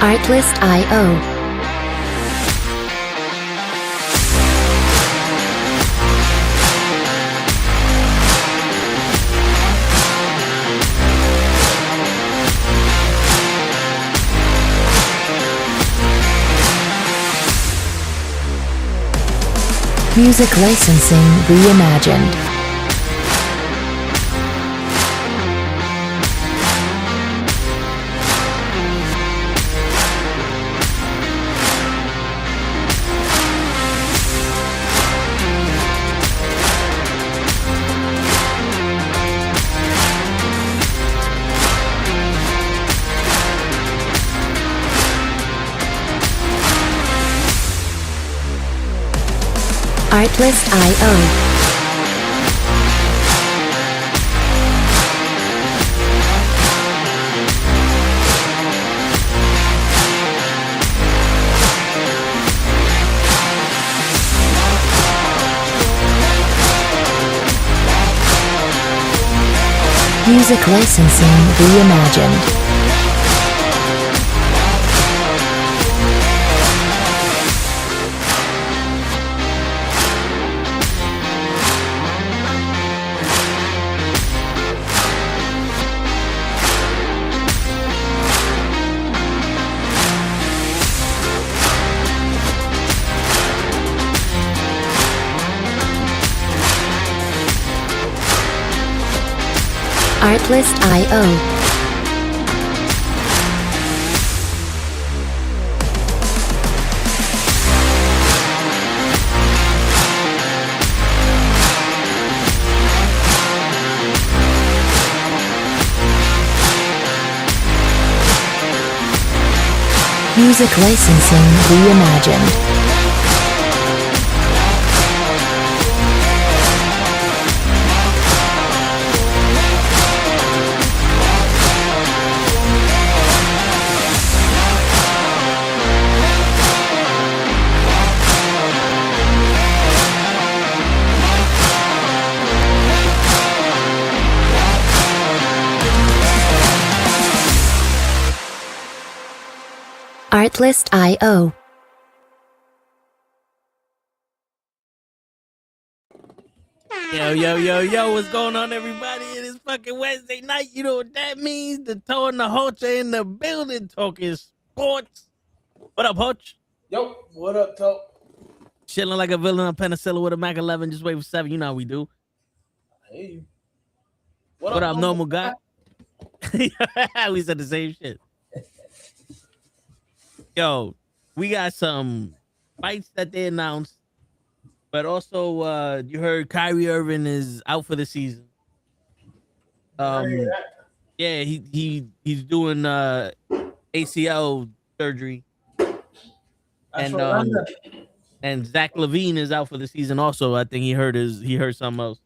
Artlist.io. Music licensing reimagined. Artlist.io. Music licensing reimagined. Artlist.io. Music licensing reimagined. Artlist.io. Yo, what's going on, everybody? It is fucking Wednesday night. You know what that means? The Toe and the Hocha in the building talking sports. What up, Hoch? Yo, what up, Toe? Chilling like a villain on penicillin with a Mac 11. Just wait for 7. You know how we do. I hear you. What up, normal guy? We said the same shit. Yo, we got some fights that they announced, but also you heard Kyrie Irving is out for the season. Yeah, he's doing ACL surgery, and Zach LaVine is out for the season also. I think he hurt something else.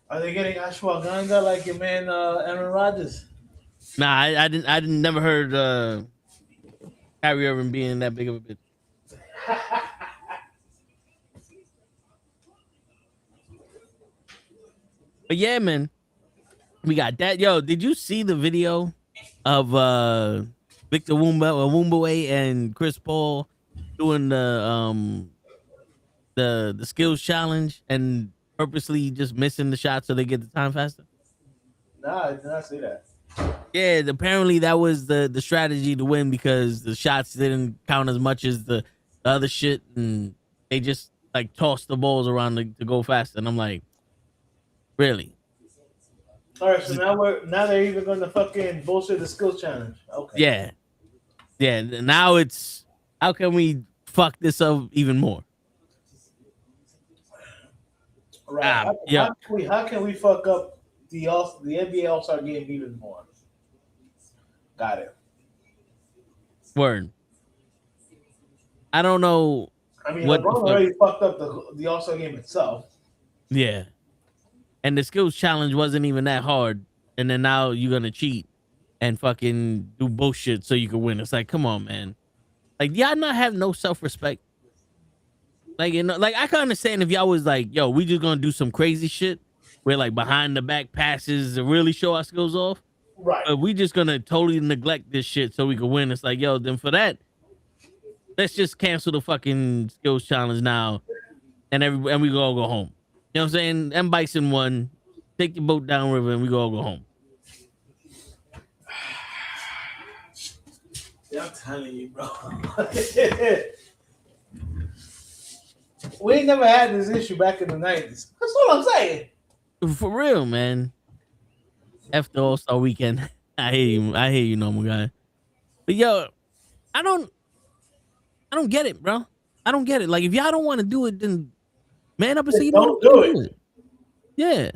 Are they getting ashwagandha like your man Aaron Rodgers? Nah, I didn't never heard Kyrie Irving being that big of a bitch. But yeah, man, we got that. Yo, did you see the video of Victor Wembanyama and Chris Paul doing the skills challenge and purposely just missing the shot so they get the time faster? Nah, I did not see that. Yeah, apparently that was the strategy to win because the shots didn't count as much as the other shit, and they just like tossed the balls around to go fast. And I'm like, really? All right, so now they're even going to fucking bullshit the skills challenge. Okay. Yeah. Now it's how can we fuck this up even more? Right. How can we fuck up the NBA All-Star game even more? Got it. Word. I don't know. I mean, LeBron already fucked up the All-Star game itself. Yeah. And the skills challenge wasn't even that hard. And then now you're going to cheat and fucking do bullshit so you can win. It's like, come on, man. Like, y'all not have no self-respect. Like, you know, like I can understand if y'all was like, yo, we just going to do some crazy shit where like behind the back passes to really show our skills off. Right. But we just gonna totally neglect this shit so we can win. It's like, yo, then for that, let's just cancel the fucking skills challenge now, and we go all go home. You know what I'm saying? M Bison won. Take your boat downriver, and we go all go home. Yeah, I'm telling you, bro. We ain't never had this issue back in the 90s. That's what I'm saying. For real, man. After All-Star Weekend, I hate you. I hate you, normal guy. But yo, I don't get it, bro. I don't get it. Like, if y'all don't want to do it, then man up and say you don't want to do it. Yeah.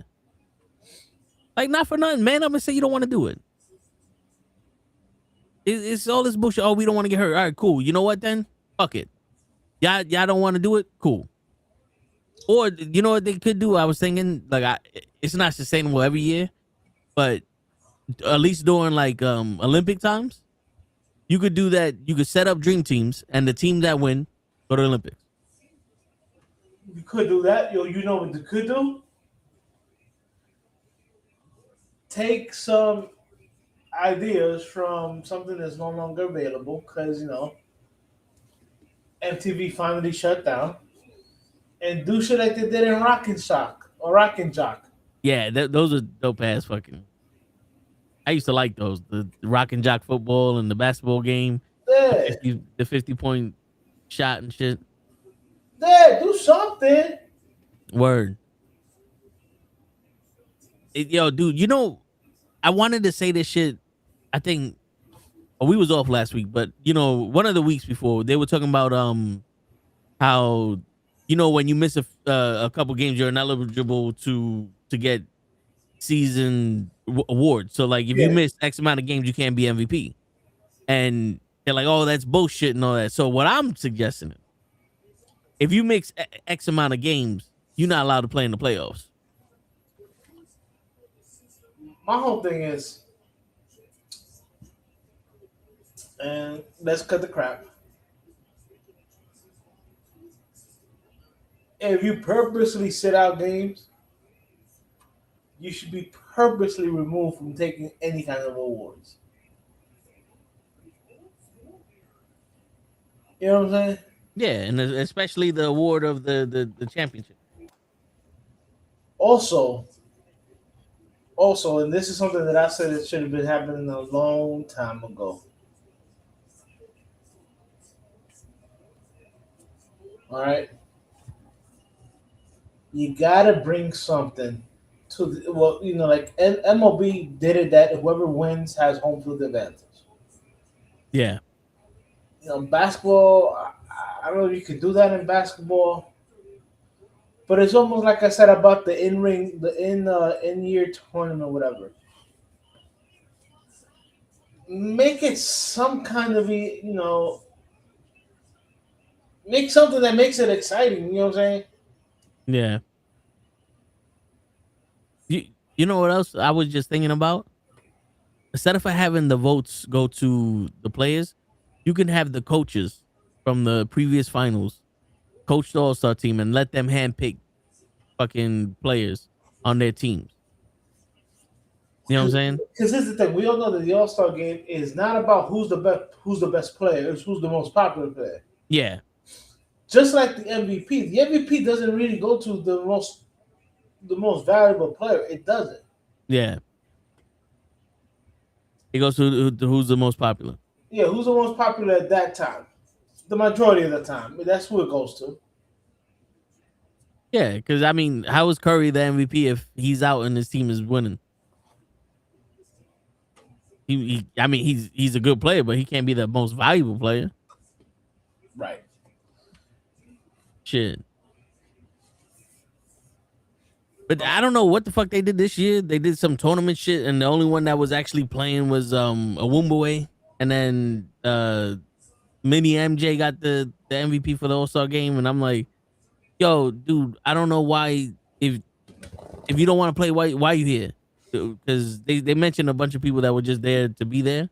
Like, not for nothing. Man up and say you don't want to do it. It's all this bullshit. Oh, we don't want to get hurt. All right, cool. You know what then? Fuck it. Y'all don't want to do it? Cool. Or, you know what they could do? I was thinking, like, it's not sustainable every year, but at least during, like, Olympic times, you could do that. You could set up dream teams, and the team that win go to the Olympics. You could do that. Yo, you know what you could do? Take some ideas from something that's no longer available because, you know, MTV finally shut down, and do shit like they did in Rock and Shock or Rock and Jock. Yeah, those are dope ass fucking. I used to like those, the Rock and Jock football and the basketball game. Yeah. The 50-point shot and shit. Yeah, do something. Word. Yo, dude, you know, I wanted to say this shit. I think we was off last week, but you know, one of the weeks before they were talking about how, you know, when you miss a couple games, you're not eligible to get season awards. So like, if you miss X amount of games, you can't be MVP. And they're like, oh, that's bullshit and all that. So what I'm suggesting is, if you mix X amount of games, you're not allowed to play in the playoffs. My whole thing is, and let's cut the crap. If you purposely sit out games, you should be purposely removed from taking any kind of awards. You know what I'm saying? Yeah, and especially the award of the championship. Also, and this is something that I said it should have been happening a long time ago. All right, you gotta bring something to you know, like MLB did it that whoever wins has home field advantage. Yeah. You know, basketball, I don't know if you can do that in basketball, but it's almost like I said about the in-year tournament, whatever. Make it some kind of, you know, make something that makes it exciting. You know what I'm saying? Yeah. You know what else I was just thinking about? Instead of having the votes go to the players, you can have the coaches from the previous finals coach the All-Star team and let them handpick fucking players on their teams. You know what I'm saying? Because here's the thing: we all know that the All-Star game is not about who's the best player; it's who's the most popular player. Yeah. Just like the MVP, the MVP doesn't really go to the most valuable player. It doesn't. Yeah. It goes to who's the most popular. Yeah, who's the most popular at that time? The majority of the time. That's who it goes to. Yeah, because I mean, how is Curry the MVP if he's out and his team is winning? I mean, he's a good player, but he can't be the most valuable player. Right. Shit. But I don't know what the fuck they did this year. They did some tournament shit, and the only one that was actually playing was Awumbwe, and then Mini MJ got the MVP for the All-Star game, and I'm like, yo, dude, I don't know why if you don't want to play, why you here? Because they mentioned a bunch of people that were just there to be there,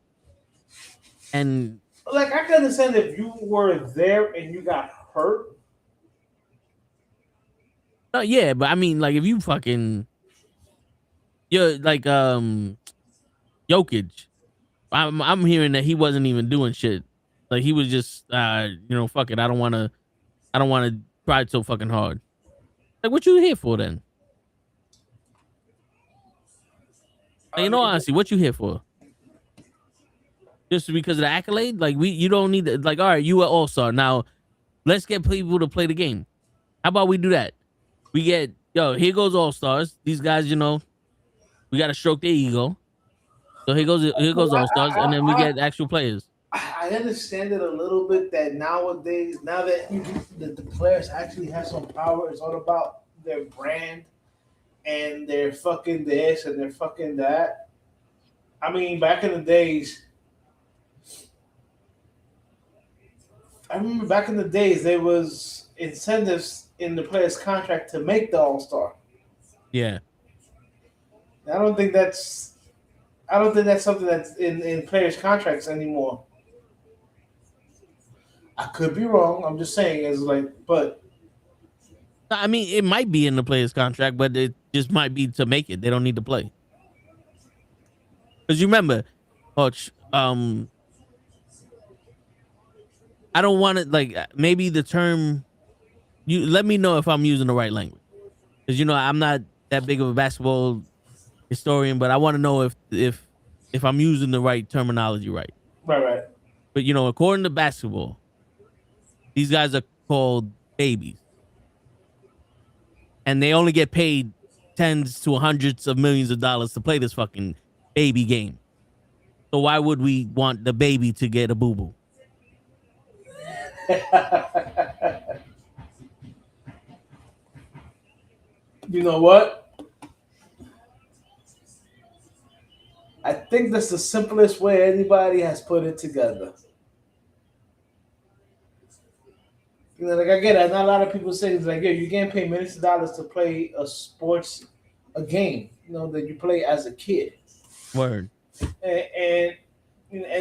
and like I can understand if you were there and you got hurt. Yeah, but I mean, like, if you fucking, you're like, your Jokic, I'm hearing that he wasn't even doing shit. Like he was just, fuck it. I don't want to try so fucking hard. Like, what you here for then? Like, honestly, what you here for? Just because of the accolade? Like, you don't need to, like, all right, you an all-star. Now, let's get people to play the game. How about we do that? We get, here goes all-stars. These guys, we got to stroke their ego. So here goes all-stars, and then we get actual players. I understand it a little bit that nowadays, now that the players actually have some power, it's all about their brand and their fucking this and their fucking that. I mean, back in the days, there was incentives in the player's contract to make the All-Star. Yeah. I don't think that's something that's in players' contracts anymore. I could be wrong. I'm just saying, but I mean, it might be in the player's contract, but it just might be to make it. They don't need to play. Because you remember, Coach, I don't want it, like, maybe the term, you let me know if I'm using the right language. Because, I'm not that big of a basketball historian, but I want to know if I'm using the right terminology right. Right. But, according to basketball, these guys are called babies. And they only get paid tens to hundreds of millions of dollars to play this fucking baby game. So why would we want the baby to get a boo-boo? You know what? I think that's the simplest way anybody has put it together. Like I get it. Not a lot of people say it's like, yeah, you getting paid millions of dollars to play a game, that you play as a kid. Word. And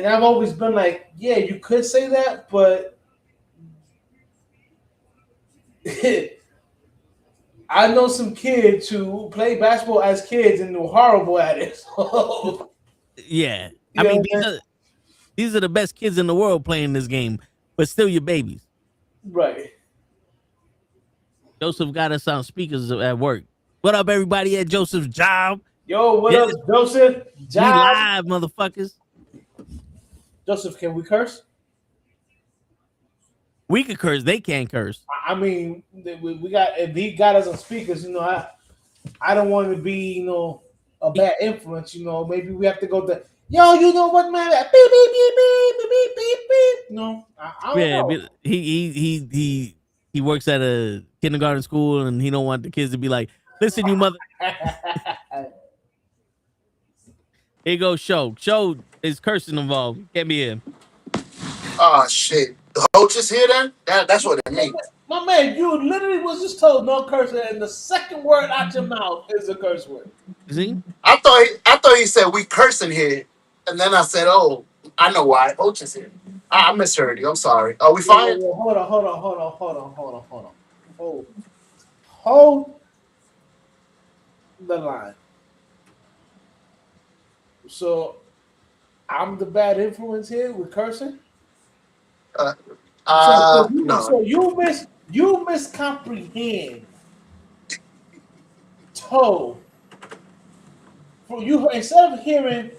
I've always been like, yeah, you could say that, but I know some kids who play basketball as kids and were horrible at it. So, yeah. I mean, these are the best kids in the world playing this game, but still your babies. Right. Joseph got us on speakers at work. What up, everybody at Joseph's job? Yo, what up, Joseph? Job. We live, motherfuckers. Joseph, can we curse? We can curse. They can't curse. I mean, if he got us on speakers, I don't want to be, a bad influence. Maybe we have to go to, yo, you know what, man? Beep, beep, beep, beep, beep, beep, beep. No, I don't know. He works at a kindergarten school, and he don't want the kids to be like, listen, you mother. Here goes Show. Show is cursing involved. Can't be him. Oh, shit. The coach is here then? That's what it means. My man, you literally was just told no cursing, and the second word out your mouth is a curse word. See? I thought he said we cursing here, and then I said, oh, I know why. Coach is here. I misheard you. I'm sorry. Are we fine? Hold on. Hold the line. So I'm the bad influence here with cursing. No. So you miscomprehend. Toe. For you, instead of hearing,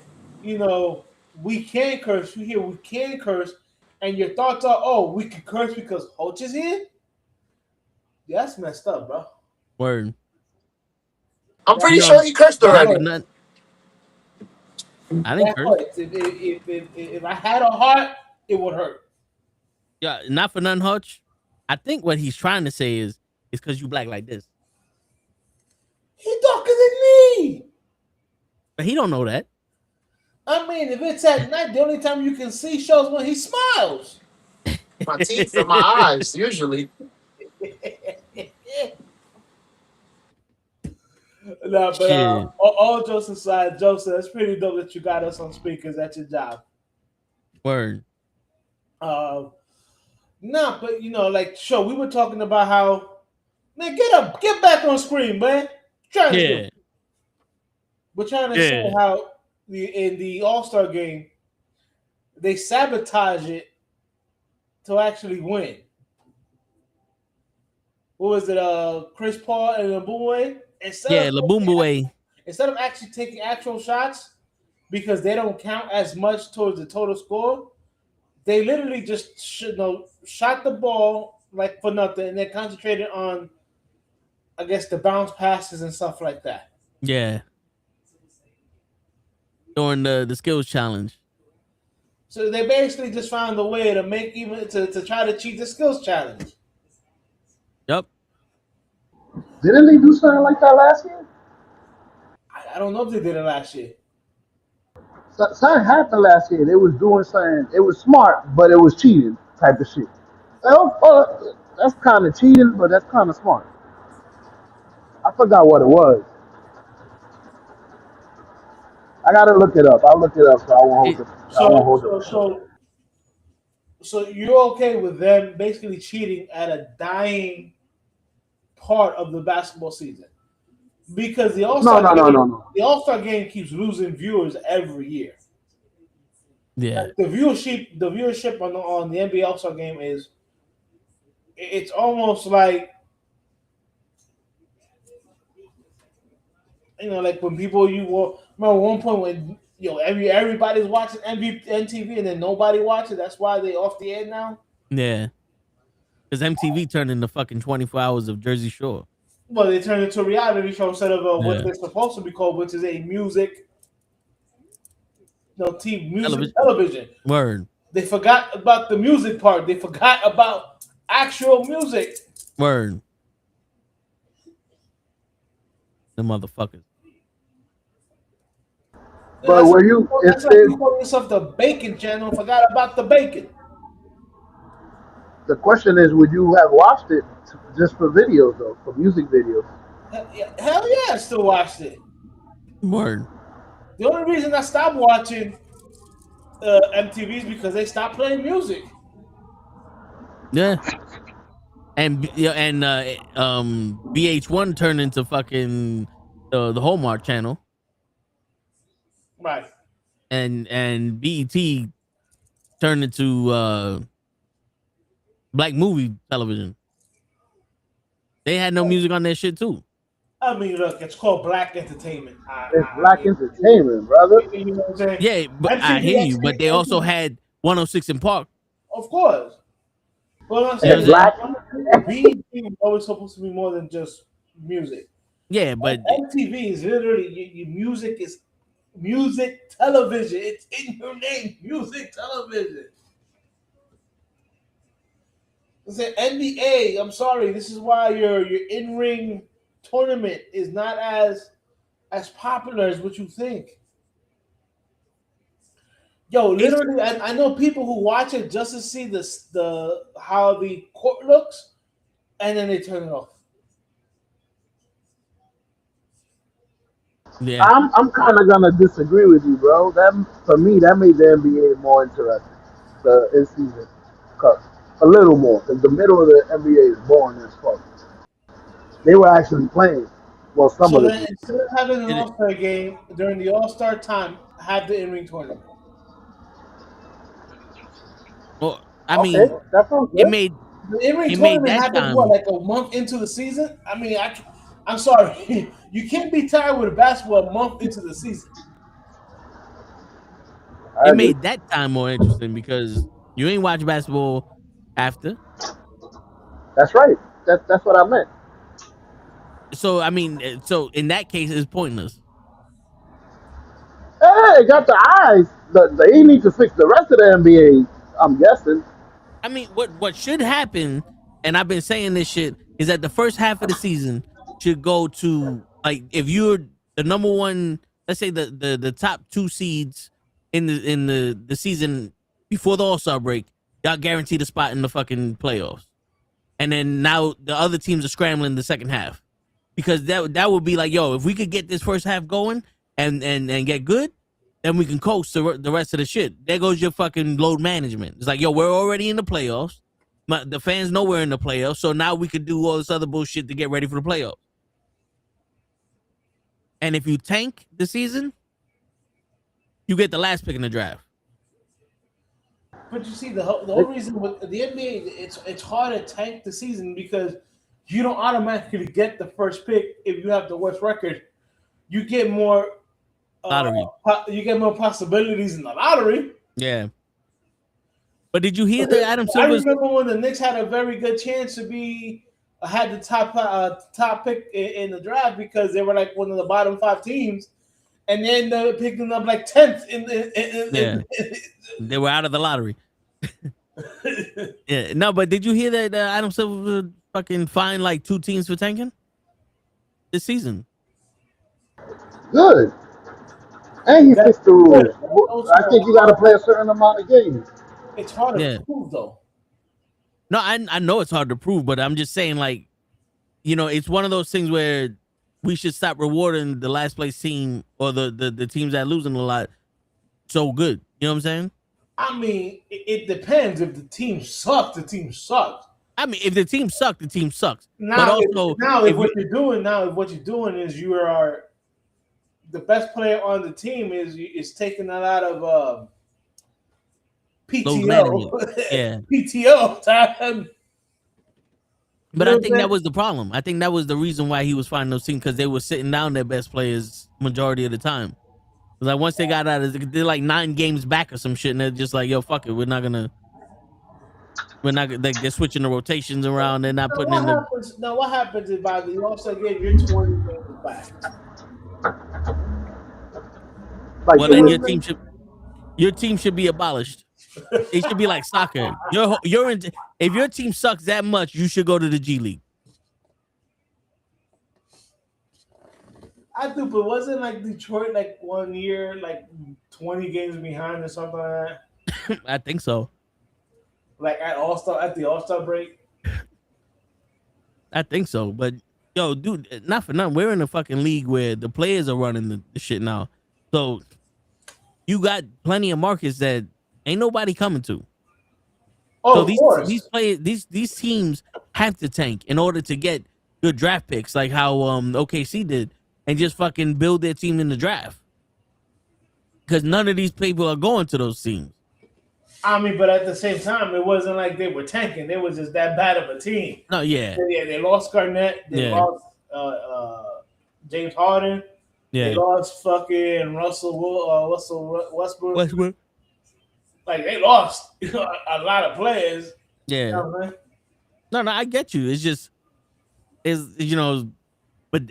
we can curse, you hear we can curse, and your thoughts are, oh, we can curse because Hoach is here. Yeah, that's messed up, bro. Word. I'm pretty sure he cursed already. I didn't curse. If I had a heart, it would hurt. Yeah, not for nothing, Hutch. I think what he's trying to say is because you black like this. He darker than me. But he don't know that. I mean, if it's at night, the only time you can see shows when he smiles. My teeth and my eyes, usually. No, but all jokes aside, Joseph, it's pretty dope that you got us on speakers at your job. Word. No, but sure, we were talking about how, man, get back on screen, man. We're trying to say how in the All-Star game, they sabotage it to actually win. What was it? Chris Paul and Labumbue. Instead of actually taking actual shots, because they don't count as much towards the total score, they literally just shot the ball like for nothing, and they concentrated on, I guess, the bounce passes and stuff like that. Yeah. During the skills challenge. So they basically just found a way to make to try to cheat the skills challenge. Yep. Didn't they do something like that last year? I don't know if they did it last year. Something happened last year. They was doing something. It was smart, but it was cheating type of shit. That's kind of cheating, but that's kind of smart. I forgot what it was. I gotta look it up. I'll look it up so I won't hold it. So you're okay with them basically cheating at a dying part of the basketball season? Because the All-Star game keeps losing viewers every year. Yeah. Like the viewership on the NBA All-Star game it's almost like, like when people remember one point when everybody's watching MTV and then nobody watches. That's why they off the air now. Yeah. Because MTV turned into fucking 24 hours of Jersey Shore. Well, they turned into a reality show instead of what they're supposed to be called, which is a music, television. Word. They forgot about the music part. They forgot about actual music. Word. The motherfuckers. But were you? It's like you call yourself the Bacon Channel. Forgot about the bacon. The question is, would you have watched it just for videos, though, for music videos? Hell yeah, I still watched it. Word. The only reason I stopped watching MTV is because they stopped playing music. Yeah. And VH1 turned into fucking the Hallmark Channel. Right. And BET turned into black movie television. They had no music on their shit too. I mean, look, it's called black entertainment. It's black entertainment, brother. You know what I'm saying? Yeah, but I hear you. But they also had 106 in Park. Of course. Well, I'm saying black. BET was always supposed to be more than just music. Yeah, but MTV is literally your music is music television. It's in your name, music television. It's an NBA. I'm sorry. This is why your in-ring tournament is not as popular as what you think. Yo, literally, I know people who watch it just to see the how the court looks, and then they turn it off. Yeah, I'm kind of gonna disagree with you, bro. That for me, that made the NBA more interesting. The in-season cup a little more because the middle of the NBA is boring as fuck. They were actually playing. Well, some of them. Instead of having an All-Star game during the All-Star time, have the in-ring tournament. well, I mean, it made the in-ring tournament happened like a month into the season. I mean, I'm sorry, you can't be tired with basketball a month into the season. It made that time more interesting because you ain't watch basketball after. That's right. That's what I meant. So I mean, so in that case, it's pointless. Hey, got the eyes. They need to fix the rest of the NBA. I'm guessing. I mean, what should happen, and I've been saying this shit, is that the first half of the season should go to, like, if you're the number one, let's say the top two seeds in the season before the All-Star break, y'all guaranteed a spot in the fucking playoffs. And then now the other teams are scrambling the second half. Because that would be like, yo, if we could get this first half going and get good, then we can coast the rest of the shit. There goes your fucking load management. It's like, yo, we're already in the playoffs. The fans know we're in the playoffs, so now we could do all this other bullshit to get ready for the playoffs. And if you tank the season, you get the last pick in the draft. But you see, the whole reason with the NBA, it's hard to tank the season because you don't automatically get the first pick if you have the worst record. You get more Lottery. You get more possibilities in the lottery. Yeah. But did you hear that Adam Silver? I remember when the Knicks had a very good chance to had the top pick in the draft because they were like one of the bottom 5 teams, and then they picked them up like 10th They were out of the lottery. Yeah, no, but did you hear that Adam Silver fucking fined like 2 teams for tanking this season? Good. And he fixed the rules. I think you got to play a certain amount of games. It's hard to prove, though. No, I know it's hard to prove, but I'm just saying, like, you know, it's one of those things where we should stop rewarding the last place team or the teams that are losing a lot so good. You know what I'm saying? I mean, it depends. If the team sucks, the team sucks. I mean, if the team sucks, the team sucks. Now, but also, if what you're doing is you are the best player on the team is taking a lot of PTO, yeah, PTO time. But I think that was the problem. I think that was the reason why he was finding those teams because they were sitting down their best players majority of the time. Like once they got out of, they're like 9 games back or some shit, and they're just like, "Yo, fuck it, we're not gonna." They're switching the rotations around. They're not putting in the. Now, what happens if by the All-Star game you're 20 games back? Like Then your team should be abolished. It should be like soccer. If your team sucks that much, you should go to the G League. I do, but wasn't like Detroit like 1 year like 20 games behind or something like that? I think so. Like at the All-Star break. I think so, but yo, dude, not for nothing. We're in a fucking league where the players are running the shit now. So you got plenty of markets that ain't nobody coming to. Oh, so of course. these teams have to tank in order to get good draft picks, like how OKC did, and just fucking build their team in the draft. Because none of these people are going to those teams. I mean, but at the same time, it wasn't like they were tanking. They was just that bad of a team. No, yeah. They lost Garnett. They lost James Harden. Yeah. They lost fucking Russell Westbrook. Like, they lost a lot of players. Yeah. You know what I mean? No, I get you. It's just, but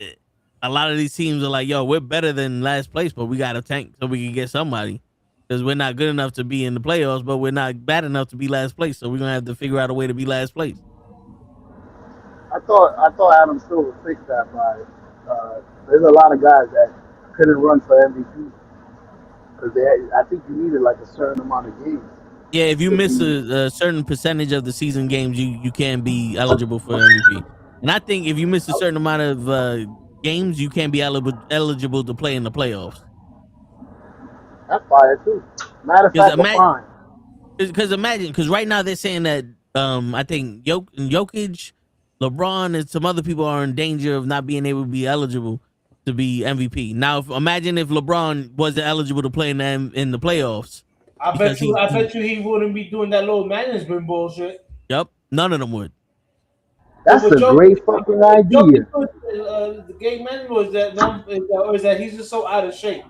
a lot of these teams are like, yo, we're better than last place, but we got to tank so we can get somebody. Because we're not good enough to be in the playoffs, but we're not bad enough to be last place. So we're going to have to figure out a way to be last place. I thought Adam Silver fixed that by there's a lot of guys that couldn't run for MVP because I think you needed like a certain amount of games. Yeah, if you miss a certain percentage of the season games, you can be eligible for MVP. And I think if you miss a certain amount of games, you can be eligible to play in the playoffs. That's fire too. Matter of fact, fine. Because right now they're saying that I think Jokic, LeBron, and some other people are in danger of not being able to be eligible to be MVP. Now, imagine if LeBron wasn't eligible to play in the playoffs. I bet you he wouldn't be doing that little management bullshit. Yep, none of them would. That's a great fucking idea. The game management is that he's just so out of shape.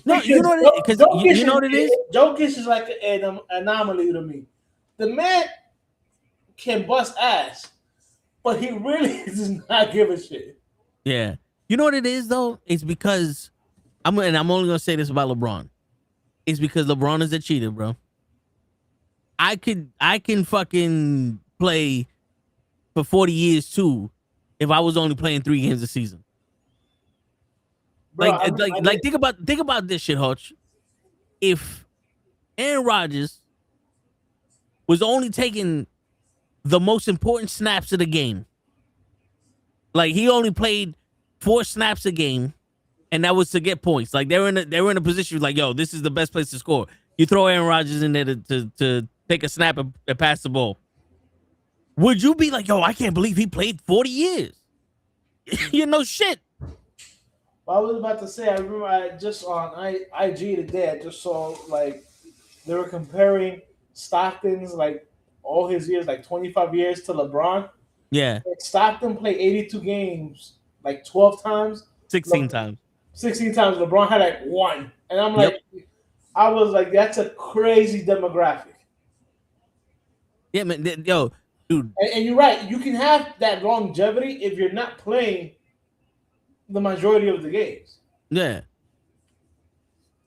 No, you know what it is? Jokic is like an anomaly to me. The man can bust ass, but he really does not give a shit. Yeah. You know what it is, though? It's because, I'm only going to say this about LeBron. It's because LeBron is a cheater, bro. I can fucking play for 40 years, too, if I was only playing 3 games a season. Bro, think about this shit, Hutch. If Aaron Rodgers was only taking the most important snaps of the game, like he only played 4 snaps a game, and that was to get points. Like they're in a position like, yo, this is the best place to score. You throw Aaron Rodgers in there to take a snap and pass the ball. Would you be like, yo, I can't believe he played 40 years? You know, shit. I was about to say, I remember I just on IG today, I just saw like they were comparing Stockton's like all his years, like 25 years to LeBron. Yeah, And Stockton played 82 games, like 12 times. 16 times. 16 times. LeBron had like one. And I'm Yep. like, I was like, that's a crazy demographic. Yeah, man. Yo, dude. And you're right. You can have that longevity if you're not playing the majority of the games. Yeah.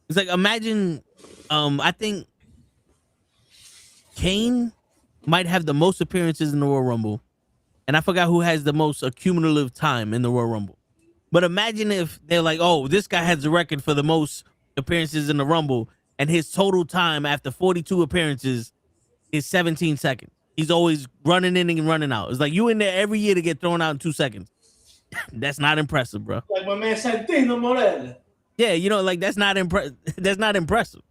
It's like, imagine, I think Kane might have the most appearances in the Royal Rumble. And I forgot who has the most accumulative time in the Royal Rumble. But imagine if they're like, oh, this guy has the record for the most appearances in the Rumble, and his total time after 42 appearances is 17 seconds. He's always running in and running out. It's like you in there every year to get thrown out in 2 seconds. That's not impressive, bro. Like my man Santino Morel. Yeah, you know, like that's not That's not impressive.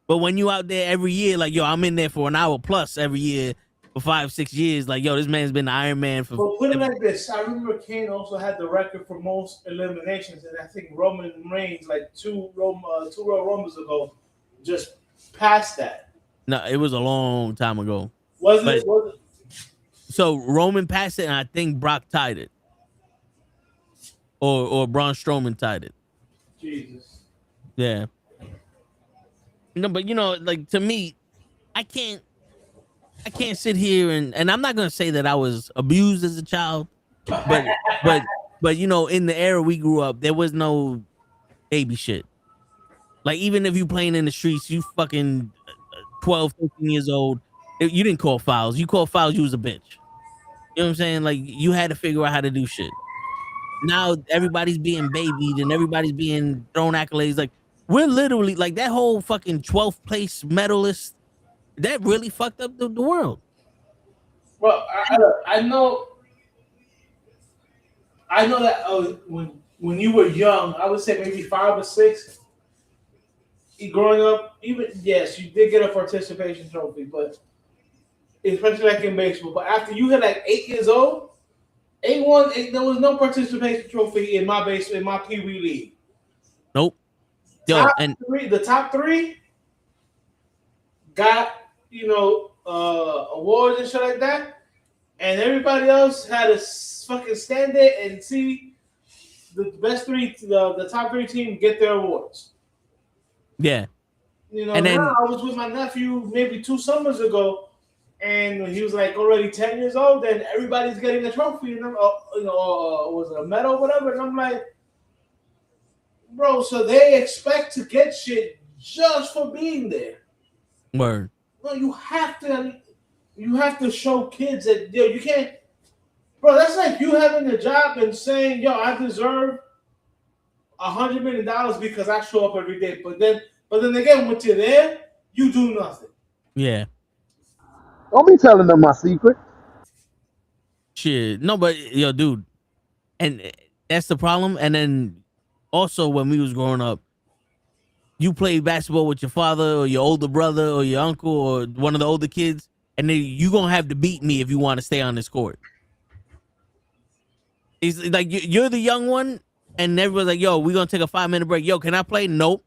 But when you out there every year, like, yo, I'm in there for an hour plus every year for 5-6 years. Like, yo, this man's been the Iron Man for. Well, put it like this: I remember Kane also had the record for most eliminations, and I think Roman Reigns, like two Royal Rumbles ago, just passed that. No, it was a long time ago. Was it? So Roman passed it, and I think Brock tied it, or Braun Strowman tied it. Jesus. Yeah. No, but you know, like to me, I can't sit here and I'm not gonna say that I was abused as a child, but you know, in the era we grew up, there was no baby shit. Like even if you playing in the streets, you fucking 12, 13 years old, you didn't call fouls. You called fouls, you was a bitch. You know what I'm saying? Like you had to figure out how to do shit. Now everybody's being babied and everybody's being thrown accolades. Like we're literally like that whole fucking 12th place medalist. That really fucked up the world. Well, I know that when you were young, I would say maybe 5 or 6. Growing up, even yes, you did get a participation trophy, but especially like in baseball. But after you hit like 8 years old, there was no participation trophy in my Pee Wee league. Nope. Yo, The top three got awards and shit like that, and everybody else had to fucking stand there and see the best three, the top 3 team get their awards. Yeah. You know, and then I was with my nephew maybe 2 summers ago, and he was like already 10 years old, and everybody's getting a trophy, and was it a medal, whatever? And I'm like, bro, so they expect to get shit just for being there. Word. No, you have to show kids that you can't, bro. That's like you having a job and saying, yo, I deserve $100 million because I show up every day. But then again, when you're there, you do nothing. Yeah. Don't be telling them my secret. Shit. No, but yo, dude. And that's the problem. And then also when we was growing up, you played basketball with your father or your older brother or your uncle or one of the older kids, and then you gonna have to beat me if you want to stay on this court. It's like you're the young one, and everyone's like, yo, we're gonna take a 5-minute break. Yo, can I play? Nope.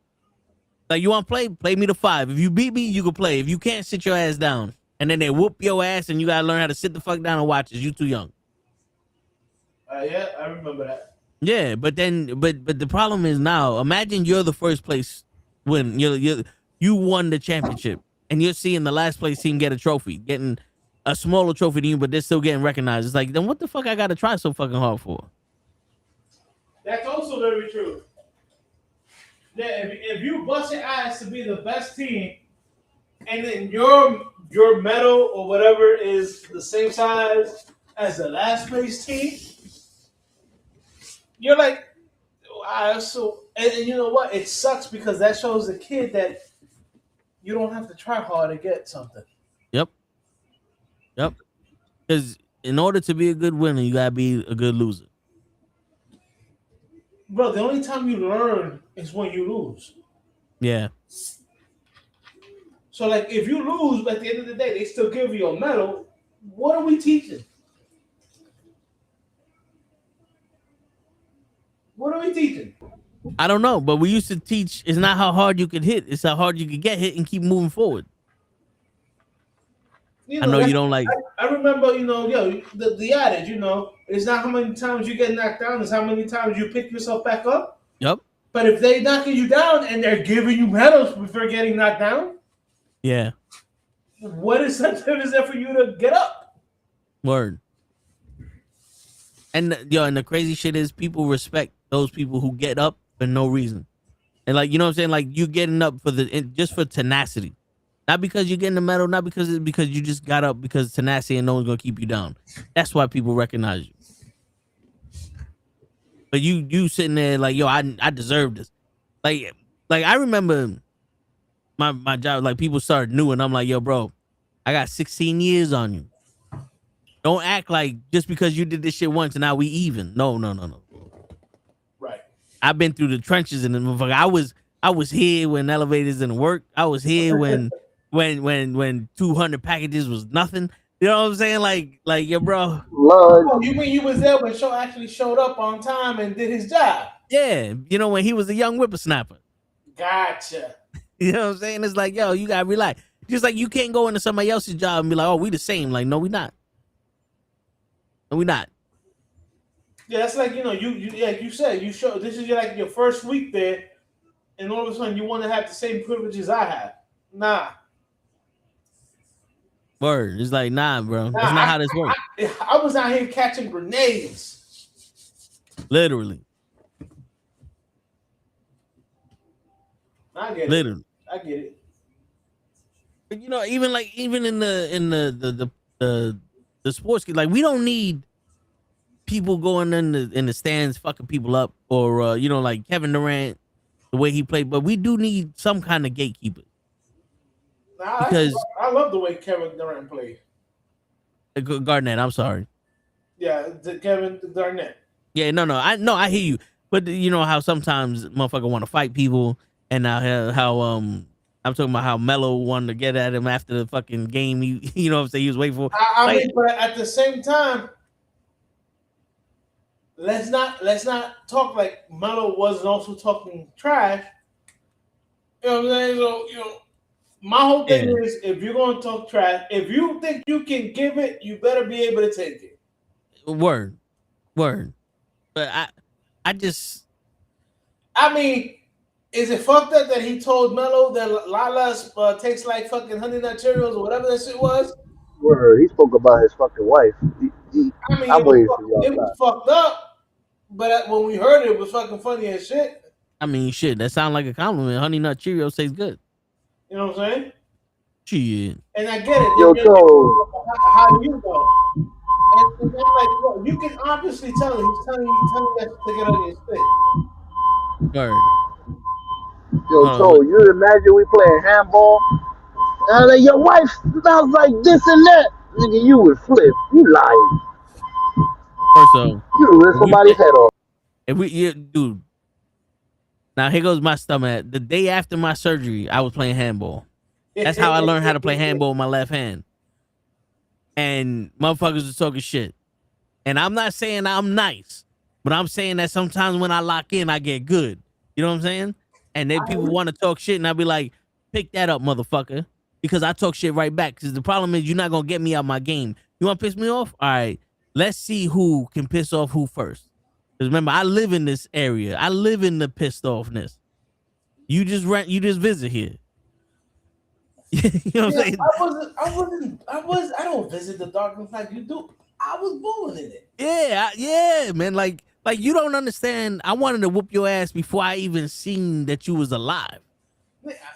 Like, you want to play? Play me to 5. If you beat me, you can play. If you can't, sit your ass down. And then they whoop your ass, and you got to learn how to sit the fuck down and watch it. You too young. Yeah, I remember that. Yeah, but the problem is now, imagine you're the first place win. You won the championship, and you're seeing the last place team get a trophy, getting a smaller trophy than you, but they're still getting recognized. It's like, then what the fuck I got to try so fucking hard for? That's also very true. Yeah, if you bust your ass to be the best team, and then your medal or whatever is the same size as the last place team, you're like, and you know what? It sucks because that shows the kid that you don't have to try hard to get something. Yep. Because in order to be a good winner, you gotta be a good loser. Bro, the only time you learn is when you lose. Yeah. So, like, if you lose, at the end of the day, they still give you a medal. What are we teaching? What are we teaching? I don't know, but we used to teach it's not how hard you could hit, it's how hard you could get hit and keep moving forward. You I know, know you don't like. I remember, the adage, it's not how many times you get knocked down, it's how many times you pick yourself back up. Yep. But if they knocking you down and they're giving you medals before getting knocked down, Yeah. what incentive is there for you to get up? Word. And and the crazy shit is people respect those people who get up for no reason. And like, you know what I'm saying? Like you getting up just for tenacity. Not because you're getting the medal, not because you just got up because tenacity and no one's gonna keep you down. That's why people recognize you. But you sitting there like, yo, I deserve this. Like I remember my job, like people started new and I'm like, yo, bro, I got 16 years on you. Don't act like just because you did this shit once and now we even. No. Right. I've been through the trenches and motherfucker. I was here when elevators didn't work. I was here when 200 packages was nothing. You know what I'm saying? Like yo, bro. Oh, you mean you was there when Shaw actually showed up on time and did his job? Yeah, when he was a young whippersnapper. Gotcha. You know what I'm saying? It's like, yo, you gotta relax. Just like you can't go into somebody else's job and be like, oh, we the same. Like, no, we not. No, we not. Yeah, that's like, like you said, this is like your first week there, and all of a sudden you want to have the same privileges I have. Nah. Word. It's like, nah, bro. That's not how this works. I was out here catching grenades. Literally. I get Literally. it. I get it. But even in the sports, like we don't need people going in the stands fucking people up or like Kevin Durant, the way he played, but we do need some kind of gatekeeper. Because I love the way Kevin Durant played. Garnett, I'm sorry. Yeah, Kevin Durant. Yeah, no, I hear you. But you know how sometimes motherfucker want to fight people, and now how I'm talking about how Melo wanted to get at him after the fucking game. You know what I'm saying? He was waiting for. I mean, but at the same time, let's not talk like Melo wasn't also talking trash. You know what I'm saying? So my whole thing is, if you're going to talk trash, if you think you can give it, you better be able to take it. Word. But I mean, is it fucked up that he told Melo that Lala's tastes like fucking Honey Nut Cheerios or whatever that shit was? Word, he spoke about his fucking wife. I mean, it was fucked up, but when we heard it, it was fucking funny as shit. I mean, shit, that sounds like a compliment. Honey Nut Cheerios tastes good. You know what I'm saying? Shit. And I get it. Yo, so how do you know? And I'm like, bro, you can obviously tell him. He's telling you that to get on your spit. Word. Yo, so you imagine we playing handball? And like, your wife smells like this and that. Nigga, you would flip. You lying. First off, you would rip somebody's head off. Dude. Now here goes my stomach. The day after my surgery, I was playing handball. That's how I learned how to play handball with my left hand. And motherfuckers was talking shit. And I'm not saying I'm nice, but I'm saying that sometimes when I lock in, I get good. You know what I'm saying? And then people want to talk shit, and I'll be like, pick that up, motherfucker. Because I talk shit right back. Because the problem is you're not going to get me out my game. You want to piss me off? All right, let's see who can piss off who first. Because remember, I live in this area. I live in the pissed offness. You just visit here. You know what I'm saying? I don't visit the darkness like you do. I was born in it. Yeah, man. Like you don't understand. I wanted to whoop your ass before I even seen that you was alive.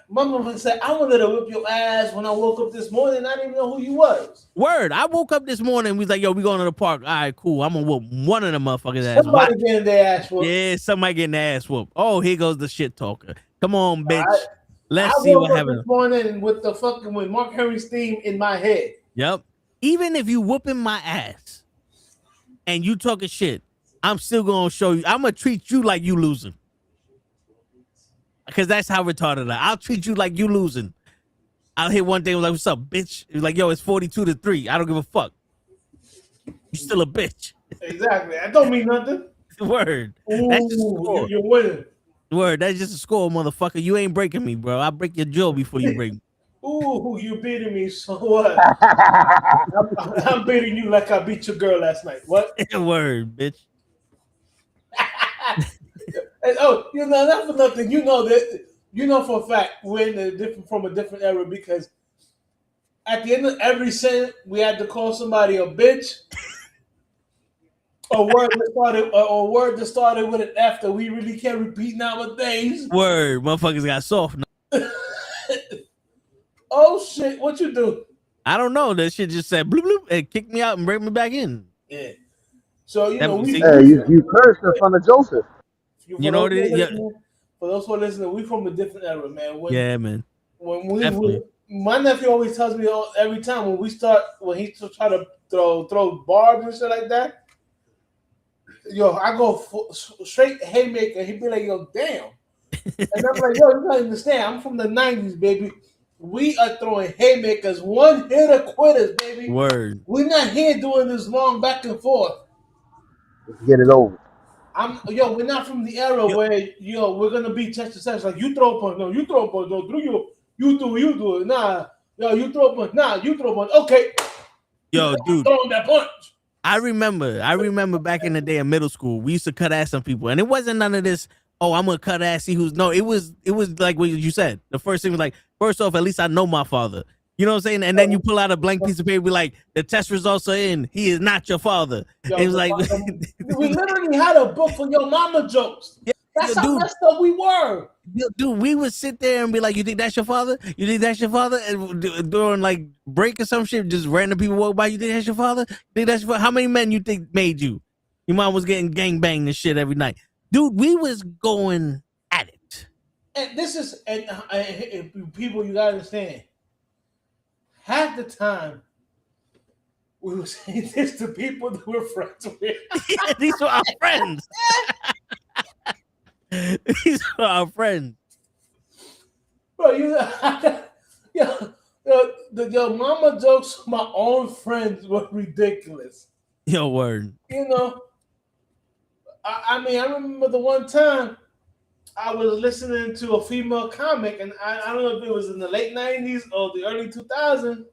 My mother said, I wanted to whip your ass when I woke up this morning. I didn't even know who you was. Word. I woke up this morning and we was like, yo, we going to the park. All right, cool. I'm going to whoop one of the motherfuckers' ass. Somebody getting their ass whooped. Yeah, somebody getting their ass whooped. Oh, here goes the shit talker. Come on, bitch. Right. Let's see what happens. This morning with Mark Henry's theme in my head. Yep. Even if you whooping my ass and you talking shit, I'm still going to show you. I'm going to treat you like you losing. Because that's how retarded I am. I'll treat you like you losing. I'll hit one day and was like, what's up, bitch? It was like, yo, it's 42-3. I don't give a fuck. You still a bitch. Exactly. That don't mean nothing. Word. Ooh, That's just cool. You're winning. Word, that's just a score, motherfucker. You ain't breaking me, bro. I break your jaw before you break me. Ooh, you beating me. So what? I'm beating you like I beat your girl last night. What? Word, bitch. And, not for nothing. You know that. You know for a fact we're in from a different era because at the end of every sentence we had to call somebody a bitch. A word that started with an F that we really can't repeat nowadays. Word, motherfuckers got soft. Oh shit! What you do? I don't know. That shit just said bloop bloop and kicked me out and bring me back in. Yeah. So That- see- Hey, you cursed in front of Joseph. You know what it is? Yeah. For those who are listening, we from a different era, man. Yeah, man. When my nephew always tells me every time when he try to throw barbs and shit like that. Yo, I go straight haymaker. He'd be like, yo, damn. And I'm like, yo, you gotta understand. I'm from the 90s, baby. We are throwing haymakers, one hitter quitters, baby. Word. We're not here doing this long back and forth. Let's get it over. We're not from the era where we're gonna be chest to chest. Like you throw a punch, no, you throw a punch, no, you do it. Nah, you throw a punch, nah, you throw a punch. Okay. Yo, dude. Throwing that punch. I remember back in the day in middle school, we used to cut ass on people, and it wasn't none of this. Oh, I'm gonna cut ass. See who's no. It was like what you said. The first thing was like, first off, at least I know my father. You know what I'm saying? And then you pull out a blank piece of paper, be like, the test results are in. He is not your father. It was like we literally had a book for your mama jokes. Yeah, that's how messed up we were. Dude, we would sit there and be like, you think that's your father? You think that's your father? And during like break or some shit, just random people walk by, you think that's your father? You think that's your father? How many men you think made you? Your mom was getting gangbanged and shit every night. Dude, we was going at it. And this is, people, you gotta understand. Half the time, we were saying this to people that we're friends with. Yeah, these were our friends. These were our friends. Bro, your mama jokes, my own friends were ridiculous. Yo, word. You know, I mean, I remember the one time I was listening to a female comic, and I don't know if it was in the late 90s or the early 2000s,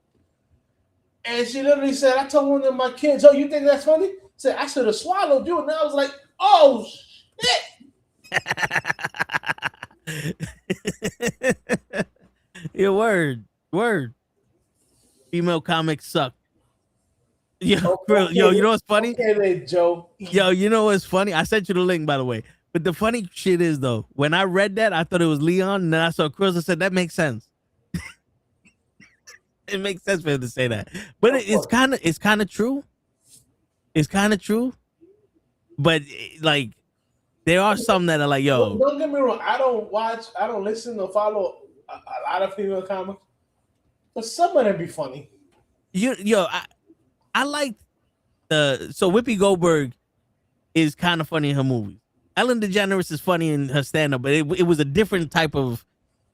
and she literally said, I told one of my kids, oh, you think that's funny? I said, I should have swallowed you. And I was like, oh, shit. Yeah, word. Female comics suck. Yo, Okay, you know what's funny? Okay, then, Joe. Yo, you know what's funny? I sent you the link, by the way. But the funny shit is, though, when I read that, I thought it was Leon, and then I saw Chris and said, that makes sense. It makes sense for him to say that. But it's kind of true. It's kind of true. But, like, there are some that are like, yo. Don't get me wrong. I don't listen or follow a lot of female comics. But some of them be funny. I like so Whoopi Goldberg is kind of funny in her movies. Ellen DeGeneres is funny in her stand-up, but it was a different type of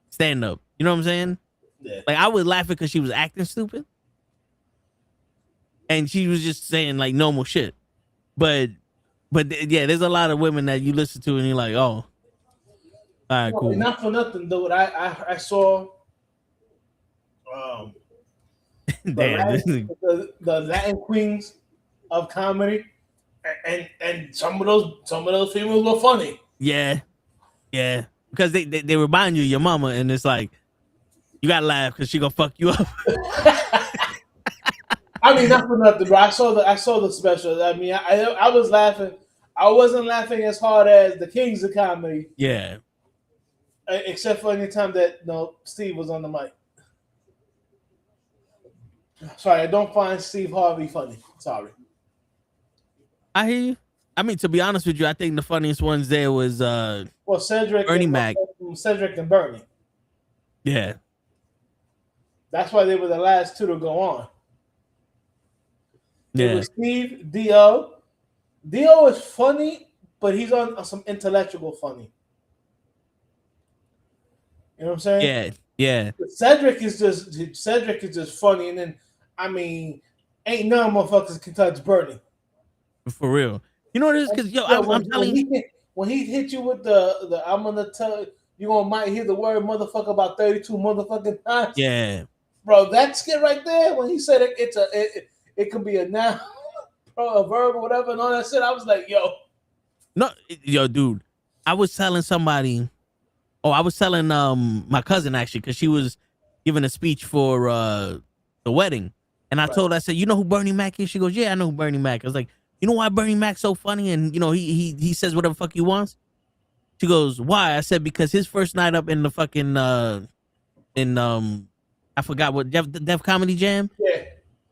stand-up. You know what I'm saying? Yeah. Like I was laughing because she was acting stupid. And she was just saying like normal shit. But yeah, there's a lot of women that you listen to and you're like, oh. All right, cool. Not for nothing, dude. I saw the Latin queens of comedy, and some of those females were funny. Yeah, because they remind you of your mama, and it's like you gotta laugh because she gonna fuck you up. I mean, not for nothing, bro. I saw the special. I mean, I was laughing. I wasn't laughing as hard as the kings of comedy. Yeah, except for any time that Steve was on the mic. Sorry, I don't find Steve Harvey funny. Sorry. I hear you. I mean, to be honest with you, I think the funniest ones there was Cedric Bernie and Mac. Cedric and Bernie. Yeah. That's why they were the last two to go on. Yeah. It was Steve, Dio. Dio is funny, but he's on some intellectual funny. You know what I'm saying? Yeah. Cedric is just funny, and then I mean, ain't none motherfuckers can touch Bernie. For real. You know what it is? Because I'm telling you, when he hit you with the I'm gonna tell you gonna might hear the word motherfucker about 32 motherfucking times. Yeah. Bro, that skit right there when he said it could be a noun, a verb or whatever, and all that shit. I was like, yo, dude. I was telling somebody. Oh, I was telling my cousin actually because she was giving a speech for the wedding, and I told her, I said, you know who Bernie Mac is? She goes, yeah, I know who Bernie Mac. I was like, you know why Bernie Mac's so funny, and you know he says whatever fuck he wants. She goes, why? I said because his first night up in the fucking I forgot what Def Comedy Jam. yeah.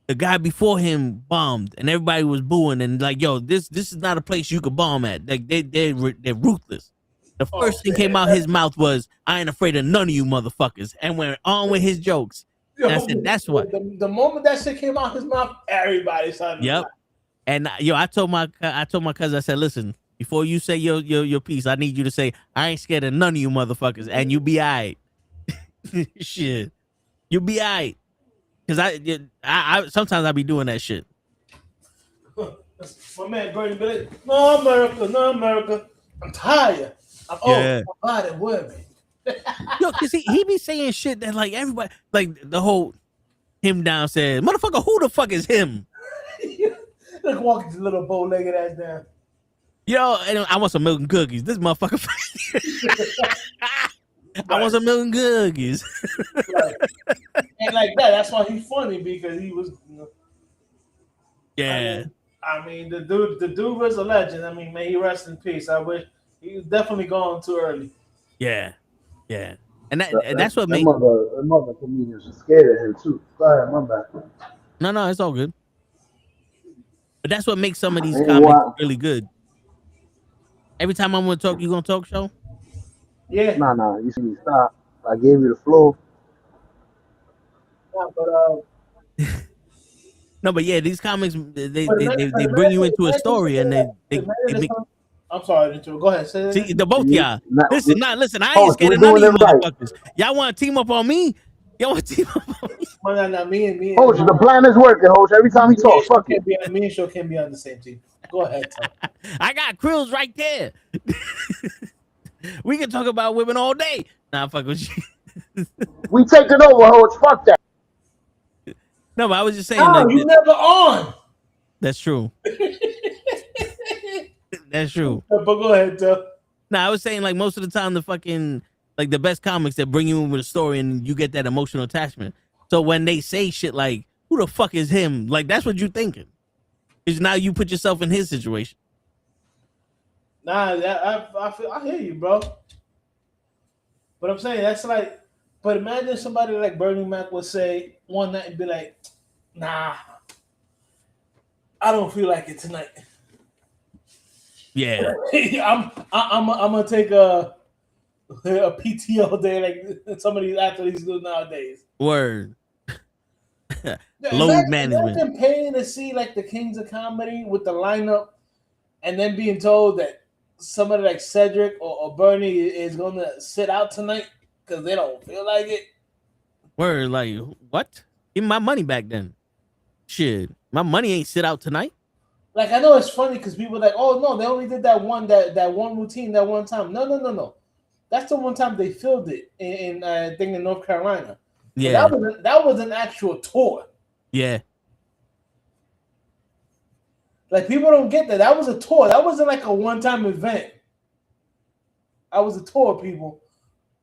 The guy before him bombed, and everybody was booing and like, yo, this is not a place you could bomb at. Like they're ruthless. The first thing came out his mouth was, I ain't afraid of none of you motherfuckers, and went on with his jokes. And I said, that's what. The moment that shit came out his mouth, everybody started. Yep. And yo, I told my cousin, I said, listen, before you say your piece, I need you to say, I ain't scared of none of you motherfuckers, and you be all right. Shit, you be all right. Cause I sometimes I be doing that shit. My man Bernie be like, no America, I'm tired. I'm old. My body working. Yo, cause he be saying shit that like everybody, like the whole him down said, motherfucker, who the fuck is him? Look, walking his little bow-legged ass down. Yo, I want some milk and cookies. This motherfucker. I want some milk and cookies. Right. And like that, that's why he's funny because he was. Yeah. I mean, the dude was a legend. I mean, may he rest in peace. I wish he was definitely gone too early. Yeah. And that's what makes mother comedians are scared of him too. Go ahead, my bad. No, it's all good. But that's what makes some of these comics really good. Every time I'm gonna talk, you gonna talk show? Yeah. Nah. You see me stop. I gave you the floor. Yeah, but No, but yeah, these comics they bring you into a story and they make. I'm sorry, go ahead. Say See, the both y'all. Listen. I ain't Oh, scared of none of you motherfuckers. Y'all want to team up on me? Y'all want to team up on me? Not me. Coach, the plan is working, Coach. Every time he talks, fuck it. Me and Show can't be on the same team. Go ahead, Tom. I got Krills right there. We can talk about women all day. Nah, fuck with you. We taking over, Coach. Fuck that. No, but I was just saying. No, like, you never on. That's true. That's true. But go ahead, Tom. Nah, I was saying like most of the time the fucking like the best comics that bring you in with a story and you get that emotional attachment. So when they say shit like, who the fuck is him? Like that's what you're thinking. Because now you put yourself in his situation. Nah, I hear you, bro. But I'm saying that's like, but imagine somebody like Bernie Mac would say one night and be like, nah, I don't feel like it tonight. Yeah. I'm gonna take a PTO day like some of these athletes do nowadays. Word. Load management. Imagine paying to see like the Kings of Comedy with the lineup, and then being told that somebody like Cedric or Bernie is gonna sit out tonight because they don't feel like it. Word, like what? Give me my money back then. Shit, my money ain't sit out tonight. Like I know it's funny because people are like, oh no, they only did that one routine that one time. No. That's the one time they filmed it in I think in North Carolina. Yeah, that was an actual tour. Yeah. Like people don't get that. That was a tour. That wasn't like a one-time event. That was a tour, people.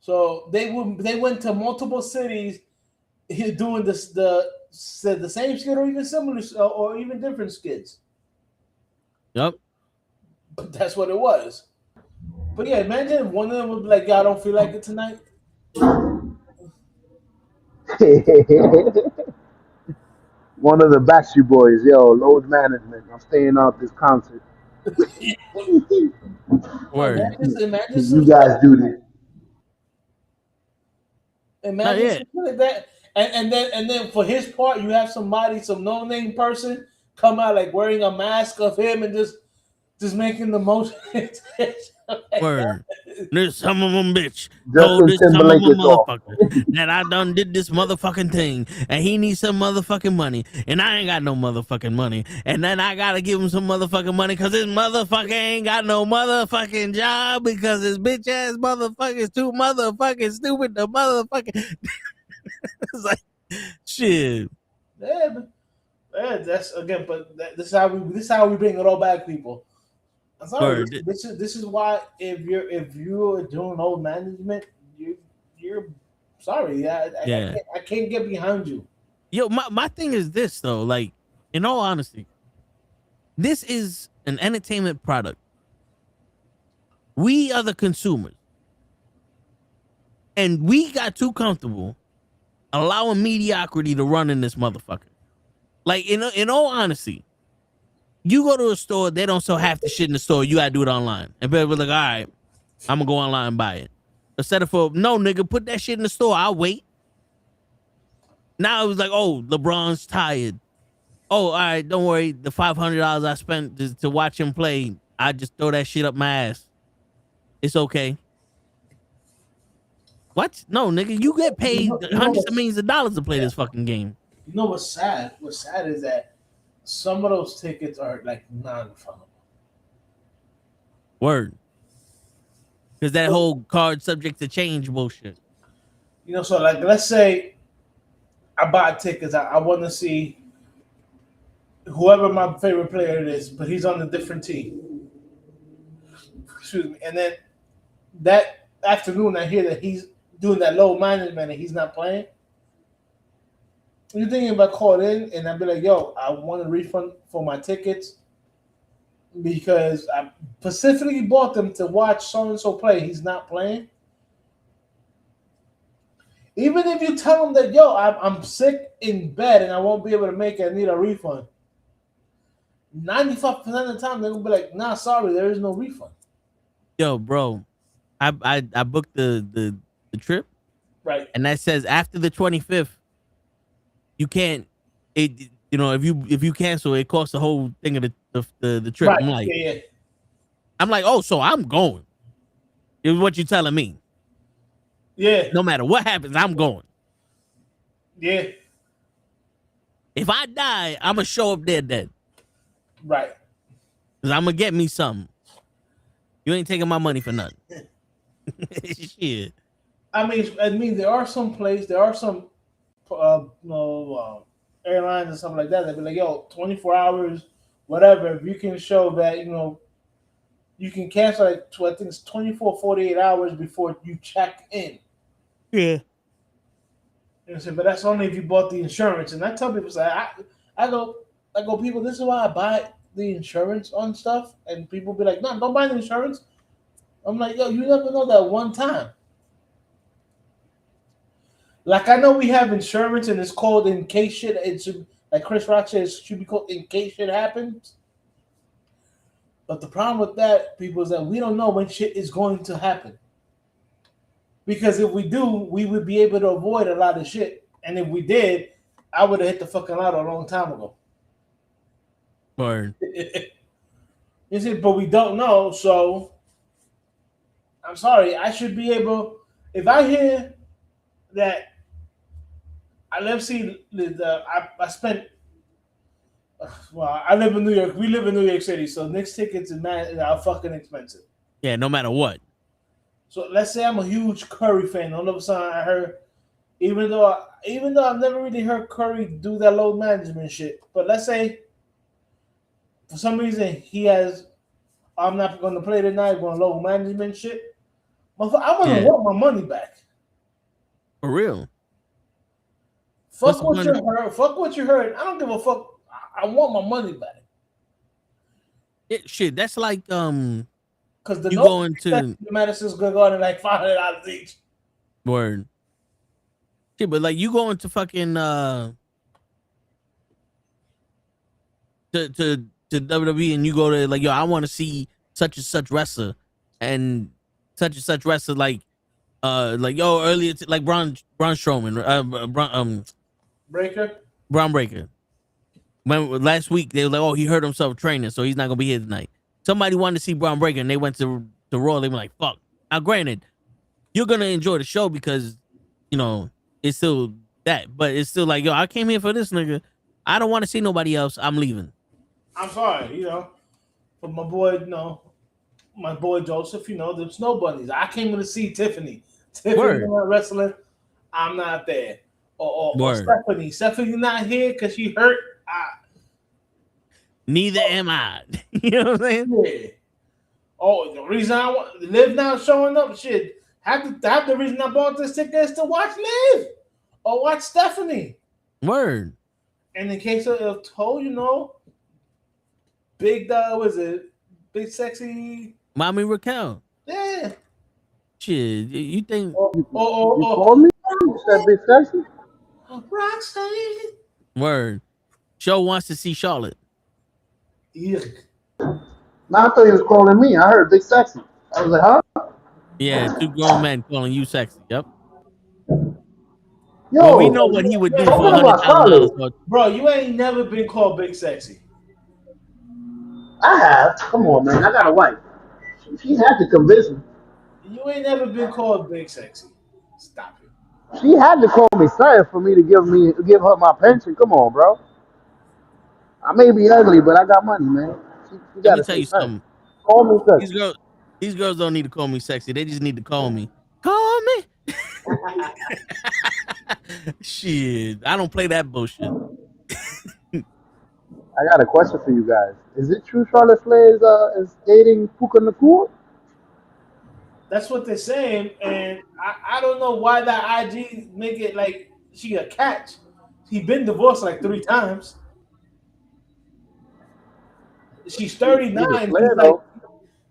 So they went to multiple cities doing the same skit or even similar or even different skits. Yep. But that's what it was. But yeah, imagine one of them would be like, "Y'all don't feel like it tonight." One of the Backstreet Boys, yo, load management. I'm staying out this concert. Word. Imagine you guys do this. Imagine something like that. And then for his part, you have somebody, some no-name person, come out like wearing a mask of him and just just making the most. Word. This some of them bitch told Justin this some of Timberlake my is off. motherfucker that I done did this motherfucking thing and he needs some motherfucking money and I ain't got no motherfucking money and then I gotta give him some motherfucking money because this motherfucker ain't got no motherfucking job because his bitch ass motherfucker is too motherfucking stupid to motherfucking. It's like shit. Yeah, but that's again. But this is how we bring it all back, people. I'm sorry. Word. This is why if you're doing old management, you're sorry. I can't get behind you. Yo, my thing is this though, like, in all honesty, this is an entertainment product. We are the consumers. And we got too comfortable allowing mediocrity to run in this motherfucker. Like, in all honesty, you go to a store, they don't sell half the shit in the store. You gotta do it online. And people be like, all right, I'm gonna go online and buy it. Instead of no, nigga, put that shit in the store. I'll wait. Now it was like, oh, LeBron's tired. Oh, all right, don't worry. The $500 I spent to watch him play, I just throw that shit up my ass. It's okay. What? No, nigga, you get paid hundreds of millions of dollars to play this fucking game. You know what's sad? What's sad is that some of those tickets are like non-refundable. Word. Because that whole card subject to change bullshit. You know, so like let's say I buy tickets. I want to see whoever my favorite player is, but he's on a different team. Excuse me. And then that afternoon, I hear that he's doing that low management and he's not playing. You thinking about call in and I'd be like, yo, I want a refund for my tickets because I specifically bought them to watch so-and-so play. He's not playing. Even if you tell them that, yo, I'm sick in bed and I won't be able to make it, I need a refund. 95% of the time, they're going to be like, nah, sorry, there is no refund. Yo, bro, I booked the trip. Right. And that says after the 25th, you can't, if you cancel, it costs the whole thing of the trip. Right. I'm like, yeah. I'm like, oh, so I'm going. Is what you telling me. Yeah. No matter what happens, I'm going. Yeah. If I die, I'm going to show up dead. Right. Because I'm going to get me something. You ain't taking my money for nothing. Shit. I mean, there are some airlines and stuff like that be like, yo, 24 hours, whatever. If you can show that, you can cancel I think it's 24, 48 hours before you check in. Yeah. You know what I'm saying? But that's only if you bought the insurance. And I tell people, I go, people, this is why I buy the insurance on stuff. And people be like, no, don't buy the insurance. I'm like, yo, you never know that one time. Like, I know we have insurance and it's called in case shit. It should, like Chris Rock says, it should be called in case shit happens. But the problem with that, people, is that we don't know when shit is going to happen. Because if we do, we would be able to avoid a lot of shit. And if we did, I would have hit the fucking lotto a long time ago. Word. You see, but we don't know, so I'm sorry. I should be able, if I hear that I live in New York. We live in New York City, so Knicks tickets are fucking expensive. Yeah, no matter what. So let's say I'm a huge Curry fan. All of a sudden, I heard, even though I've never really heard Curry do that load management shit, but let's say for some reason I'm not going to play tonight, going load management shit. I want to want my money back. For real. Fuck what you heard. Fuck what you heard. I don't give a fuck. I want my money back. Shit, that's like because the you going to Madison's Square Garden like $500 each. Word. Shit, but like you going to fucking to WWE and you go to like, yo, I want to see such and such wrestler and such wrestler like yo earlier like Braun Strowman Braun Breaker. When last week they were like, oh, he hurt himself training, so he's not gonna be here tonight. somebody wanted to see Braun Breaker and they went to Raw, they were like, fuck. Now, granted, you're gonna enjoy the show because it's still that, but it's still like, yo, I came here for this nigga. I don't want to see nobody else. I'm leaving. I'm sorry, for my boy, my boy Joseph, the Snow Bunnies. I came to see Tiffany. Tiffany not wrestling. I'm not there. Or Stephanie. Stephanie not here because she hurt. Neither am I. You know what I'm saying? Yeah. Oh, the reason I want Liv now showing up, shit. Half the reason I bought this ticket is to watch Liv or watch Stephanie. Word. And in case of told, big was it big sexy Mommy Raquel. Yeah. Shit, you think? You called me? You said big sexy? Roxanne. Word. Show wants to see Charlotte. Yeah. Nah, I thought he was calling me. I heard big sexy. I was like, huh? Yeah, two grown men calling you sexy. Yep. Yo, well, we know what he would do for $100,000. Bro, you ain't never been called big sexy. I have. Come on, man. I got a wife. She had to convince me. You ain't never been called big sexy. Stop it. She had to call me son for me to give her my pension. Come on, bro. I may be ugly, but I got money, man. She Let me tell you something. Call me sexy. These girls don't need to call me sexy. They just need to call me. Call me. Shit, I don't play that bullshit. I got a question for you guys. Is it true Charlotte Flair is dating Puka Nakua? That's what they're saying, and I don't know why that IG make it like she a catch. He been divorced like 3 times. She's 39.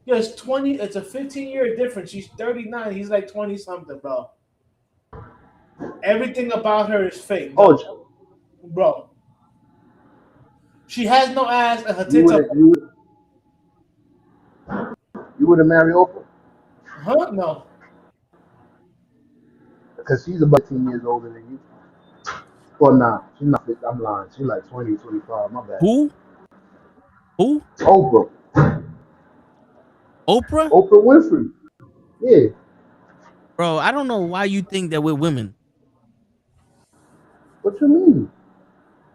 It's 20. It's a 15-year difference. She's 39. He's like 20 something, bro. Everything about her is fake. Bro. She has no ass and her tits are. You would have married Oprah? Huh? No. Because she's about 10 years older than you. Well, nah, she's not. I'm lying. She's like 20, 25. My bad. Who? Oprah. Oprah Winfrey. Yeah. Bro, I don't know why you think that we're women. What you mean?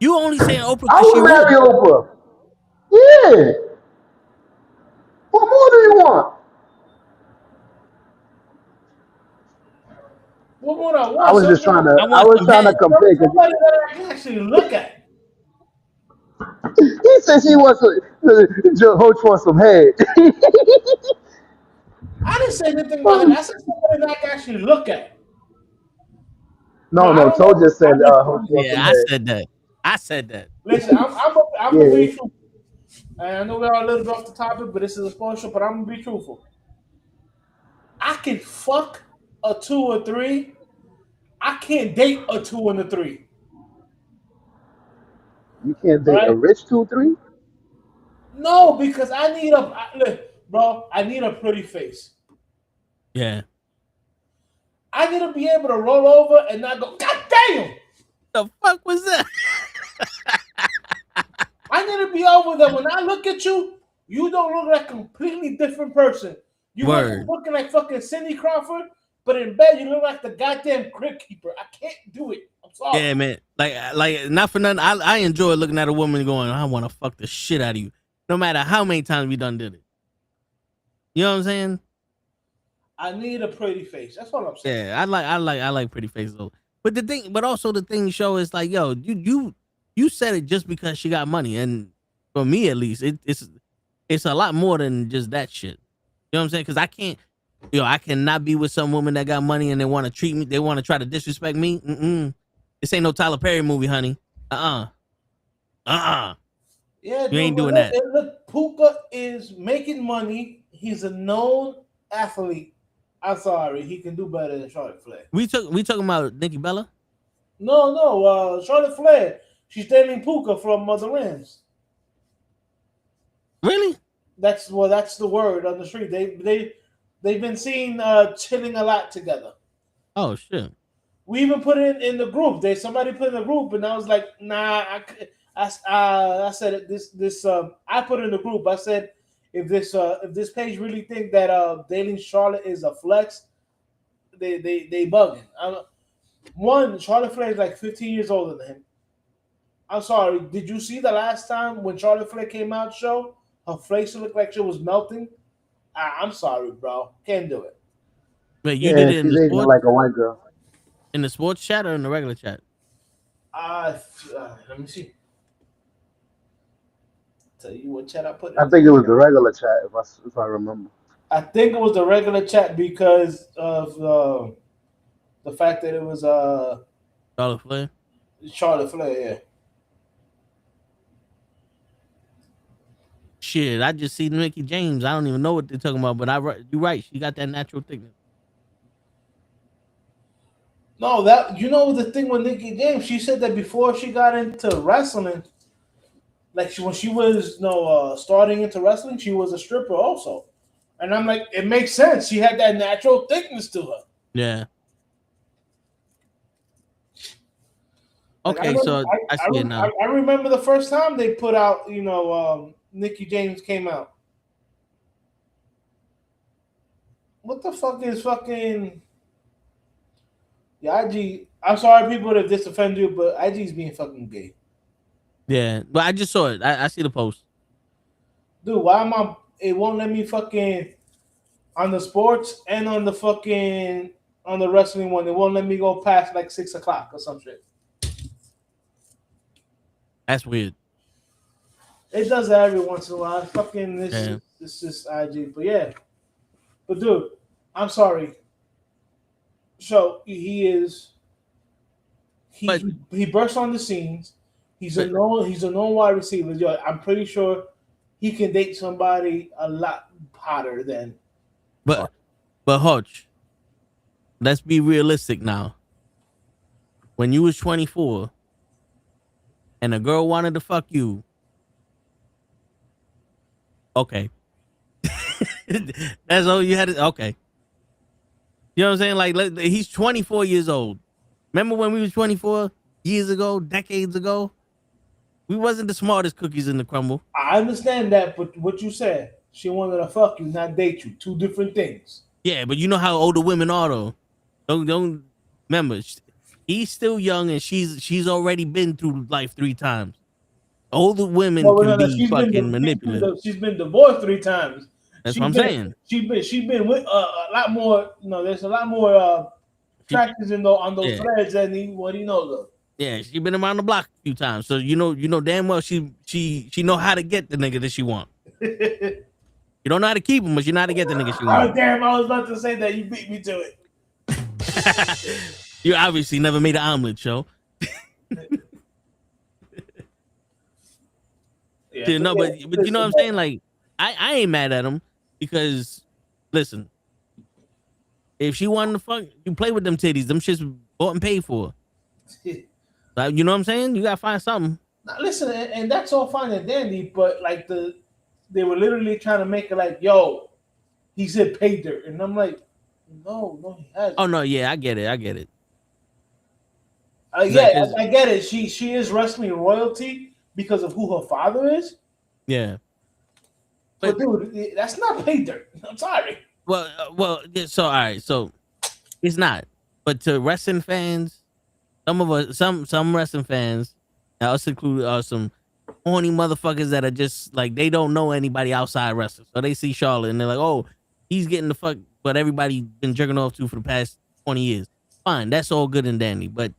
You only saying Oprah I because she would marry Oprah. Yeah. What more do you want? What more I want? I was just trying to. I was trying to compare. Somebody that I can actually look at. He said she wants to. Hoach wants some head. I didn't say anything about it. I said somebody that I can actually look at. No. Toe just said. I said that. I said that. Listen, I'm gonna be truthful. I know we're a little bit off the topic, but this is a sports show. But I'm gonna be truthful. I can fuck a 2 or 3. I can't date a 2 and a 3. You can't date a rich 2-3? No, because I need I need a pretty face. Yeah. I need to be able to roll over and not go, God damn! The fuck was that? I need to be over there. When I look at you, you don't look like a completely different person. You looking like fucking Cindy Crawford, but in bed you look like the goddamn crypt keeper. I can't do it. I'm sorry. Yeah, man. Like not for nothing. I enjoy looking at a woman going, I want to fuck the shit out of you. No matter how many times we done did it. You know what I'm saying? I need a pretty face. That's what I'm saying. Yeah, I like pretty faces though. But also the thing show is like, yo, you said it just because she got money, and for me at least, it's a lot more than just that shit. You know what I'm saying? Because I cannot be with some woman that got money and they want to treat me, they want to try to disrespect me. This ain't no Tyler Perry movie, honey. Yeah, you ain't doing that. Look, Puka is making money. He's a known athlete. I'm sorry, he can do better than Charlotte Flair. We talking about Nikki Bella? No, Charlotte Flair. She's dating Puka from the Rams. Really? That's the word on the street. They've been seen chilling a lot together. Oh shit. We even put it in the group. Somebody put in the group, and I was like, nah. I said this. I put it in the group. I said if this page really think that dating Charlotte is a flex, they bugging. One, Charlotte Flair is like 15 years older than him. I'm sorry. Did you see the last time when Charlotte Flair came out show? Her face looked like she was melting. I'm sorry, bro. Can't do it. Wait, you Yeah, did it in she's the aging sports, like a white girl. in the sports chat or in the regular chat? Let me see. Tell you what chat I put. I think it was the regular chat, if I remember. I think it was the regular chat because of the fact that it was Charlotte Flair. Charlotte Flair. Yeah. Shit, I just see Mickey James. I don't even know what they're talking about, but you're right. She got that natural thickness. No, that you know the thing with Nikki James. She said that before she got into wrestling, like when she was starting into wrestling, she was a stripper also. And I'm like, it makes sense. She had that natural thickness to her. Yeah. Like, Okay, so I see it now. I remember the first time they put out, Nikki James came out. What the fuck is fucking IG? I'm sorry, people, if this offend you, but IG's being fucking gay. Yeah, but I just saw it. I see the post. Dude, why am I? It won't let me fucking on the sports and on the fucking on the wrestling one. It won't let me go past like 6 o'clock or some shit. That's weird. It does that every once in a while. Fucking this is IG, but yeah. But dude, I'm sorry. So he bursts on the scenes. He's a known wide receiver. Yo, I'm pretty sure he can date somebody a lot hotter than. But Hodge, let's be realistic now. When you was 24 and a girl wanted to fuck you, okay. That's all you had to, okay. You know what I'm saying? Like, he's 24 years old. Remember when we was 24 years ago, decades ago? We wasn't the smartest cookies in the crumble. I understand that, but what you said, she wanted to fuck you, not date you. Two different things. Yeah, but you know how older women are, though. Don't remember. He's still young, and she's already been through life 3 times. Older women can be fucking manipulative. She's been divorced 3 times. That's what I'm saying. She's been with a lot more. There's a lot more tractors on those threads than what he knows of. Yeah, she been around the block a few times, so you know damn well she know how to get the nigga that she want. You don't know how to keep him, but you know how to get the nigga she want. Oh damn! I was about to say that. You beat me to it. You obviously never made an omelet, show. Yeah, no, but you know what I'm saying? Like, I ain't mad at him because, listen, if she wanted to fuck, you play with them titties. Them shits bought and paid for. Like, you know what I'm saying? You gotta find something. Now, listen, and that's all fine and dandy, but like they were literally trying to make it like, yo, he said paid her, and I'm like, no, he hasn't. Oh no, yeah, I get it. I get it. She is wrestling royalty because of who her father is. Yeah, but dude, that's not pay dirt. I'm sorry. Well, so all right, so it's not. But to wrestling fans, some wrestling fans, I also include some horny motherfuckers that are just like they don't know anybody outside wrestling, so they see Charlotte and they're like, oh, he's getting the fuck, but everybody been jerking off to for the past 20 years. Fine, that's all good and dandy, but.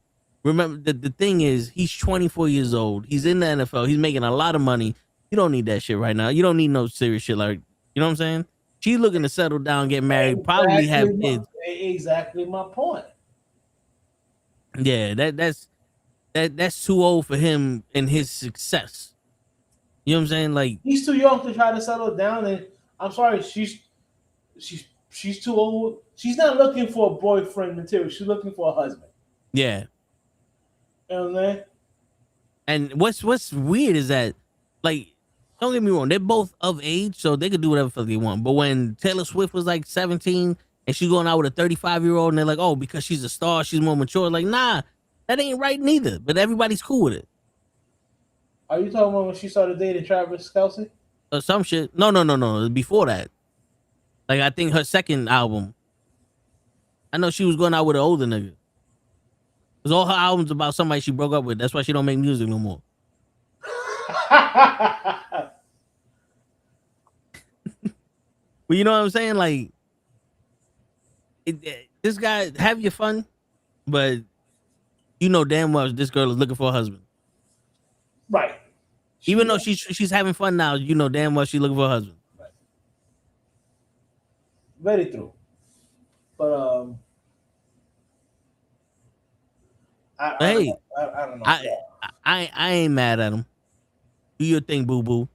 Remember, the thing is, he's 24 years old. He's in the NFL. He's making a lot of money. You don't need that shit right now. You don't need no serious shit like, you know what I'm saying? She's looking to settle down, get married, probably have kids. Exactly my point. Yeah, that's too old for him and his success. You know what I'm saying? Like, he's too young to try to settle down, and I'm sorry, she's too old. She's not looking for a boyfriend material. She's looking for a husband. Yeah. You know what I'm saying? And what's weird is that, like, don't get me wrong, they're both of age, so they could do whatever the fuck they want. But when Taylor Swift was like 17 and she's going out with a 35-year-old and they're like, oh, because she's a star, she's more mature. Like, nah, that ain't right neither. But everybody's cool with it. Are you talking about when she started dating Travis Kelce? some shit. No. Before that, like I think her second album. I know she was going out with an older nigga. Cause all her albums about somebody she broke up with. That's why she don't make music no more. But you know what I'm saying? Like, this guy, have your fun, but you know damn well this girl is looking for a husband. Right. Even though she's having fun now, you know damn well she's looking for a husband. Right. Very true. But I don't know. I ain't mad at him. Do your thing, boo boo.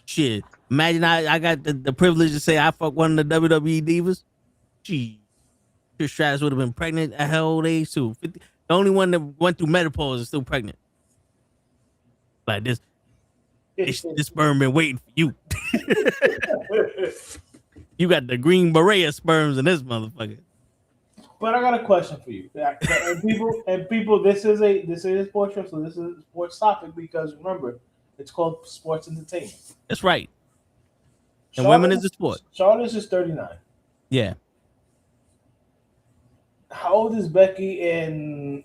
Shit. Imagine I got the privilege to say I fuck one of the WWE divas. Gee. Trish Stratus would have been pregnant at her old age too. 50, the only one that went through menopause is still pregnant. Like this sperm been waiting for you. You got the green beret of sperms in this motherfucker. But I got a question for you. And people, this is a sports show, so this is a sports topic because remember, it's called sports entertainment. That's right. And women is a sport. Charlotte is 39. Yeah. How old is Becky and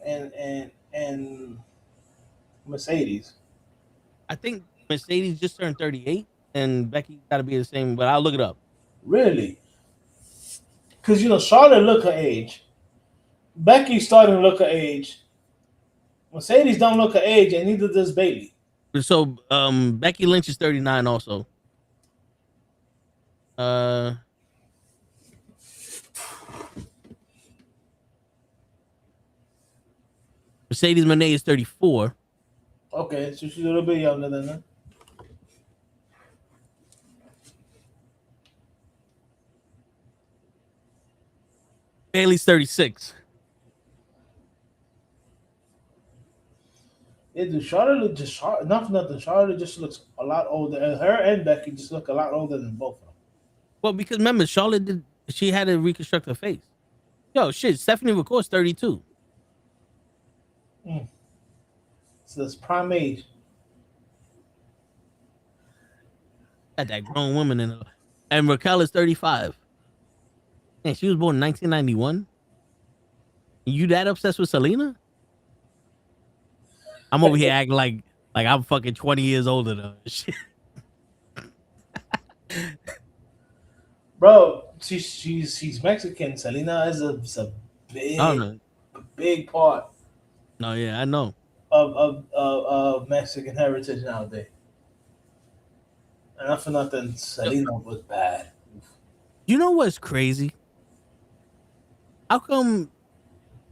Mercedes? I think Mercedes just turned 38 and Becky got to be the same, but I'll look it up. Really? Because, Charlotte look her age. Becky's starting to look her age. Mercedes don't look her age, and neither does Bailey. So, Becky Lynch is 39 also. Mercedes Moné is 34. Okay, so she's a little bit younger than her. Bailey's 36. Yeah, dude, Charlotte nothing. Charlotte just looks a lot older. And her and Becky just look a lot older than both of them. Well, because remember, Charlotte she had to reconstruct her face. Yo, shit, Stephanie McCoy's 32. So that's prime age. Got that grown woman in her. And Raquel is 35. And she was born in 1991. You that obsessed with Selena? I'm over here acting like I'm fucking 20 years older than her. Shit. Bro, she's Mexican. Selena is a big part. No, yeah, I know. Of Mexican heritage nowadays. And not for nothing, Selena was bad. You know what's crazy? How come?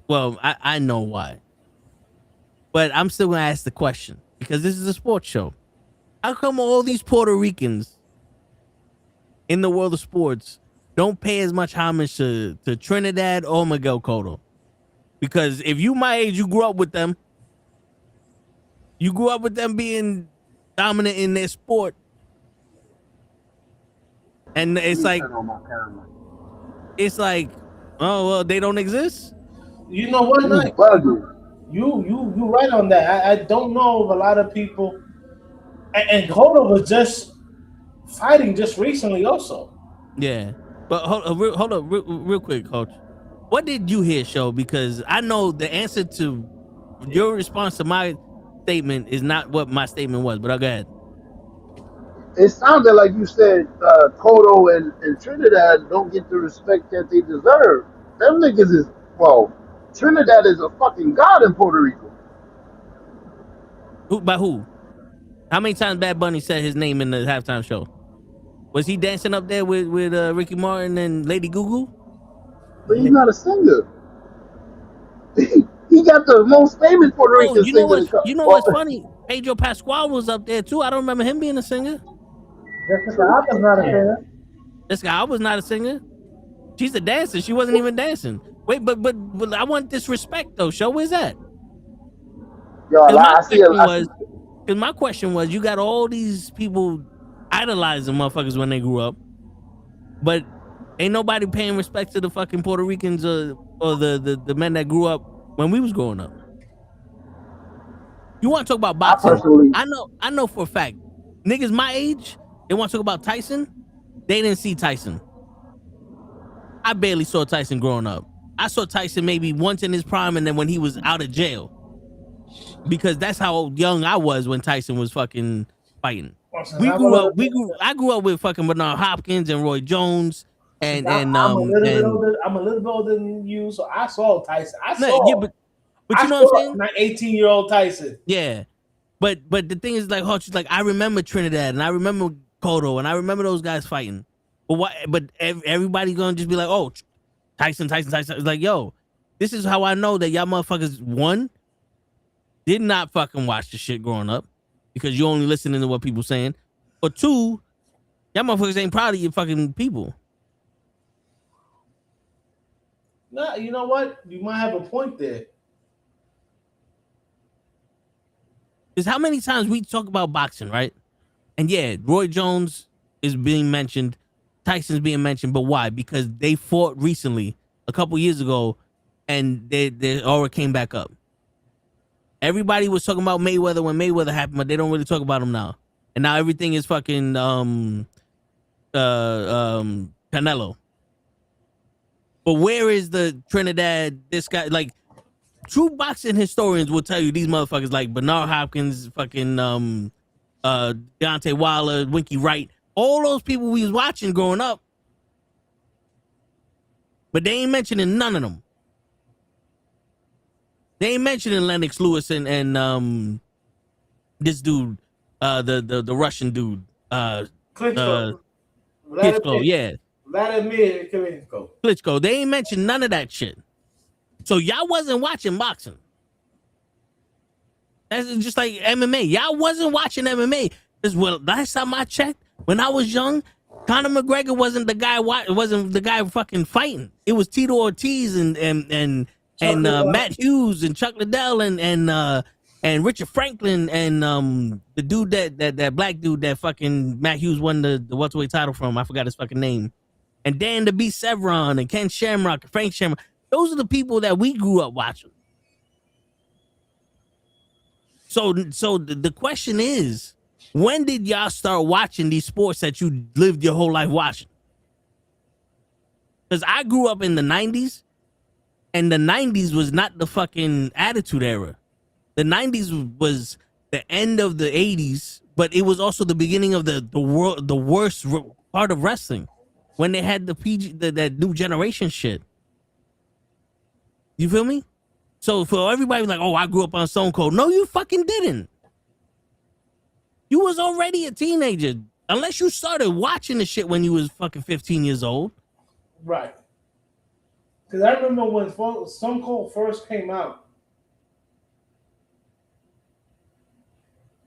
Well, I know why. But I'm still going to ask the question because this is a sports show. How come all these Puerto Ricans in the world of sports don't pay as much homage to Trinidad or Miguel Cotto? Because if you my age, you grew up with them. You grew up with them being dominant in their sport. And it's like, oh, well, they don't exist? You know what, Mike? You right on that. I don't know of a lot of people. And Cotto was just fighting just recently also. Yeah. But hold up real quick, Coach. What did you hear, Show? Because I know the answer to your response to my statement is not what my statement was, but I'll go ahead. It sounded like you said Cotto and Trinidad don't get the respect that they deserve. Them niggas is, Trinidad is a fucking god in Puerto Rico. By who? How many times Bad Bunny said his name in the halftime show? Was he dancing up there with Ricky Martin and Lady Gugu? But he's not a singer. He got the most famous Puerto Rican singer. You know what's funny? Pedro Pascual was up there too. I don't remember him being a singer. Jessica Alba's not a singer. Jessica Alba's not a singer. She's a dancer. She wasn't even dancing. Wait, but I want this respect though. Show where's that? Yo, Because my question was, you got all these people idolizing motherfuckers when they grew up, but ain't nobody paying respect to the fucking Puerto Ricans or the men that grew up when we was growing up. You want to talk about boxing? I know for a fact Niggas my age, they want to talk about Tyson. They didn't see Tyson. I barely saw Tyson growing up. I saw Tyson maybe once in his prime, and then when he was out of jail, because that's how young I was when Tyson was fucking fighting. We grew up. I grew up with fucking Bernard Hopkins and Roy Jones, and I'm a little bit older. I'm a little bit older than you, so I saw Tyson. But you know what I'm saying? 18-year-old Tyson. Yeah, but the thing is, like, she's like, I remember Trinidad, and I remember Cotto, and I remember those guys fighting. But what? But everybody gonna just be like, oh, Tyson. It's like, yo, this is how I know that y'all motherfuckers, one, did not fucking watch the shit growing up, because you only listening to what people saying, or two, y'all motherfuckers ain't proud of your fucking people. No, you know what? You might have a point there. Because how many times we talk about boxing, right? And yeah, Roy Jones is being mentioned, Tyson's being mentioned, but why? Because they fought recently, a couple years ago, and they all came back up. Everybody was talking about Mayweather when Mayweather happened, but they don't really talk about him now. And now everything is fucking Canelo. But where is the Trinidad? This guy, like, true boxing historians will tell you these motherfuckers like Bernard Hopkins, fucking Deontay Wilder, Winky Wright, all those people we was watching growing up, but they ain't mentioning none of them. They ain't mentioning Lennox Lewis and this dude, the Russian dude, Klitschko. Yeah. Vladimir Klitschko. Klitschko. They ain't mentioned none of that shit. So y'all wasn't watching boxing. That's just like MMA. Y'all wasn't watching MMA. Because last time I checked, when I was young, Conor McGregor wasn't the guy fucking fighting. It was Tito Ortiz and Matt Hughes and Chuck Liddell and Richard Franklin and the dude that black dude that fucking Matt Hughes won the welterweight title from. I forgot his fucking name. And Dan the Beast Sevron and Ken Shamrock and Frank Shamrock. Those are the people that we grew up watching. So the question is, when did y'all start watching these sports that you lived your whole life watching? Because I grew up in the 90s, and the 90s was not the fucking Attitude Era. The 90s was the end of the 80s, but it was also the beginning of the worst part of wrestling, when they had that new generation shit. You feel me? So for everybody like, oh, I grew up on Stone Cold. No, you fucking didn't. You was already a teenager. Unless you started watching the shit when you was fucking 15 years old. Right. Because I remember when Stone Cold first came out,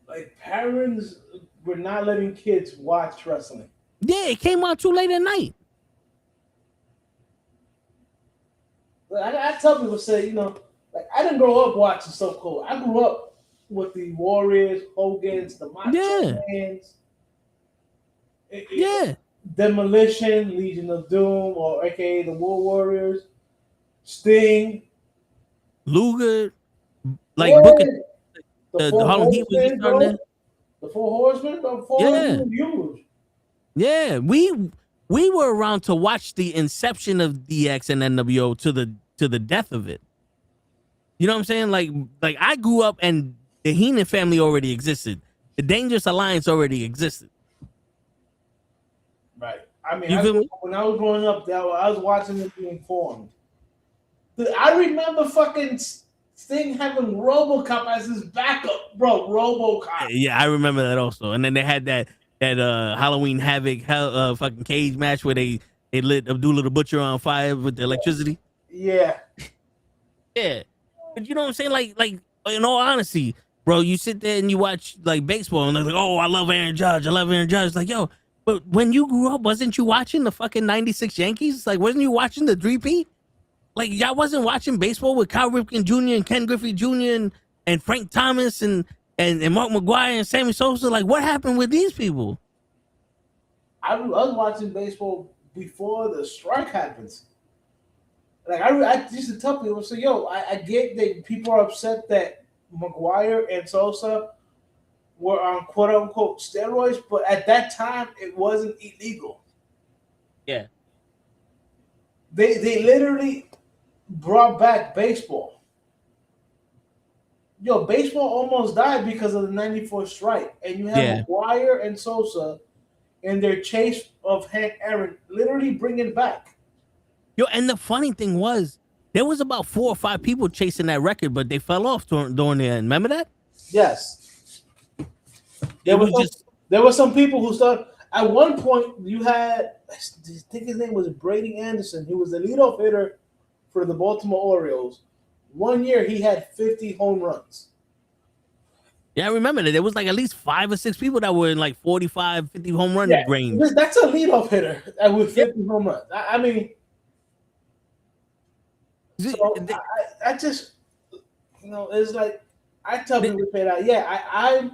like, parents were not letting kids watch wrestling. Yeah, it came out too late at night. I tell people, say, like, I didn't grow up watching Stone Cold. I grew up with the Warriors, Hogan's, the Macho Mans. Demolition, Legion of Doom, or AKA the War Warriors, Sting, Luger, like Booker, the Harlem Heat was just starting there. The Four Horsemen, the Four Horsemen huge. Yeah, we were around to watch the inception of DX and NWO to the death of it. You know what I'm saying? Like I grew up and the Heenan family already existed. The Dangerous Alliance already existed. Right. I mean, when I was growing up, I was watching it being formed. I remember fucking Sting having RoboCop as his backup, bro. RoboCop. Yeah, I remember that also. And then they had that Halloween Havoc fucking cage match where they lit Abdullah the Butcher on fire with the electricity. Yeah. Yeah. But you know what I'm saying? Like in all honesty, bro, you sit there and you watch like baseball and they're like, oh, I love Aaron Judge. It's like, yo, but when you grew up, wasn't you watching the fucking 96 Yankees? Like, wasn't you watching the 3P? Like, y'all wasn't watching baseball with Cal Ripken Jr. and Ken Griffey Jr. and Frank Thomas and Mark McGwire and Sammy Sosa. Like, what happened with these people? I was watching baseball before the strike happens. Like, I used to tell people, so, yo, I get that people are upset that McGwire and Sosa were on quote unquote steroids, but at that time it wasn't illegal. Yeah. They literally brought back baseball. Yo, baseball almost died because of the '94 strike, and you have McGuire and Sosa in their chase of Hank Aaron literally bring it back. Yo, and the funny thing was, there was about 4 or 5 people chasing that record, but they fell off during the end. Remember that? Yes. There were some people who started. At one point, you had, I think his name was Brady Anderson. He was the leadoff hitter for the Baltimore Orioles. One year, he had 50 home runs. Yeah, I remember that. There was like at least 5 or 6 people that were in like 45, 50 home run range. That's a leadoff hitter with 50 home runs. I mean, so I just, it's like, I tell people that, I'm,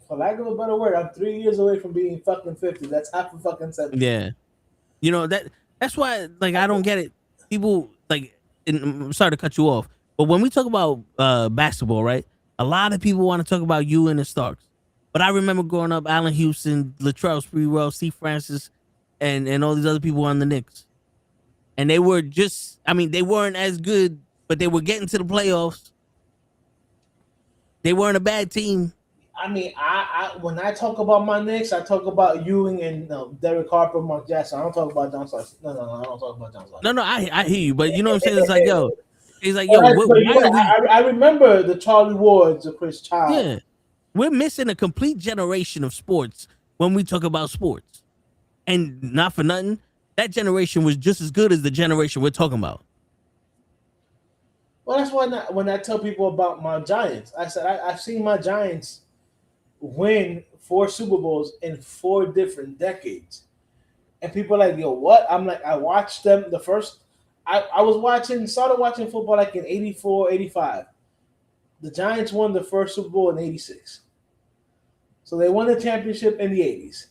for lack of a better word, I'm 3 years away from being fucking 50. That's half a fucking 70. Yeah. That's why, like, I don't get it. People, like, I'm sorry to cut you off, but when we talk about basketball, right, a lot of people want to talk about Ewing and Starks. But I remember growing up, Allen Houston, Latrell Sprewell, C. Francis, and all these other people on the Knicks. And they were just, they weren't as good, but they were getting to the playoffs. They weren't a bad team. I when I talk about my Knicks, I talk about Ewing and Derek Harper, Mark Jackson. I don't talk about John Starks. No, I don't talk about John Starks. No, I hear you, but you know what I'm saying? It's like, he's like, I remember the Charlie Wards, the Chris Child. Yeah, we're missing a complete generation of sports when we talk about sports, and not for nothing, that generation was just as good as the generation we're talking about. Well, that's why when I tell people about my Giants, I said I've seen my Giants win 4 Super Bowls in 4 different decades. And people are like, yo, what? I'm like, I watched them the first. I started watching football like in 84, 85. The Giants won the first Super Bowl in 86. So they won the championship in the 80s.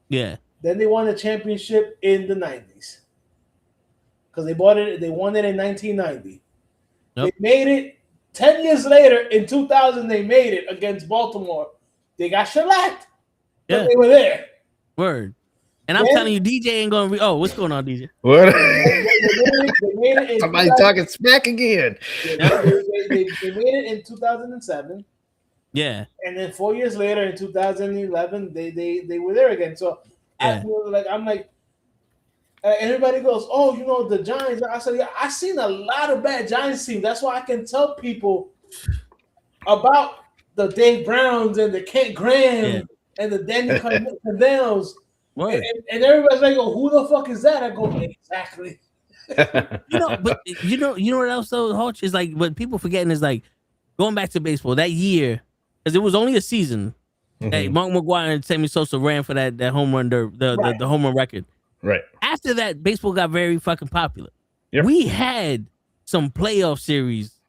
Yeah. Then they won the championship in the 90s. Because they won it in 1990. Yep. They made it 10 years later in 2000. They made it against Baltimore. They got shellacked. Yeah. But they were there. Word. And I'm telling you, DJ ain't going to what's going on, DJ? What? Somebody talking smack again. They made it in 2007. Yeah. And then 4 years later in 2011, they were there again. So I'm like, everybody goes, oh, the Giants. I said, yeah, I've seen a lot of bad Giants teams. That's why I can tell people about the Dave Browns and the Kent Graham and the Danny Cardinals. And everybody's like, oh, who the fuck is that? I go, exactly. But you know what else though, Hodge, is like what people forgetting is like going back to baseball that year, because it was only a season. Hey, Mark McGuire and Sammy Sosa ran for that home run, the home run record. Right. After that, baseball got very fucking popular. Yep. We had some playoff series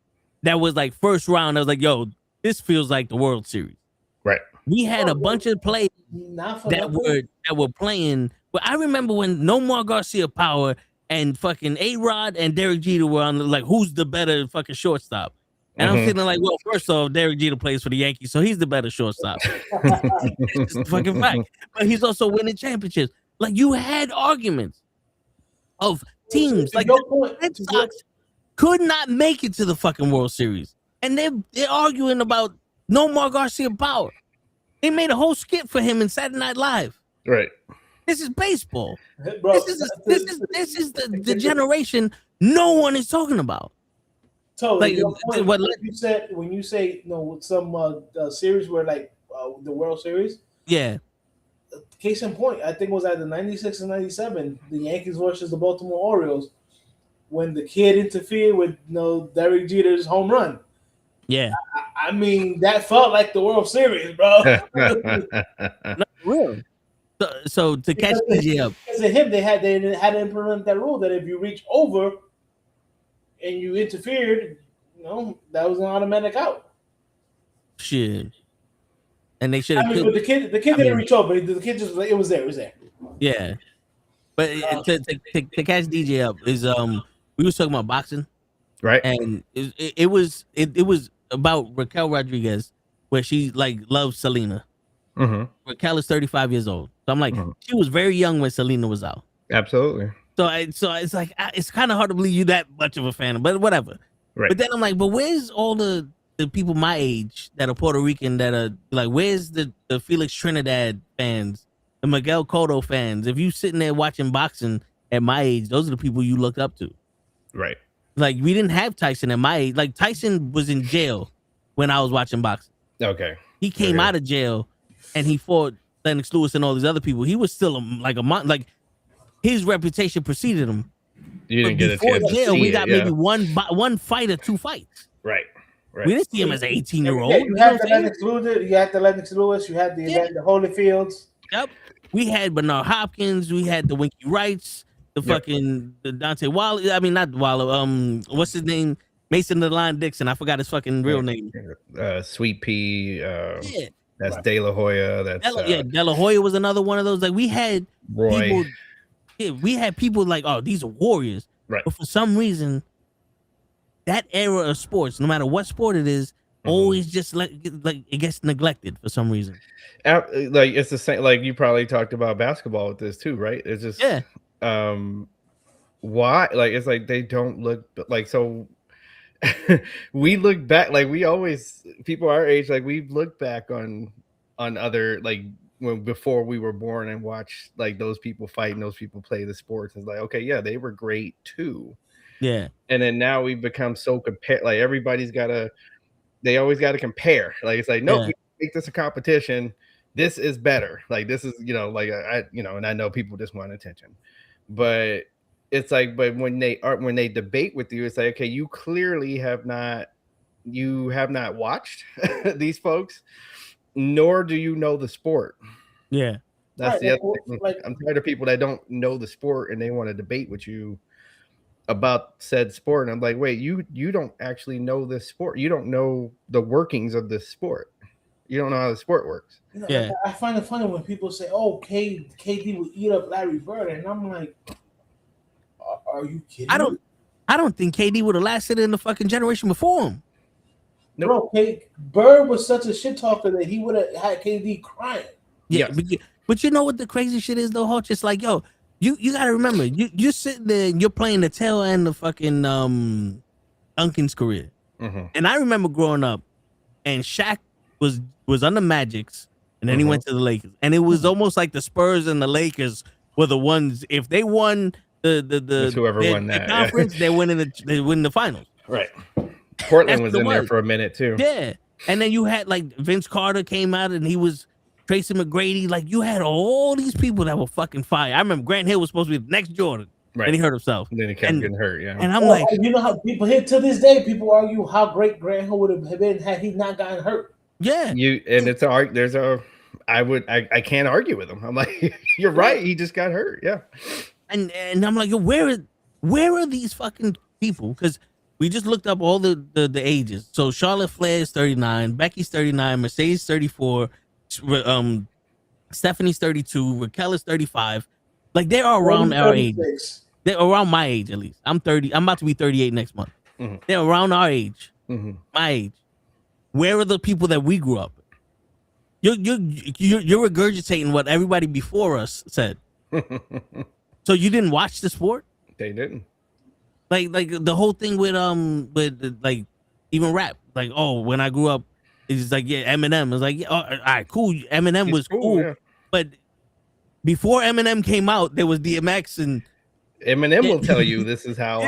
that was like first round. I was like, yo, this feels like the World Series. Right. We had a bunch of players that were playing. But I remember when Nomar Garcia Power and fucking A-Rod and Derek Jeter were on like, who's the better fucking shortstop? And I'm feeling like, well, first off, Derek Jeter plays for the Yankees, so he's the better shortstop. It's just a fucking fact. But he's also winning championships. Like, you had arguments of teams like the Red Sox could not make it to the fucking World Series. And they're arguing about Nomar Garcia Power. They made a whole skit for him in Saturday Night Live. Right. This is baseball. Bro, this is the generation no one is talking about. So like, when you say some series where like the World Series, case in point, I think it was either 96 and 97, the Yankees versus the Baltimore Orioles, when the kid interfered with Derek Jeter's home run. Yeah, I mean that felt like the World Series, bro. Not real. So to catch DJ up, because of him, they had to implement that rule that if you reach over and you interfered, that was an automatic out. Shit. And they should. But the kid didn't reach over. The kid just it was there. Yeah. But to catch DJ up is we was talking about boxing, right? And it was about Raquel Rodriguez where she like loves Selena. Mm-hmm. Raquel is 35 years old. So I'm like, Mhm. she was very young when Selena was out. Absolutely. So it's like it's kind of hard to believe you that much of a fan, but whatever. Right. But then I'm like, but where's all the people my age that are Puerto Rican that are like, where's the Felix Trinidad fans, the Miguel Cotto fans? If you sitting there watching boxing at my age, those are the people you looked up to. Right. Like we didn't have Tyson at my age. Like Tyson was in jail when I was watching boxing. Okay. He came out of jail and he fought Lennox Lewis and all these other people. He was still like a month. Like his reputation preceded him. You didn't get a Before chance to jail, see we it, got maybe one fight or two fights. Right. Right. We didn't see him as an 18-year-old. Yeah, you had the Lennox Lewis. You had the Lennox Lewis. You had the Holyfields. Yep. We had Bernard Hopkins. We had the Winky Wrights. The fucking the Dante Waller. I mean, not Waller. What's his name? Mason the Line Dixon. I forgot his fucking real name. Sweet Pea. Yeah. That's De La Hoya. That's De La Hoya was another one of those. Like we had Roy. people. Yeah, we had people like, oh, these are warriors. Right. But for some reason, that era of sports, no matter what sport it is, always just like it gets neglected for some reason. Like it's the same. Like you probably talked about basketball with this too, right? It's just why? Like it's like they don't look like so. We look back like we always people our age like we've looked back on other like when before we were born and watched like those people fight and those people play the sports. It's like okay, yeah, they were great too. Yeah. And then now we've become so compared. Like everybody's they always got to compare. Like it's like nope, we make this a competition. This is better. Like this is like and I know people just want attention, but it's like but when they debate with you, it's like okay, you clearly have not watched these folks, nor do you know the sport. Yeah, that's the other thing. Like, I'm tired of people that don't know the sport and they want to debate with you about said sport. And I'm like, wait, you don't actually know this sport. You don't know the workings of this sport. You don't know how the sport works. Yeah, I find it funny when people say, "Oh, KD would eat up Larry Bird," and I'm like, "Are you kidding?" I don't think KD would have lasted in the fucking generation before him. Nope. Bro, Bird was such a shit talker that he would have had KD crying. Yeah, but you know what the crazy shit is though, Hutch? It's like, yo, you gotta remember, you're sitting there, and you're playing the tail end of fucking Duncan's career, and I remember growing up, and Shaq was on the Magics, and then he went to the Lakers, and it was almost like the Spurs and the Lakers were the ones. If they won the whoever won that conference, they win the finals. Right. Portland was in there for a minute too. Yeah, and then you had like Vince Carter came out, and he was Tracy McGrady. Like you had all these people that were fucking fire. I remember Grant Hill was supposed to be the next Jordan, and he hurt himself. And then he kept getting hurt. Yeah, and I'm like, you know how people here to this day, people argue how great Grant Hill would have been had he not gotten hurt. Yeah, I can't argue with him. I'm like, you're right. He just got hurt. Yeah, and I'm like, where are these fucking people? Because we just looked up all the ages. So Charlotte Flair is 39, Becky's 39, Mercedes 34, Stephanie's 32, Raquel is 35. Like they are around our age. They're around my age at least. I'm 30. I'm about to be 38 next month. They're around our age, my age. Where are the people that we grew up with? You're regurgitating what everybody before us said. So you didn't watch the sport? They didn't. Like the whole thing with like even rap. Like, oh, when I grew up, it's like Eminem. It's like, all right, cool. Eminem was cool. Yeah. But before Eminem came out, there was DMX and Eminem will tell you this is how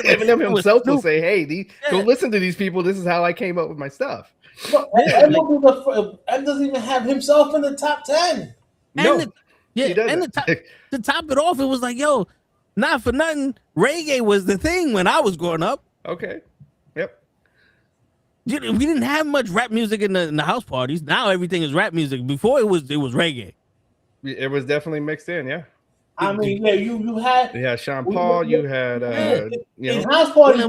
Eminem himself will say, hey, go listen to these people. This is how I came up with my stuff. Em doesn't even have himself in the top 10. To top it off, it was like, yo, not for nothing, reggae was the thing when I was growing up. Okay. Yep. We didn't have much rap music in the house parties. Now everything is rap music. Before it was reggae. It was definitely mixed in, yeah. I mean, yeah, you had Sean Paul, you had in house parties.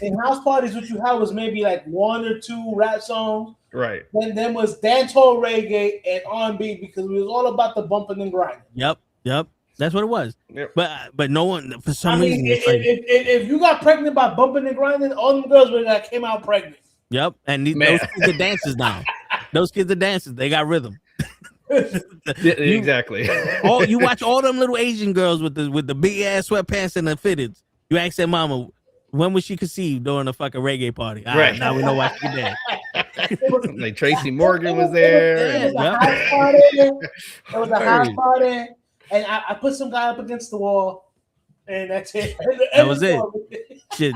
In house parties, what you had was maybe like one or two rap songs, right? Then was dancehall, reggae, and R&B because it was all about the bumping and grinding. Yep, that's what it was. Yep. But no one for some reason. If you got pregnant by bumping and grinding, all them girls came out pregnant. Yep, and Man. those kids are dancers now. Those kids are dancers. They got rhythm. Exactly. You watch all them little Asian girls with the big ass sweatpants and the fitteds. You ask their mama, when was she conceived during a fucking reggae party? Right. Now we know why she did. Like Tracy Morgan was there. It was a house party. It was a house party, and I put some guy up against the wall, and that's it. That was it. Shit,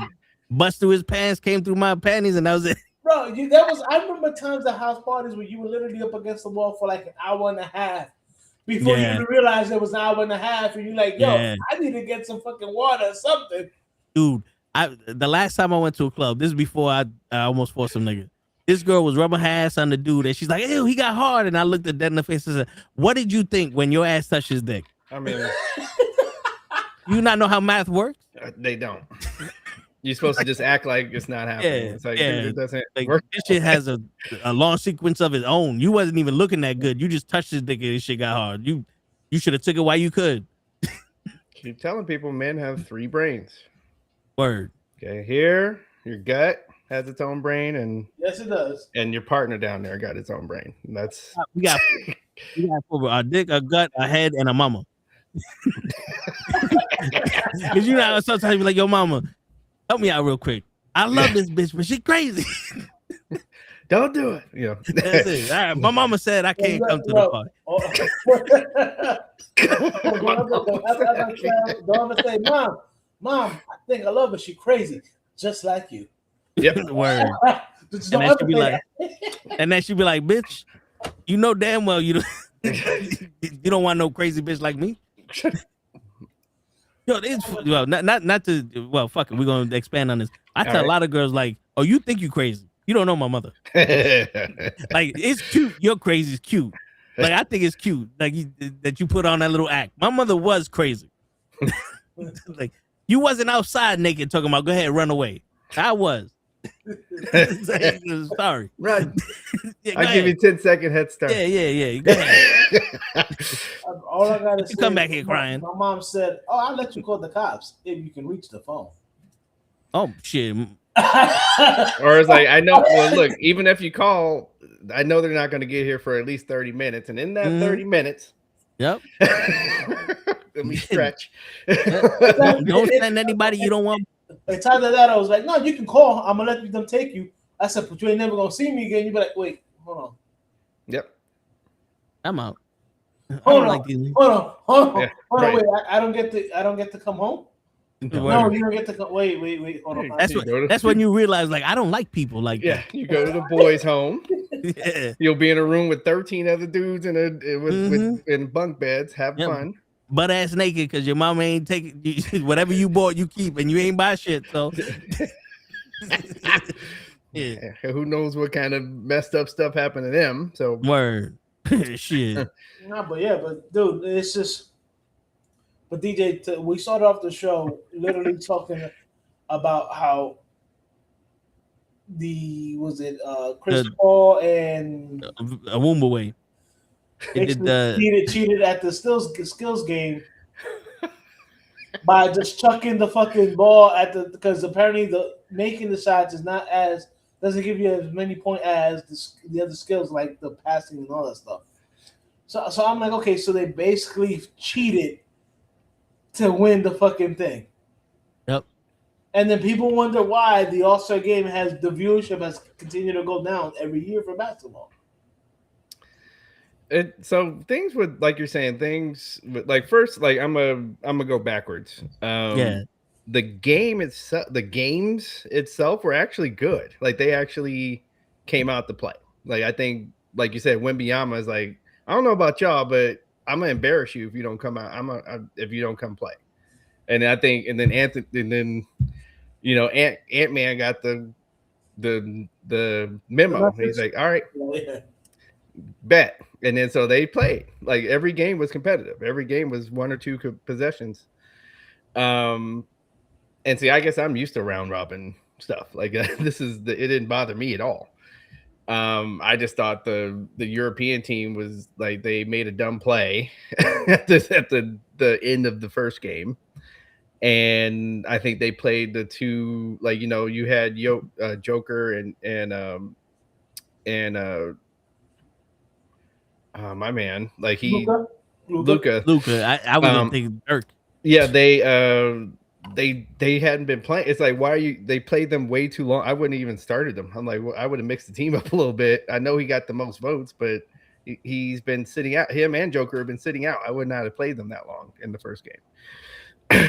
bust through his pants, came through my panties, and that was it. Bro, I remember times at house parties where you were literally up against the wall for like an hour and a half before you even realized it was an hour and a half, and you're like, yo, I need to get some fucking water or something. Dude, the last time I went to a club, this is before I almost forced some nigga. This girl was rubbing her ass on the dude, and she's like, ew, he got hard. And I looked at that in the face and said, what did you think when your ass touched his dick? I mean, you not know how math works? They don't. You're supposed to just act like it's not happening. It's like, dude, it doesn't work. This shit has a long sequence of its own. You wasn't even looking that good. You just touched his dick and this shit got hard. You should have took it while you could. Keep telling people men have 3 brains. Word. Okay, here, your gut has its own brain, and yes, it does. And your partner down there got its own brain. And that's we got a dick, a gut, a head, and a mama. Because you know sometimes you be like, yo, mama, help me out real quick. I love this bitch, but she crazy. Don't do it. You know. That's it. All right, my mama said I can't come to the party. Don't ever say, Mom, I think I love her. She crazy, just like you. Yep. Word. And then she'd be like, bitch, you know damn well you don't want no crazy bitch like me. Yo, fuck it. We're gonna expand on this. I tell a lot of girls like, oh, you think you crazy. You don't know my mother. Like, it's cute. You're crazy. It's cute. Like, I think it's cute. Like that you put on that little act. My mother was crazy. Like, you wasn't outside naked talking about go ahead, run away. I was. Sorry. Right. I'll give you 10-second head start. Yeah. Go ahead. All I gotta say, come back here crying. My mom said, "Oh, I'll let you call the cops if you can reach the phone." Oh shit. Or it's like, I know. Well, look, even if you call, I know they're not going to get here for at least 30 minutes, and in that 30 minutes, yep. Let me stretch. Don't send anybody you don't want. It's either that I was like, no, you can call. I'm gonna let them take you. I said, but you ain't never gonna see me again. You be like, wait, hold on. Yep. I'm out. Hold on. Yeah, Wait, I don't get to come home. No, you don't get to come. Wait. Hold on. That's when you realize, like, I don't like people like that. You go to the boys' home. Yeah. You'll be in a room with 13 other dudes in bunk beds. Have fun. Butt ass naked because your mama ain't taking whatever you bought, you keep, and you ain't buy shit. So, yeah. Who knows what kind of messed up stuff happened to them? So, word, shit. But dude, it's just. But DJ, we started off the show literally talking about how Chris Paul and a Woomba cheated at the skills game by just chucking the fucking ball because apparently the making the shots doesn't give you as many points as the other skills like the passing and all that stuff. So I'm like, okay, so they basically cheated to win the fucking thing. Yep. And then people wonder why the All-Star game the viewership has continued to go down every year for basketball. So things with, like you're saying, things with, like, first, like I'm gonna go backwards. The games itself were actually good. Like, they actually came out to play. Like, I think, like you said, Wembanyama is like, I don't know about y'all, but I'm gonna embarrass you if you don't come out. If you don't come play. And I think, and then Ant-Man got the memo. He's like, all right, bet. And then so they played. Like, every game was competitive. Every game was 1 or 2 possessions. And see, I guess I'm used to round robin stuff. Like, it didn't bother me at all. I just thought the European team was like, they made a dumb play at the end of the first game, And I think they played the two, like, you know, you had Joker and my man, like Luca. Luca. I was gonna think Dirk. Yeah, they hadn't been playing. It's like, why are you? They played them way too long. I wouldn't even started them. I'm like, well, I would have mixed the team up a little bit. I know he got the most votes, but he's been sitting out. Him and Joker have been sitting out. I would not have played them that long in the first game.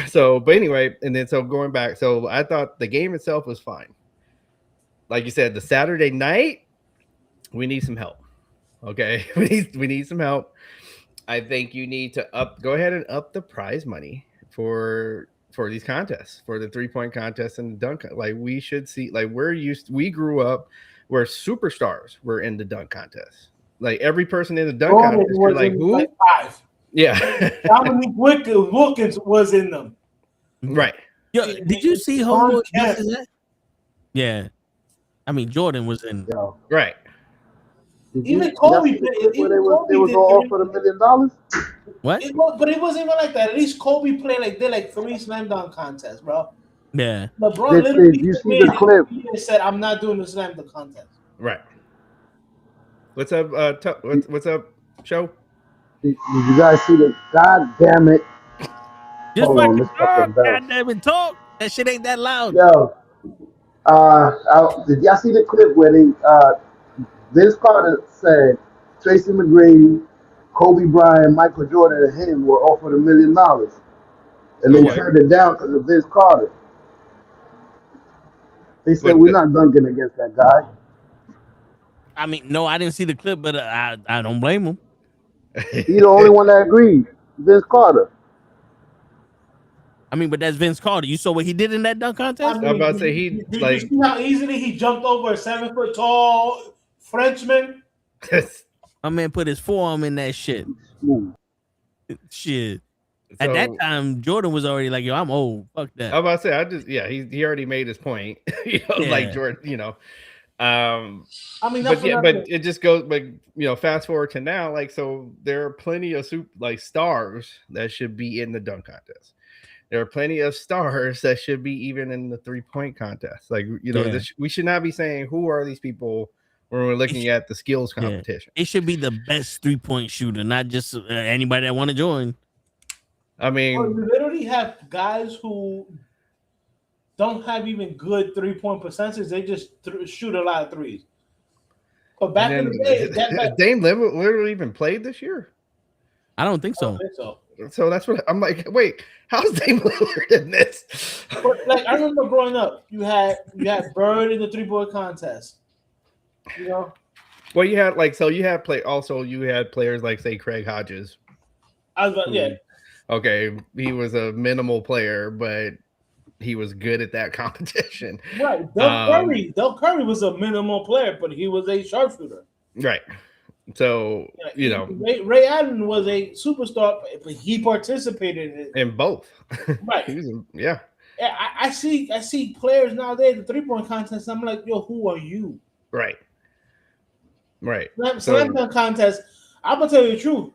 So, but anyway, and then so going back, so I thought the game itself was fine. Like you said, the Saturday night, we need some help. Okay, we need some help. I think you need to go ahead and up the prize money for these contests, for the 3-point contest and the dunk. Like, we should see, like, we grew up where superstars were in the dunk contest. Like, every person in the dunk contest, you're like, who? Like 5. Yeah. Dominique Wilkins was in them. Right. Yo, did you see Homo? Yeah. I mean, Jordan was in. Yo. Right. Even Kobe. They was all for $1 million. What? But it wasn't even like that. At least Kobe did like 3 slam dunk contests, bro. Yeah. LeBron literally you see the clip. He said, "I'm not doing the slam dunk contest." Right. What's up? What's up, show? Did you guys see the? God damn it! Just Hold on, fucking let's talk. fucking bell. God damn it, talk. That shit ain't that loud. Yo, did y'all see the clip where Vince Carter said Tracy McGrady, Kobe Bryant, Michael Jordan, and him were offered $1 million, and they turned it down because of Vince Carter. They said we're not dunking against that guy. I mean, no, I didn't see the clip, but I don't blame him. He's the only one that agreed. Vince Carter. I mean, but that's Vince Carter. You saw what he did in that dunk contest? I'm about to say Did you see how easily he jumped over a 7-foot tall Frenchman? My man put his forearm in that shit. Shit. At that time, Jordan was already like, yo, I'm old. Fuck that. I'm about to say, he already made his point. Like Jordan, I mean, but it just goes, but fast forward to now, like, so there are plenty of stars that should be in the dunk contest. There are plenty of stars that should be even in the 3-point contest. Like, we should not be saying who are these people when we're looking at the skills competition. It should be the best 3-point shooter, not just anybody that want to join. I mean, you literally have guys who don't have even good 3-point percentages. They just shoot a lot of threes. But back in the day, Dame literally even played this year. I don't think so. So that's what I'm like. Wait, how's Dame Lillard in this? But, like, I remember growing up, you had Bird in the 3-point contest. Well, you had you had players like, say, Craig Hodges. Okay, he was a minimal player, but he was good at that competition. Right. Del Curry was a minimal player, but he was a sharpshooter. Right. So, Ray Allen was a superstar, but he participated in both. Right. I see players nowadays, the 3-point contest. I'm like, yo, who are you? Right. Slam dunk contest. I'm gonna tell you the truth.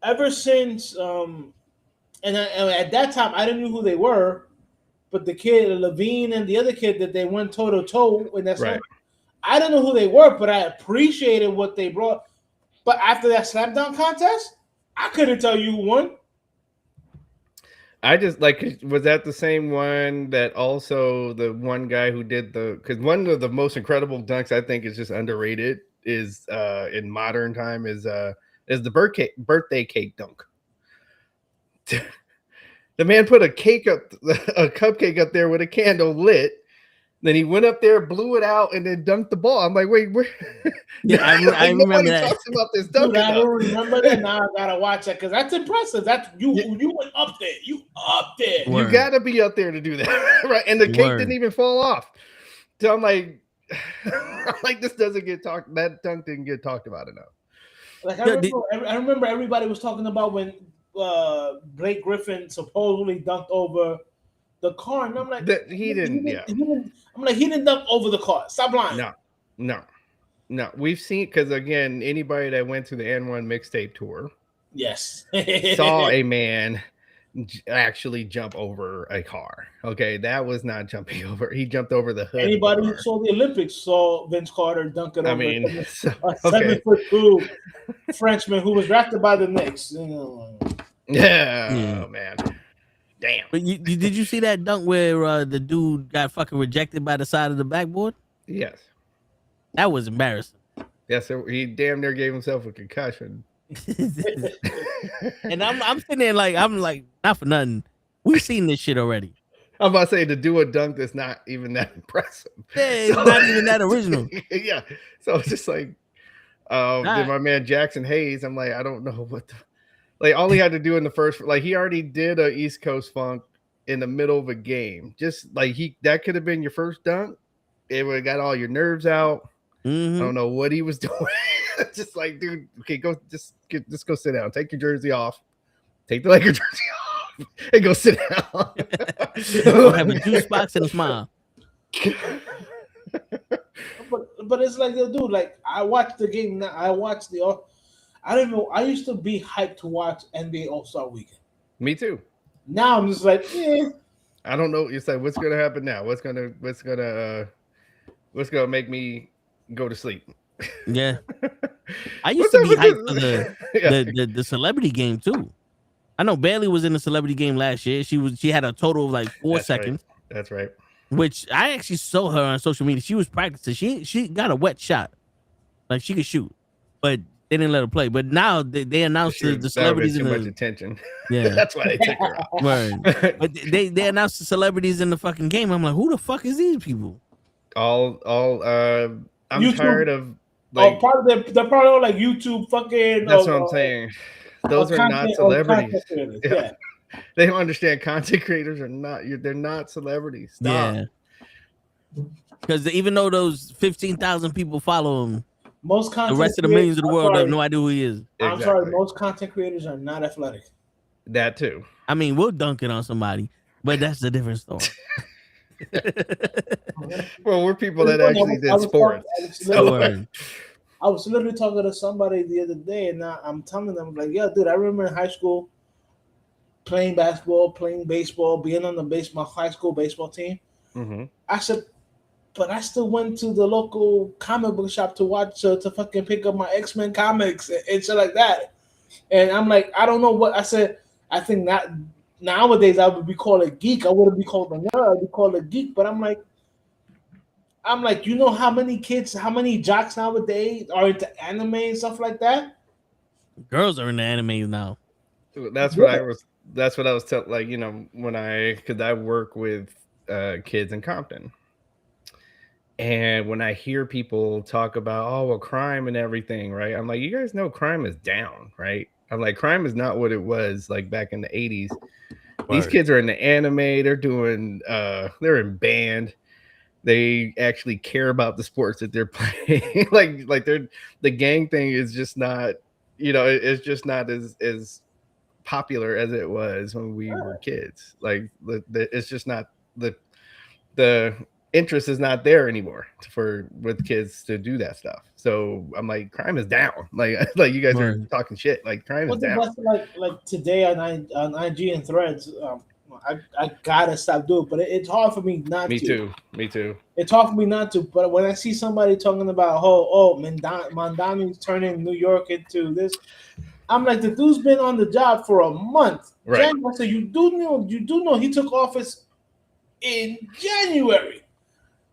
Ever since, and at that time, I didn't know who they were, but the kid Levine and the other kid that they went toe to toe in that slam, I don't know who they were, but I appreciated what they brought. But after that slam dunk contest, I couldn't tell you who won. I just was that the same one that also the one guy who did because one of the most incredible dunks I think is just underrated is in modern time is the birthday cake dunk. The man put a cupcake up there with a candle lit. Then he went up there, blew it out, and then dunked the ball. I'm like, wait, where? Yeah, I remember that. Talks about this dunk. I don't remember that. Now I gotta watch it because that's impressive. That's you went up there. You up there. You gotta be up there to do that, right? And the cake didn't even fall off. So I'm like, this doesn't get talked. That dunk didn't get talked about enough. Like I remember everybody was talking about when Blake Griffin supposedly dunked over the car, and I'm like, he didn't. I'm like, he didn't dunk over the car. Stop lying. No. We've seen, because again, anybody that went to the N1 mixtape tour, yes, saw a man actually jump over a car. Okay, that was not jumping over. He jumped over the hood. Anybody of the who car. saw the Olympics saw Vince Carter dunk it over I mean, a okay. 7'2" Frenchman who was drafted by the Knicks. You know. Yeah, oh, man. Damn. But did you see that dunk where the dude got fucking rejected by the side of the backboard? Yes. That was embarrassing. Yes, sir. He damn near gave himself a concussion. And I'm sitting there like, I'm like, not for nothing. We've seen this shit already. I'm about to say, to do a dunk that's not even that impressive. Yeah, it's not even that original. Yeah. So it's just like, then my man Jackson Hayes, I'm like, I don't know what the, like, all he had to do in the first, like, he already did a East Coast funk in the middle of a game. Just like that could have been your first dunk. It would have got all your nerves out. Mm-hmm. I don't know what he was doing. Just like, dude, okay, go just go sit down. Take your jersey off. Take the Laker jersey off and go sit down. Have a juice box and a smile. But it's like, dude, like I watched the game now. I watched I don't know. I used to be hyped to watch NBA All-Star Weekend. Me too. Now I'm just like, I don't know. It's like, what's gonna happen now? What's gonna make me go to sleep? Yeah. I used to be hyped for the celebrity game too. I know Bailey was in the celebrity game last year. She had a total of like 4 seconds. Right. That's right. Which I actually saw her on social media. She was practicing. She got a wet shot. Like she could shoot. But they didn't let her play. But now they announced the celebrities too in much attention. Yeah. That's why they took her out. Right. But they announced the celebrities in the fucking game. I'm like, who the fuck is these people? I'm YouTube. tired of like they're probably all like YouTube fucking. That's what I'm saying. Those are not celebrities. Yeah. They don't understand content creators are not. They're not celebrities. Stop. Yeah. Because even though those 15,000 people follow him, most the rest of the millions of the world have no idea who he is. I'm sorry, most content creators are not athletic. That too. I mean, we'll dunk it on somebody, but that's a different story. Well, we're people that actually did sports. I was literally talking to somebody the other day, and I'm telling them, like, yeah, dude, I remember in high school playing basketball, playing baseball, being on my high school baseball team. Mm-hmm. I said, but I still went to the local comic book shop to watch, to fucking pick up my X-Men comics and shit like that. And I'm like, I don't know what I said. I think that nowadays I would be called a geek. I wouldn't be called a nerd. I'd be called a geek. But I'm like, you know how many jocks nowadays are into anime and stuff like that? Girls are into anime now. That's what I was telling, like, you know, because I work with kids in Compton. And when I hear people talk about, oh, well, crime and everything, right? I'm like, you guys know crime is down, right? I'm like, crime is not what it was like back in the 80s. Right. These kids are in the anime. They're doing, they're in band. They actually care about the sports that they're playing. like the gang thing is just not, you know, it's just not as popular as it was when we were kids. Like it's just not the interest is not there anymore with kids to do that stuff. So I'm like, crime is down. Like you guys are talking shit. Like crime is down. Like today on IG and Threads, I gotta stop doing it, but it's hard for me not to. Me too. It's hard for me not to. But when I see somebody talking about Mondani's turning New York into this, I'm like, the dude's been on the job for a month. Right. So you do know he took office in January.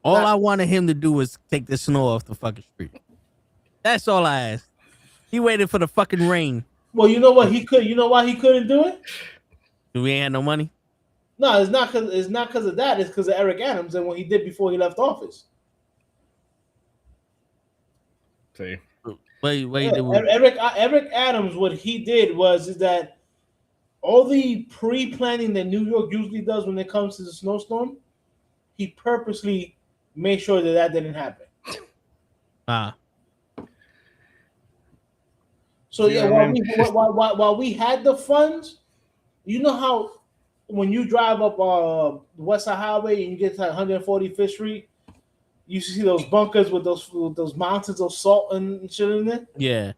All I wanted him to do was take the snow off the fucking street. That's all I asked. He waited for the fucking rain. Well, you know what he could. You know why he couldn't do it? We ain't had no money. No, it's not because of that. It's because of Eric Adams and what he did before he left office. See, Eric Adams. What he did is that all the pre-planning that New York usually does when it comes to the snowstorm, he purposely made sure that didn't happen. So yeah, while we had the funds, you know how when you drive up West Side Highway and you get to 145th Street, you see those bunkers with those mountains of salt and shit in it. Yeah,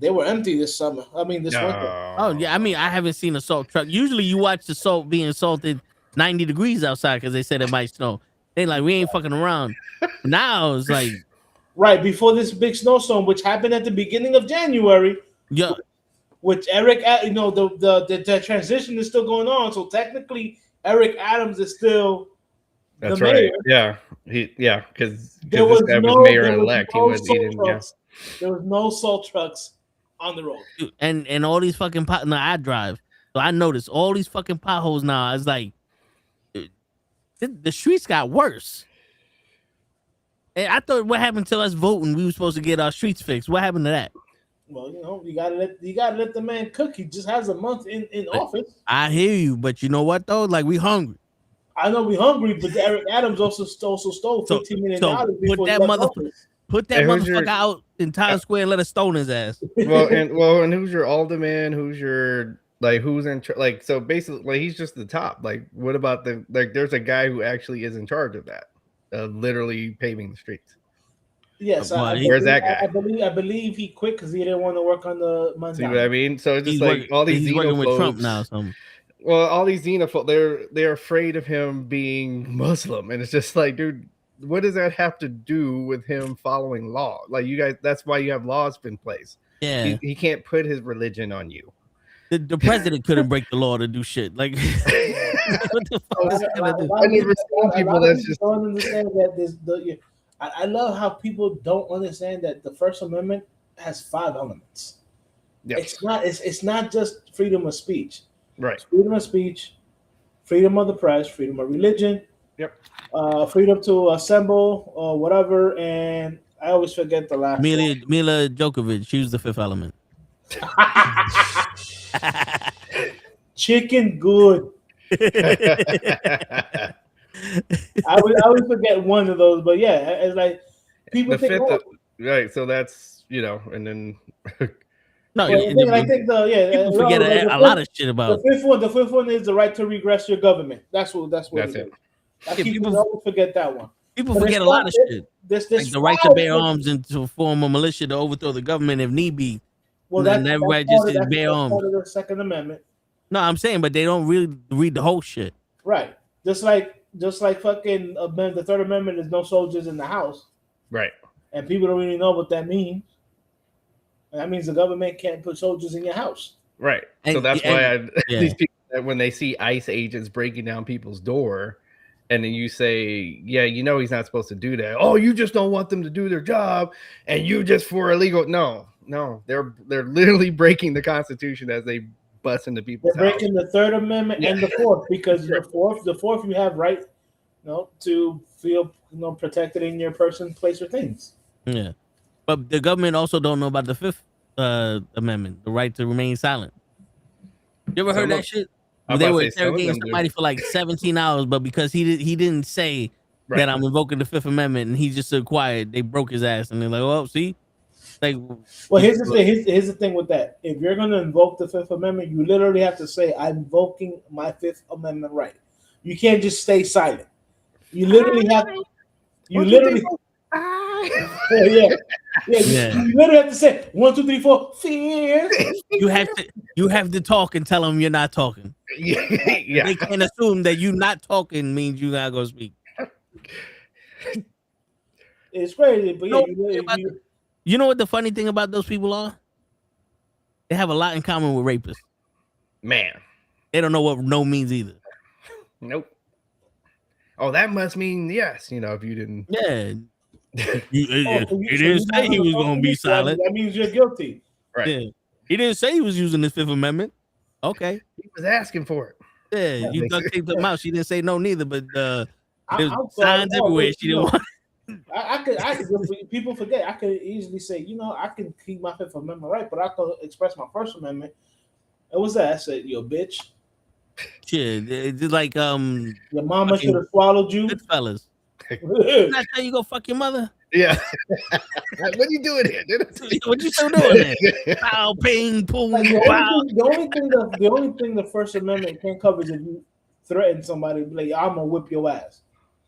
They were empty this summer. I mean, this winter. Oh yeah, I mean, I haven't seen a salt truck. Usually, you watch the salt being salted 90 degrees outside because they said it might snow. They like, we ain't fucking around. Now it's like, right before this big snowstorm, which happened at the beginning of January. yeah, Which Eric, the transition is still going on. So technically, Eric Adams is still That's the right. mayor. Yeah, because There this was guy no was mayor-elect. there He was was no eating. salt Yeah. trucks. There was no salt trucks on the road. and all these fucking pot. No, I drive, so I noticed all these fucking potholes now. I was like, the streets got worse. And I thought, what happened to us voting? We were supposed to get our streets fixed. What happened to that? Well, you gotta let the man cook. He just has a month in office. I hear you, but you know what though? Like, we hungry. I know we hungry, but Eric Adams also stole $15 million before put he that left motherfucker. office. Put that Hey, who's motherfucker out in Times Square and let us stone his ass. And who's your alderman? Who's your who's in like? So basically, he's just the top. Like, what about there's a guy who actually is in charge of that, literally paving the streets. Yes, where's that guy? I believe he quit because he didn't want to work on the Monday. See what I mean? So it's just all these he's working with xenophobes. Trump now. Something. Well, all these xenophobes, they're afraid of him being Muslim, and it's just like, dude, what does that have to do with him following law? Like, you guys, that's why you have laws in place. Yeah, he can't put his religion on you. The president couldn't break the law to do shit. Like, what the fuck is he gonna do? I never seen people that's just don't understand that I love how people don't understand that the First Amendment has 5 elements. Yep. It's not just freedom of speech. Right. It's freedom of speech, freedom of the press, freedom of religion. Yep. Freedom to assemble or whatever, and I always forget the last. Mila Djokovic, she was the 5th element. Chicken good. I always forget one of those, but yeah, it's like people think. Right, so that's and then. No, I think people forget a lot of shit about the fifth one is the right to regress your government. That's it. People always forget that one. People forget a lot of shit. This like the right to bear arms and to form a militia to overthrow the government if need be. Well, that's everybody just says bear arms. Part of the Second Amendment. No, I'm saying, but they don't really read the whole shit. Right. Just like fucking the Third Amendment is no soldiers in the house. Right. And people don't really know what that means. And that means the government can't put soldiers in your house. Right. So that's why these people, when they see ICE agents breaking down people's door, and then you say, yeah, he's not supposed to do that. Oh, you just don't want them to do their job, and you just for illegal. No, they're literally breaking the Constitution as they bust into people's They're breaking the Third Amendment and the Fourth, because the fourth you have right, to feel protected in your person, place, or things. Yeah, but the government also don't know about the Fifth Amendment, the right to remain silent. You ever heard that shit? They were interrogating somebody for like 17 hours, but because he didn't say that I'm invoking the Fifth Amendment and he just stood quiet, they broke his ass, and they're like, "Oh, see." Like, well, here's the thing. Here's the thing with that. If you're going to invoke the Fifth Amendment, you literally have to say, "I'm invoking my Fifth Amendment right." You can't just stay silent. You literally have. You literally. You literally have to say 1, 2, 3, 4. Fear. You have to talk and tell them you're not talking. Yeah. They can't assume that you not talking means you gotta go speak. It's crazy, but you know what the funny thing about those people are? They have a lot in common with rapists. Man, they don't know what no means either. Nope. Oh, that must mean yes. If you didn't. Yeah. He didn't say he was going to be silent. That means you're guilty. Right. Yeah. He didn't say he was using the Fifth Amendment. Okay. He was asking for it. Yeah, you duct taped them out. She didn't say no neither, but there's signs everywhere. She didn't want. I could. People forget. I could easily say, I can keep my Fifth Amendment right, but I could express my First Amendment. It was that I said, "You a bitch." Shit, it's like your mama should have swallowed you, good fellas. Didn't I tell you go fuck your mother? Yeah. What are you doing here? What you still doing there? Pow, ping, boom, the only thing the First Amendment can't cover is if you threaten somebody, be like, "I'm gonna whip your ass."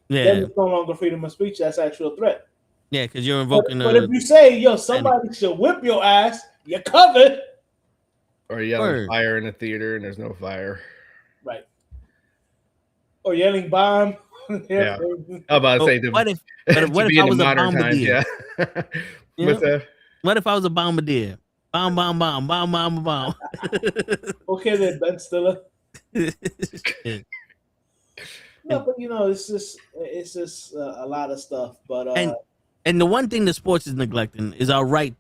Yeah. Then it's no longer freedom of speech. That's actual threat. Yeah, because you're invoking. But if you say, "Yo, somebody should whip your ass," You're covered. Or yelling Word. fire in the theater and there's no fire. Right. Or yelling bomb. Yeah. I was about to say the what if I was a bombardier? Yeah. Yeah. What's that? What if I was a bombardier? Bomb, bomb, bomb, bomb, bomb, bomb. Okay, then Ben Stiller. Shit. No, but it's just a lot of stuff. But And the one thing that sports is neglecting is our right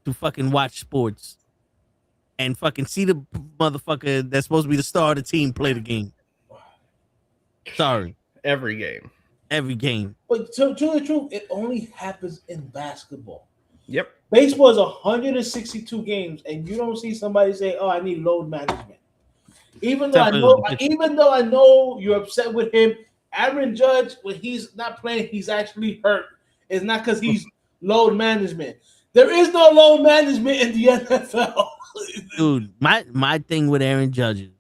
to fucking watch sports and fucking see the motherfucker that's supposed to be the star of the team play the game. Sorry. Every game. Every game. But to the truth, it only happens in basketball. Yep. Baseball is 162 games, and you don't see somebody say, "Oh, I need load management." Even though I know you're upset with him, Aaron Judge, when he's not playing, he's actually hurt. It's not because he's load management. There is no load management in the NFL. Dude, my thing with Aaron Judge is,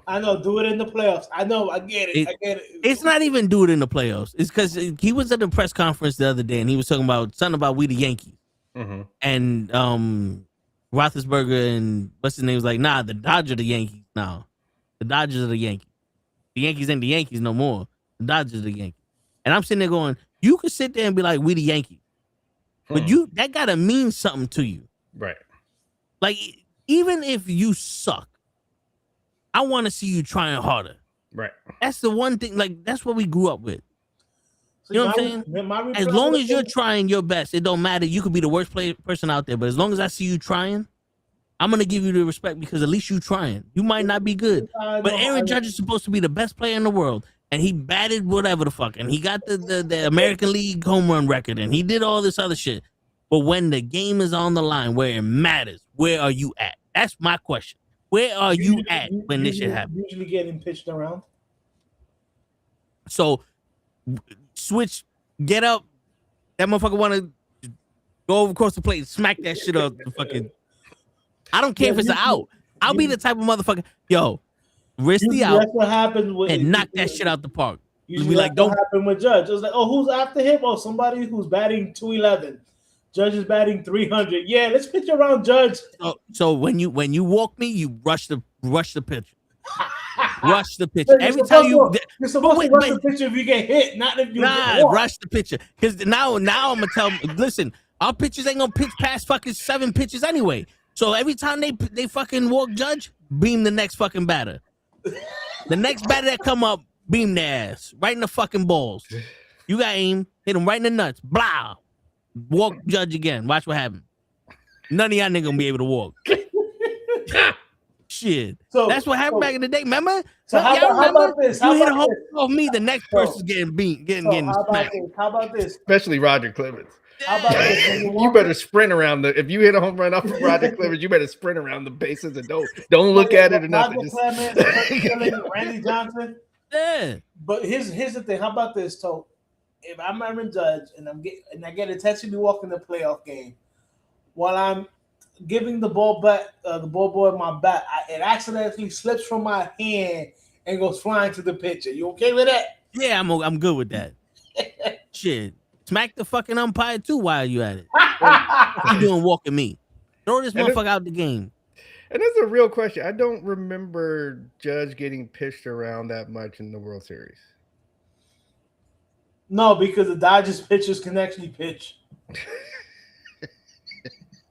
I know, do it in the playoffs. I know, I get it. It's not even do it in the playoffs. It's because he was at the press conference the other day and he was talking about something about we the Yankees. Mm-hmm. And Roethlisberger and what's his name was like, nah, the Dodgers are the Yankees now. The Dodgers are the Yankees. The Yankees ain't the Yankees no more. The Dodgers are the Yankees. And I'm sitting there going, you could sit there and be like, we the Yankees. But that gotta mean something to you. Right. Like, even if you suck, I want to see you trying harder. Right. That's the one thing, like, that's what we grew up with. So you know what I'm saying? As long as you're trying your best, it don't matter. You could be the worst person out there, but as long as I see you trying, I'm going to give you the respect because at least you trying. You might not be good. But Aaron Judge is supposed to be the best player in the world, and he batted whatever the fuck, and he got the American League home run record, and he did all this other shit. But when the game is on the line, where it matters, where are you at? That's my question. Where are you at when this shit happens? Usually getting pitched around. So, switch, get up. That motherfucker want to go over across the plate and smack that shit up. The fucking. I don't care if it's an out. I'll be the type of motherfucker. Yo, risk the out. That's what happens and knock that shit out the park. Usually, like, don't happen with Judge. It was like, oh, who's after him? Oh, somebody who's batting 211. Judge is batting 300. Yeah, let's pitch around Judge. So when you walk me, you rush the pitch. Rush the pitch. You're supposed to rush the pitcher if you get hit, not if you get walked. Rush the pitcher. Because now I'm gonna tell. Listen, our pitchers ain't gonna pitch past fucking 7 pitches anyway. So every time they fucking walk Judge, beam the next fucking batter. The next batter that come up, beam their ass right in the fucking balls. You got aim, hit him right in the nuts. Blah. Walk Judge again. Watch what happens. None of y'all niggas gonna be able to walk. Shit. So that's what happened back in the day. Remember? So how about this? You hit a home off me, the next person's getting beat, getting smacked. How about this? Especially Roger Clemens. How about this? You better sprint around if you hit a home run off of Roger Clemens, you better sprint around the bases and don't look at it or nothing. Randy Johnson. Yeah. But here's the thing. How about this, Toe? If I'm Aaron Judge and I get intentionally walking the playoff game, while I'm giving the ball boy my bat, it accidentally slips from my hand and goes flying to the pitcher. You okay with that? Yeah, I'm good with that. Shit, smack the fucking umpire too while you at it. You doing walking me? Throw this motherfucker out the game. And that's a real question. I don't remember Judge getting pitched around that much in the World Series. No, because the Dodgers pitchers can actually pitch.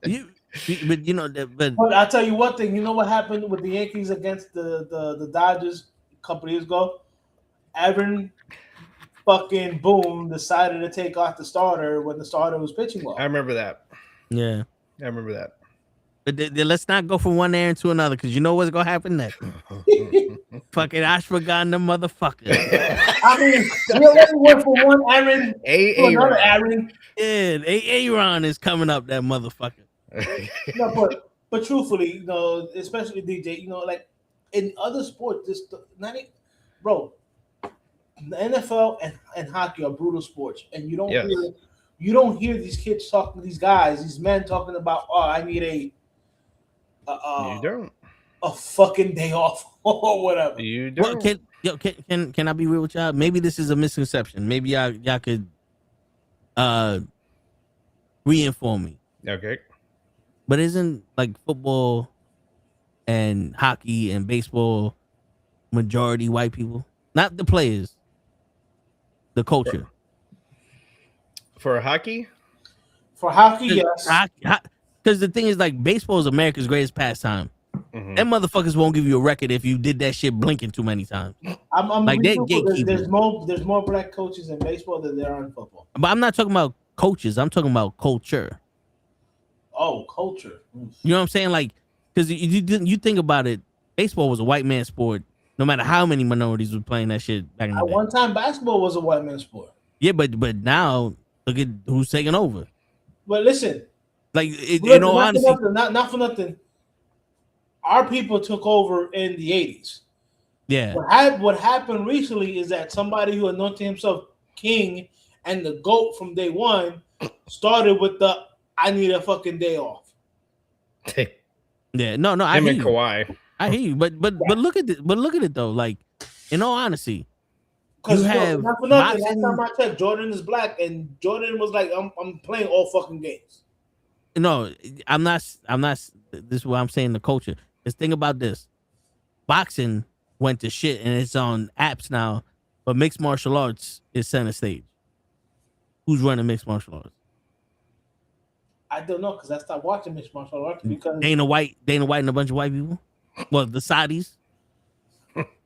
But I'll tell you one thing. You know what happened with the Yankees against the Dodgers a couple years ago? Aaron fucking Boone decided to take off the starter when the starter was pitching well. I remember that. Yeah. I remember that. But let's not go from one Aaron to another because you know what's going to happen next. Fucking ashwagandha motherfucker. I mean, we already went from one Aaron to another Aaron. Yeah, Aaron is coming up, that motherfucker. No, but truthfully, especially DJ, like in other sports, bro, the NFL and hockey are brutal sports, and you don't hear these kids talking, these men talking about, oh, I need a fucking day off or whatever. You don't. Can I be real with y'all? Maybe this is a misconception. Maybe y'all could re-inform me. Okay. But isn't like football and hockey and baseball majority white people? Not the players, the culture. For hockey, For hockey, yes. Because the thing is, like, baseball is America's greatest pastime. mhm. Them motherfuckers won't give you a record if you did that shit blinking too many times. I'm Like, they're there's gatekeepers. there's more black coaches in baseball than there are in football. But I'm not talking about coaches. I'm talking about culture. Oh, culture. Oof. You know what I'm saying? Like, because you think about it, baseball was a white man sport. No matter how many minorities were playing that shit back in the At day. one time, basketball was a white man's sport. Yeah, but now look at who's taking over. But listen, Like, look, in all honesty, not for nothing. Our people took over in the 80s. yeah, What happened recently is that somebody who anointed himself king and the GOAT from day one started with the I need a fucking day off. yeah. No, I Him hear and you. Kawhi. I hear you. But look at it. But look at it though. Like, in all honesty, Because you have not for nothing. Last boxing. time I checked, Jordan is black, and Jordan was like, I'm playing all fucking games. No, I'm not. This is what I'm saying. The culture. Just think about this. Boxing went to shit, and it's on apps now. But mixed martial arts is center stage. Who's running mixed martial arts? I don't know because I stopped watching mixed martial arts because Dana White, and a bunch of white people. Well, the Saudis.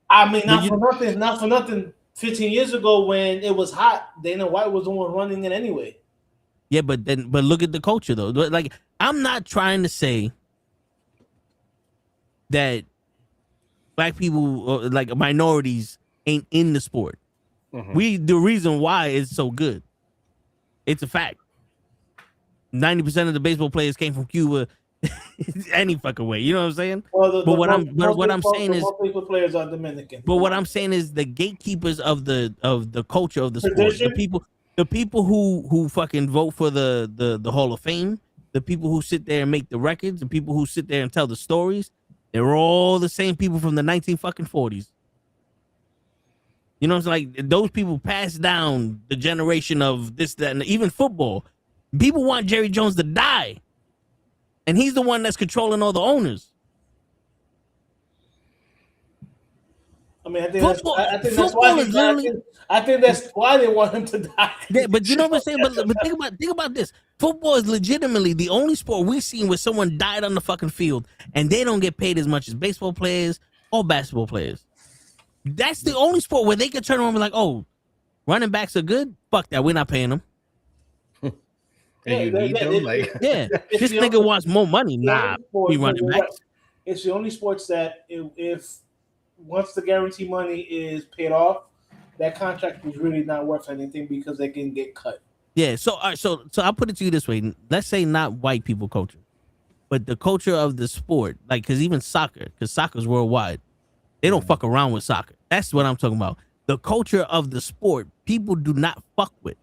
I mean, But not for nothing. 15 years ago, when it was hot, Dana White was the one running it anyway. Yeah, but look at the culture though. Like, I'm not trying to say that black people or like minorities ain't in the sport. Mhm. The reason why it's so good. It's a fact. 90% of the baseball players came from Cuba any fucking way. You know what I'm saying? Well, But what I'm saying is most baseball players are Dominican. But what I'm saying is the gatekeepers of the culture of the sport, Tradition? the people who fucking vote for the Hall of Fame, the people who sit there and make the records, the people who sit there and tell the stories, they're all the same people from the 1940s. You know what I'm saying? Like, those people passed down the generation of this, that, and even football. People want Jerry Jones to die, and he's the one that's controlling all the owners. I mean, I think Football- that's football why is literally- I think that's why they want him to die. Yeah, but you know what I'm saying? But think about this. Football is legitimately the only sport we've seen where someone died on the fucking field and they don't get paid as much as baseball players or basketball players. That's the only sport where they can turn around and be like, oh, running backs are good? Fuck that. We're not paying them. And you need them, like Yeah. It's This the nigga only- wants more money. the Nah, only sport- we running backs. It's the only sports that if once the guarantee money is paid off, that contract is really not worth anything because they can get cut. Yeah, so all right, so I'll put it to you this way. Let's say not white people culture, but the culture of the sport, like, because even soccer, because soccer's worldwide, they don't fuck around with soccer. That's what I'm talking about. The culture of the sport, people do not fuck with.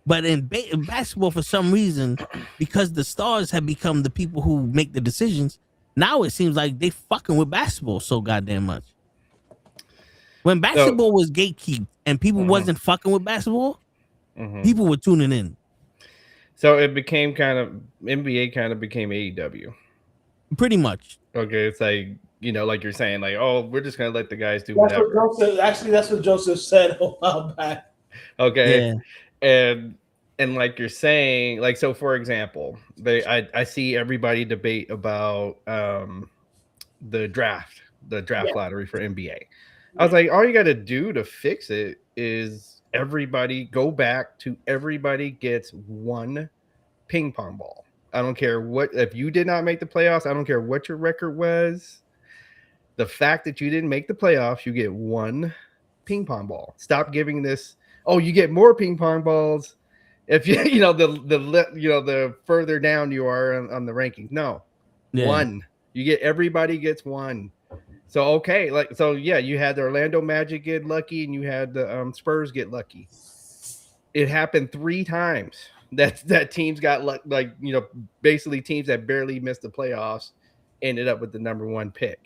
But in basketball, for some reason, because the stars have become the people who make the decisions, now it seems like they fucking with basketball so goddamn much. When basketball was gatekept and people wasn't fucking with basketball, people were tuning in. So it became kind of NBA kind of became AEW. Pretty much. Okay, it's like, you know, like you're saying, like, oh, we're just gonna let the guys do That's whatever. that's what Joseph said a while back. Okay. Yeah. And like you're saying, like, so for example, I see everybody debate about the draft lottery for NBA. I was like, all you got to do to fix it is everybody go back to everybody gets one ping pong ball. I don't care what, if you did not make the playoffs, I don't care what your record was. The fact that you didn't make the playoffs, you get one ping pong ball. Stop giving this, oh, you get more ping pong balls if you, you know, the further down you are on the rankings. No, one. You get, everybody gets one. So, okay, like, so yeah, you had the Orlando Magic get lucky and you had the Spurs get lucky. It happened 3 times that teams got like, you know, basically teams that barely missed the playoffs ended up with the number 1 pick.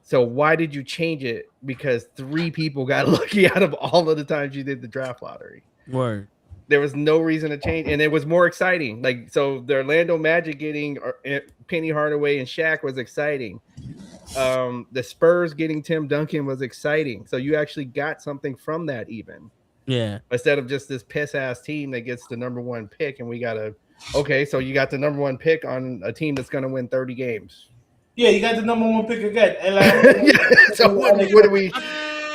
So why did you change it? Because 3 people got lucky out of all of the times you did the draft lottery. Word. There was no reason to change, and it was more exciting. Like, so the Orlando Magic getting Penny Hardaway and Shaq was exciting. The Spurs getting Tim Duncan was exciting. So you actually got something from that, even. Yeah. Instead of just this piss ass team that gets the number 1 pick, and we gotta. Okay, so you got the number 1 pick on a team that's gonna win 30 games. Yeah, you got the number 1 pick again. And like, Yeah, so what do we?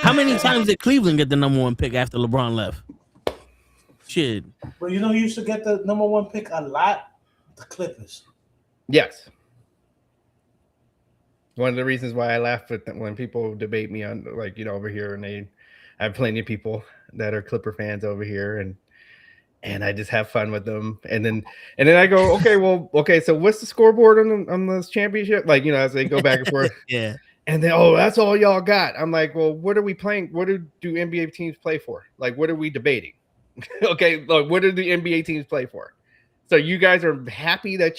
How many times did Cleveland get the number 1 pick after LeBron left? Shit. But you know, you used to get the number 1 pick a lot. The Clippers. Yes. One of the reasons why I laugh at when people debate me on, like, you know, over here, and I have plenty of people that are Clipper fans over here, and I just have fun with them, and then I go, okay, so what's the scoreboard on this championship? Like, you know, as they go back and forth. Yeah. And then, oh, that's all y'all got. I'm like, well, what are we playing? What do NBA teams play for? Like, what are we debating? Okay, look, what do the NBA teams play for? So you guys are happy that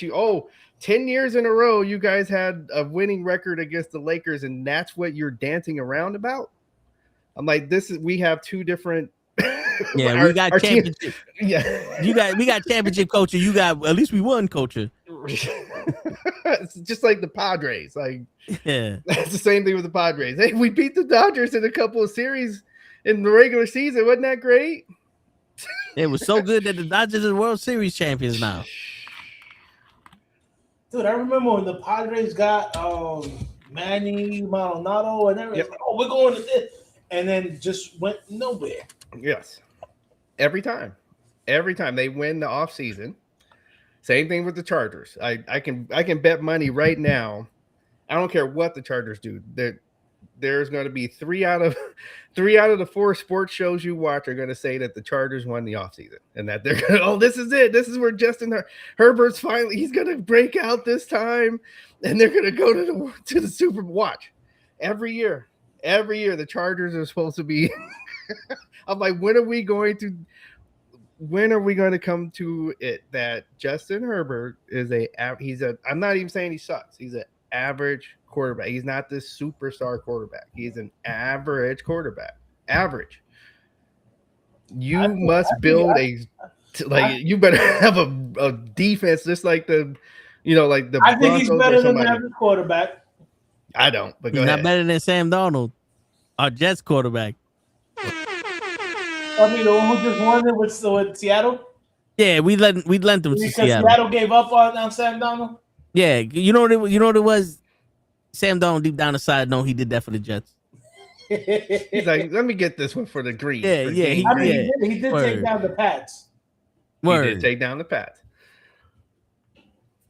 10 years in a row, you guys had a winning record against the Lakers, and that's what you're dancing around about? I'm like, we have 2 different. Yeah, we got championship. Team, yeah, we got championship culture. You got, at least we won culture. It's just like the Padres. Like, yeah, that's the same thing with the Padres. Hey, we beat the Dodgers in a couple of series in the regular season. Wasn't that great? It was so good that the Dodgers are World Series champions now. Dude, I remember when the Padres got Manny Maldonado and everything. Yep. Like, we're going to this, and then just went nowhere. Yes, every time they win the off season. Same thing with the Chargers. I can bet money right now. I don't care what the Chargers do. There's going to be 3 out of the 4 sports shows you watch are going to say that the Chargers won the offseason, and that they're going to, this is it. This is where Justin Herbert's finally, he's going to break out this time, and they're going to go to the Super Bowl. Watch. Every year the Chargers are supposed to be I'm like, when are we going to come to it that Justin Herbert is I'm not even saying he sucks. He's an average quarterback. He's not this superstar quarterback. He's an average quarterback. Average. You must build you better have a defense just like the I think he's better than an average quarterback. I don't, but he's not better than Sam Darnold, our Jets quarterback. I mean, the one who just won it with Seattle. Yeah, we lent them to Seattle. Seattle gave up on Sam Darnold. Yeah, you know what it was. Sam Darnold deep down inside know he did that for the Jets. He's like, let me get this one for the green. Yeah. He did take down the Pats. He did take down the Pats.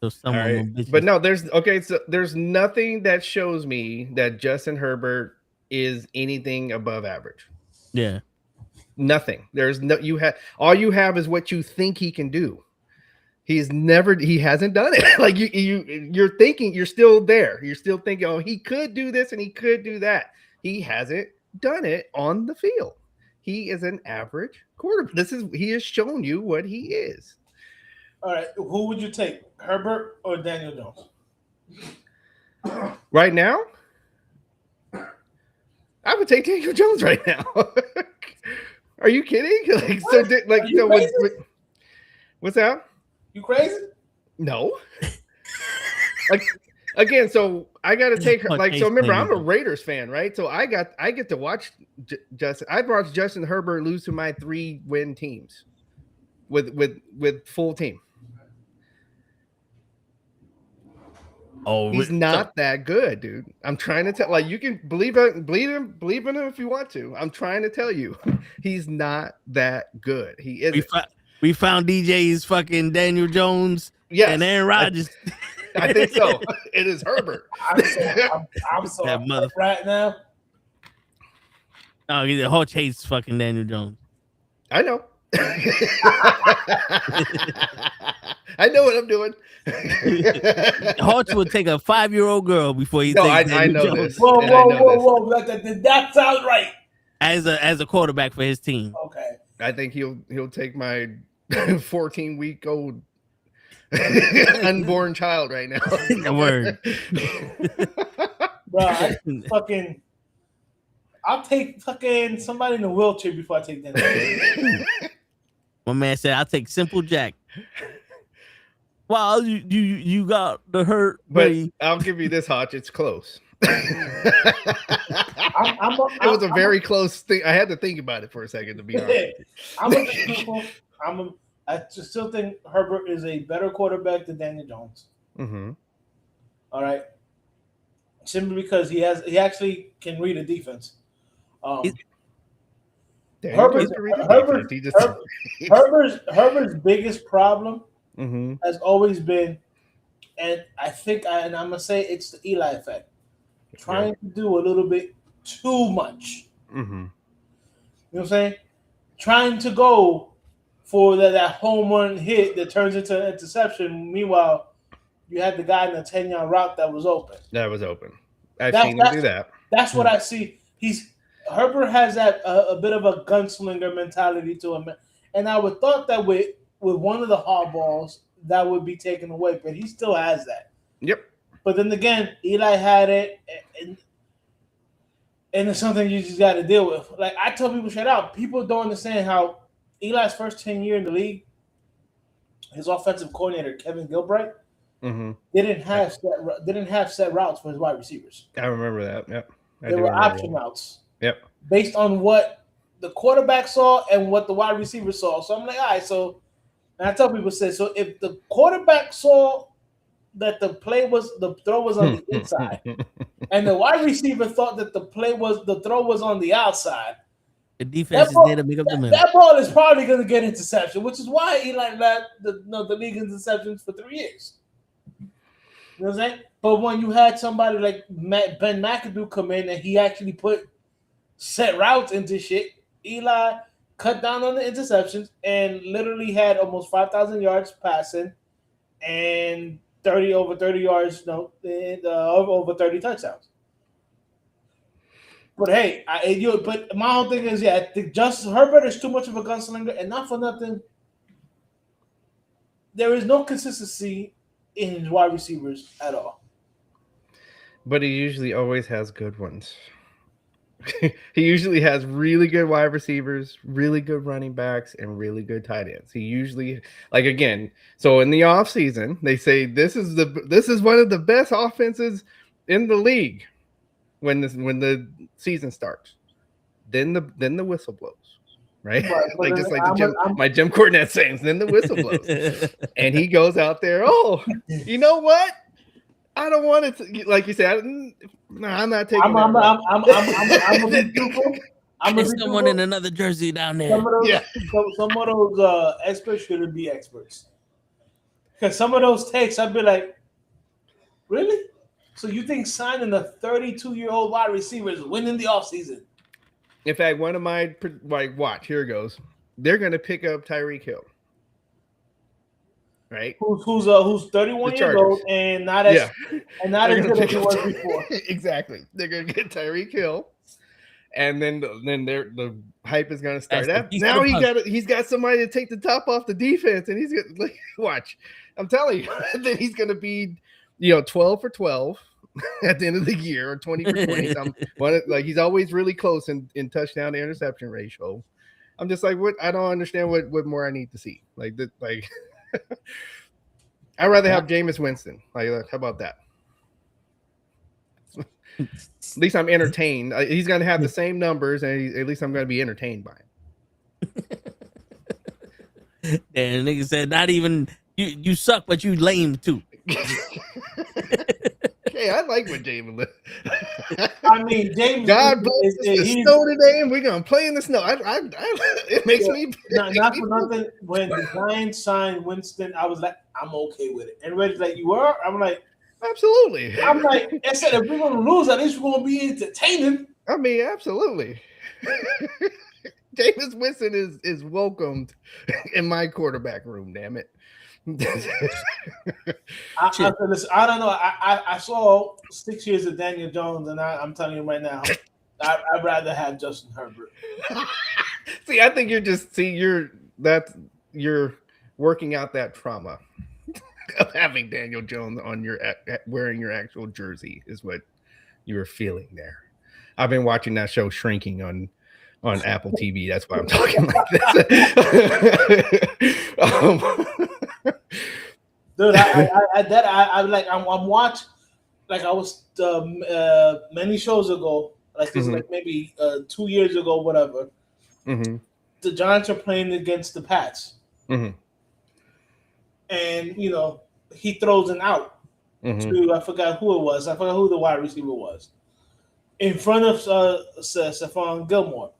So all right. But no, there's nothing that shows me that Justin Herbert is anything above average. Yeah. Nothing. All you have is what you think he can do. He hasn't done it. Like you're thinking, you're still there. You're still thinking, oh, he could do this and he could do that. He hasn't done it on the field. He is an average quarterback. He has shown you what he is. All right. Who would you take? Herbert or Daniel Jones? Right now? I would take Daniel Jones right now. Are you kidding? What's that? You crazy? No. Again, so I got to take her. So remember, I'm a Raiders fan, right? So I get to watch Justin. I watched Justin Herbert lose to my 3-win teams with full team. Oh, he's not that good, dude. I'm trying to tell. Like, you can believe in him if you want to. I'm trying to tell you, he's not that good. He is. We found DJ's fucking Daniel Jones. Yes, and Aaron Rodgers. I think so. It is Herbert. I'm so up right now. Oh, the Hodge hates fucking Daniel Jones. I know. I know what I'm doing. Hodge would take a 5-year-old girl before he takes I know Jones. this. Whoa. That sounds right. As a quarterback for his team. Okay. I think he'll take my 14-week-old unborn child right now. The word. Bro, I'll take fucking somebody in a wheelchair before I take that. My man said, "I'll take Simple Jack." Wow, you got the hurt, But buddy. I'll give you this, Hotch. It's close. I'm It was a very close thing. I had to think about it for a second, to be honest. I just still think Herbert is a better quarterback than Daniel Jones. Mm-hmm. All right, simply because he actually can read a defense. Herbert's biggest problem has always been, and I'm gonna say it's the Eli effect, trying to do a little bit too much. Mm-hmm. You know what I'm saying? Trying to go for that home run hit that turns into an interception. Meanwhile, you had the guy in the 10-yard route that was open. I've seen him do that. That's what I see. Herbert has that a bit of a gunslinger mentality to him, and I would thought that with one of the hard balls that would be taken away, but he still has that. Yep. But then again, Eli had it, and it's something you just got to deal with. Like I tell people straight out, people don't understand how Eli's first 10 years in the league, his offensive coordinator Kevin Gilbride didn't have set routes for his wide receivers. I remember that. Yep. There were option routes. Yep. Based on what the quarterback saw and what the wide receiver saw. So I'm like, all right. So, and I tell people, so if the quarterback saw that the throw was on the inside, and the wide receiver thought that the throw was on the outside, the defense is there to make up the middle. That ball is probably going to get interception, which is why Eli led the league interceptions for 3 years. You know what I'm saying? But when you had somebody like Ben McAdoo come in and he actually put set routes into shit, Eli cut down on the interceptions and literally had almost 5,000 yards passing and over 30 yards, over 30 touchdowns. But hey, but my whole thing is, I think Justin Herbert is too much of a gunslinger, and not for nothing, there is no consistency in his wide receivers at all. But he usually always has good ones. He usually has really good wide receivers, really good running backs, and really good tight ends. He usually, so in the offseason, they say this is one of the best offenses in the league when the season starts. Then the whistle blows. Right? My Jim Cornette sayings, then the whistle blows. And he goes out there, you know what? I don't want it to, like you said, I'm not taking I'm gonna be truthful. There's someone in another jersey down there. Some of those experts shouldn't be experts. Because some of those takes, I'd be like, really? So you think signing a 32-year-old wide receiver is winning the offseason? In fact, one of my watch, here it goes. They're going to pick up Tyreek Hill. Right? Who's 31 years old and not as good as he was before. Exactly. They're going to get Tyreek Hill. And then the hype is going to start. Now he's got somebody to take the top off the defense, and he's going to watch. I'm telling you, that he's going to be 12 for 12 at the end of the year, or 20 for 20. He's always really close in touchdown to interception ratio. I'm just like, what? I don't understand what more I need to see. I'd rather have Jameis Winston. How about that? At least I'm entertained. He's going to have the same numbers, and at least I'm going to be entertained by him. And nigga said, not even you suck, but you lame too. Hey, I like what James. I mean, James. God bless the snow today, and we're gonna play in the snow. It makes me. Not for nothing. When the Giants signed Winston, I was like, I'm okay with it. Everybody's like, you are? I'm like, absolutely. I'm like, I said, if we're gonna lose, at least we're gonna be entertaining. I mean, absolutely. Jameis Winston is welcomed in my quarterback room. Damn it. I don't know. I saw 6 years of Daniel Jones, and I'm telling you right now, I'd rather have Justin Herbert. See, I think you're working out that trauma of having Daniel Jones on wearing your actual jersey is what you were feeling there. I've been watching that show Shrinking on on Apple TV. That's why I'm talking like this. Dude, I'm watch like I was many shows ago, like this, like maybe 2 years ago, whatever. Mm-hmm. The Giants are playing against the Pats, Mm-hmm. and he throws an out to I forgot who it was. I forgot who the wide receiver was in front of Stephon Gilmore.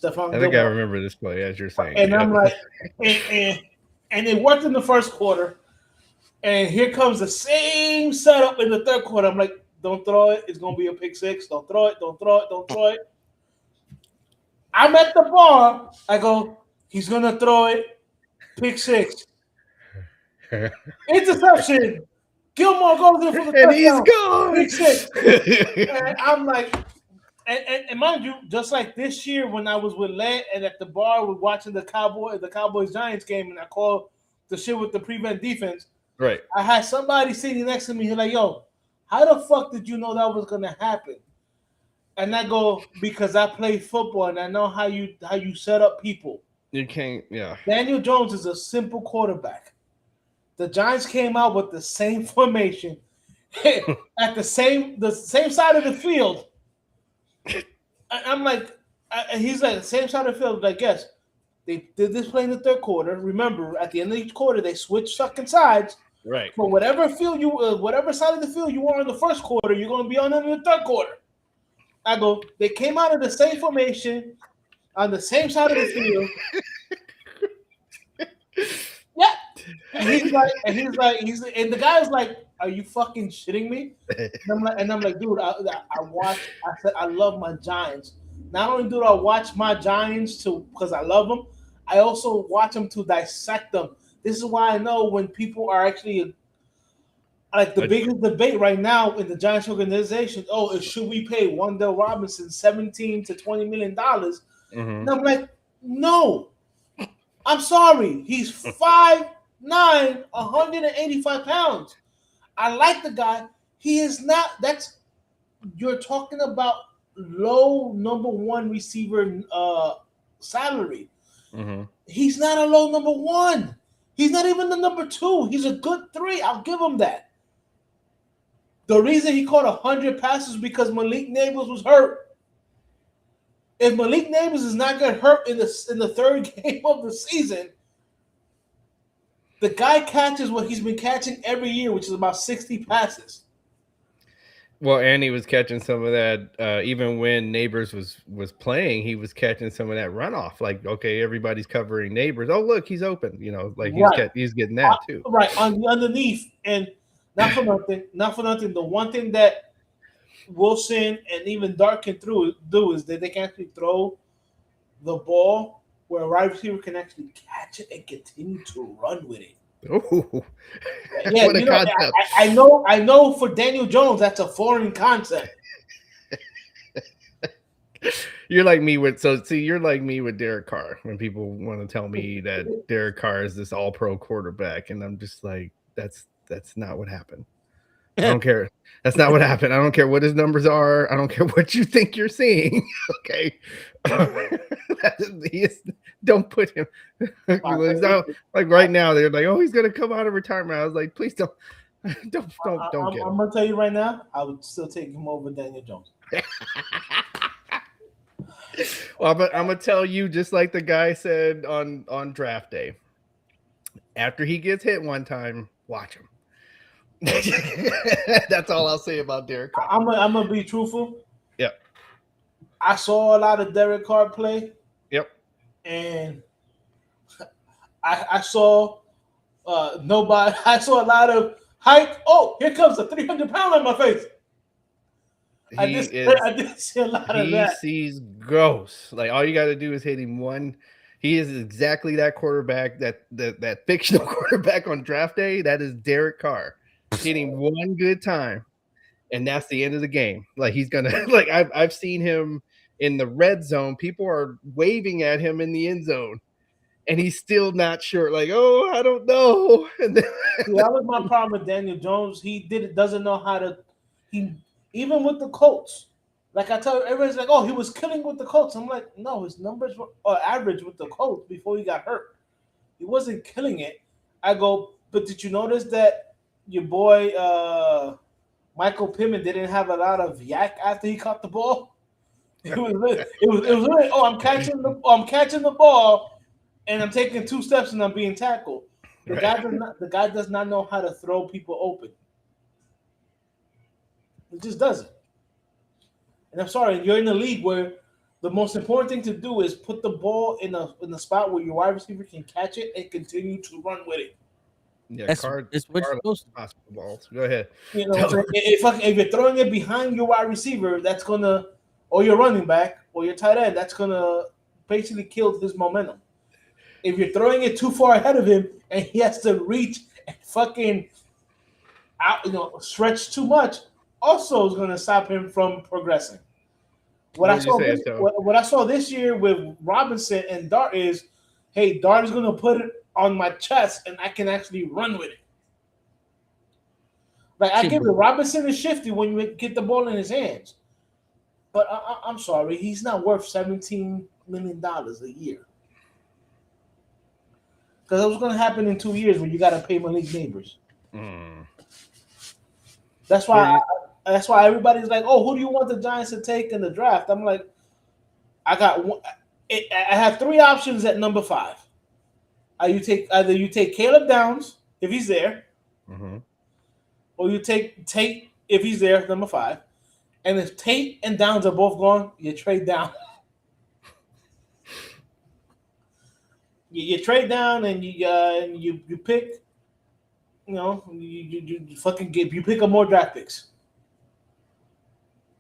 I think I remember this play as you're saying, and I'm like, and it worked in the first quarter. And here comes the same setup in the third quarter. I'm like, don't throw it. It's going to be a pick six. Don't throw it. Don't throw it. Don't throw it. I'm at the bar. I go, he's going to throw it. Pick six. Interception. Gilmore goes in for the touchdown. And he's gone. Pick six. And I'm like, and mind you, just like this year when I was with Led and at the bar, we're watching the Cowboys-Giants game, and I called the shit with the prevent defense. Right. I had somebody sitting next to me. He's like, yo, how the fuck did you know that was going to happen? And I go, because I play football and I know how you set up people. You can't, yeah. Daniel Jones is a simple quarterback. The Giants came out with the same formation at the same side of the field. I'm like, he's like, the same side of the field. Like, yes, they did this play in the third quarter. Remember, at the end of each quarter, they switch fucking sides. Right. For whatever side of the field you were in the first quarter, you're going to be on in the third quarter. I go, they came out of the same formation on the same side of the field. Yeah. And the guy is like, are you fucking shitting me? And I'm like, dude, I said, I love my Giants. Not only do I watch my Giants because I love them, I also watch them to dissect them. This is why I know when people are actually like the biggest debate right now in the Giants organization. Oh, should we pay Wan'Dale Robinson $17 to $20 million? And I'm like, no. I'm sorry. He's 5'9", 185 pounds. I like the guy. He is not. You're talking about low number one receiver salary. He's not a low number one. He's not even the number two. He's a good 3. I'll give him that. The reason he caught 100 passes is because Malik Nabers was hurt. If Malik Nabers is not get hurt in the third game of the season, the guy catches what he's been catching every year, which is about 60 passes. Well, and he was catching some of that even when Nabers was playing. He was catching some of that runoff. Like, okay, everybody's covering Nabers. Oh, look, he's open. Like he's getting that too. Right underneath, and not for nothing. The one thing that Wilson and even Dart can do is that they can actually throw the ball where a wide receiver can actually catch it and continue to run with it. Oh, yeah, what a concept. I know for Daniel Jones, that's a foreign concept. You're like me with Derek Carr when people want to tell me that Derek Carr is this all-pro quarterback, and I'm just like, that's not what happened. I don't care. That's not what happened. I don't care what his numbers are. I don't care what you think you're seeing. Okay. Don't put him. Like right now, they're like, oh, he's gonna come out of retirement. I was like, please don't get him. I'm gonna tell you right now, I would still take him over Daniel Jones. Well, I'm gonna tell you, just like the guy said on draft day. After he gets hit one time, watch him. That's all I'll say about Derek Carr. I'm gonna be truthful. Yep. I saw a lot of Derek Carr play. Yep. And I saw nobody. I saw a lot of hype. Oh, here comes a 300-pounder in my face. I did see a lot of that. He sees ghosts. Like, all you got to do is hit him one. He is exactly that quarterback, that fictional quarterback on draft day. That is Derek Carr. Hitting one good time, and that's the end of the game. Like, he's gonna like I've seen him in the red zone. People are waving at him in the end zone, and he's still not sure. Like, oh, I don't know. And then, that was my problem with Daniel Jones. He doesn't know how to. Even with the Colts, Like I tell everybody's like, oh, he was killing with the Colts. I'm like, no, his numbers were average with the Colts before he got hurt. He wasn't killing it. I go, but did you notice that your boy Michael Pittman didn't have a lot of yak after he caught the ball? It was really, oh, I'm catching the ball, and I'm taking 2 steps and I'm being tackled. The guy does not know how to throw people open. He just doesn't. And I'm sorry, you're in a league where the most important thing to do is put the ball in a spot where your wide receiver can catch it and continue to run with it. Yeah, It's what you're supposed to. Hospital balls. Go ahead. You know, so if you're throwing it behind your wide receiver, that's gonna, or your running back, or your tight end, that's gonna basically kill his momentum. If you're throwing it too far ahead of him and he has to reach and fucking stretch too much, also is gonna stop him from progressing. What I saw this year with Robinson and Dart is, hey, Dart is gonna put it on my chest and I can actually run with it. Like I give it, Robinson is shifty when you get the ball in his hands, but I'm sorry, he's not worth $17 million a year. Because it was going to happen in 2 years when you got to pay Malik Neighbors. That's why everybody's like, oh, who do you want the Giants to take in the draft? I'm like, I have 3 options at number 5. Either you take Caleb Downs if he's there, or you take Tate if he's there, number 5. And if Tate and Downs are both gone, you trade down. You trade down and you pick, you fucking you pick up more draft picks.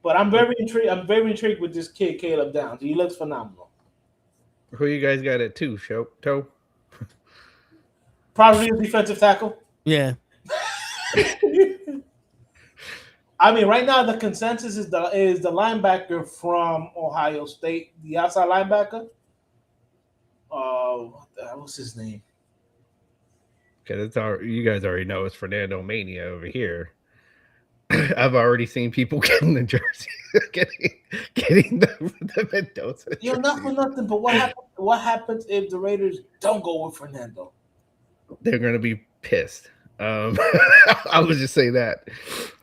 But I'm very intrigued. I'm very intrigued with this kid Caleb Downs. He looks phenomenal. Who you guys got at 2? Toe? Probably a defensive tackle. Yeah. I mean, right now the consensus is the linebacker from Ohio State, the outside linebacker. What's his name? Okay, you guys already know it's Fernando Mania over here. I've already seen people getting the jersey, getting the Mendoza. Not for nothing, but what happens if the Raiders don't go with Fernando? They're gonna be pissed. I would just say that.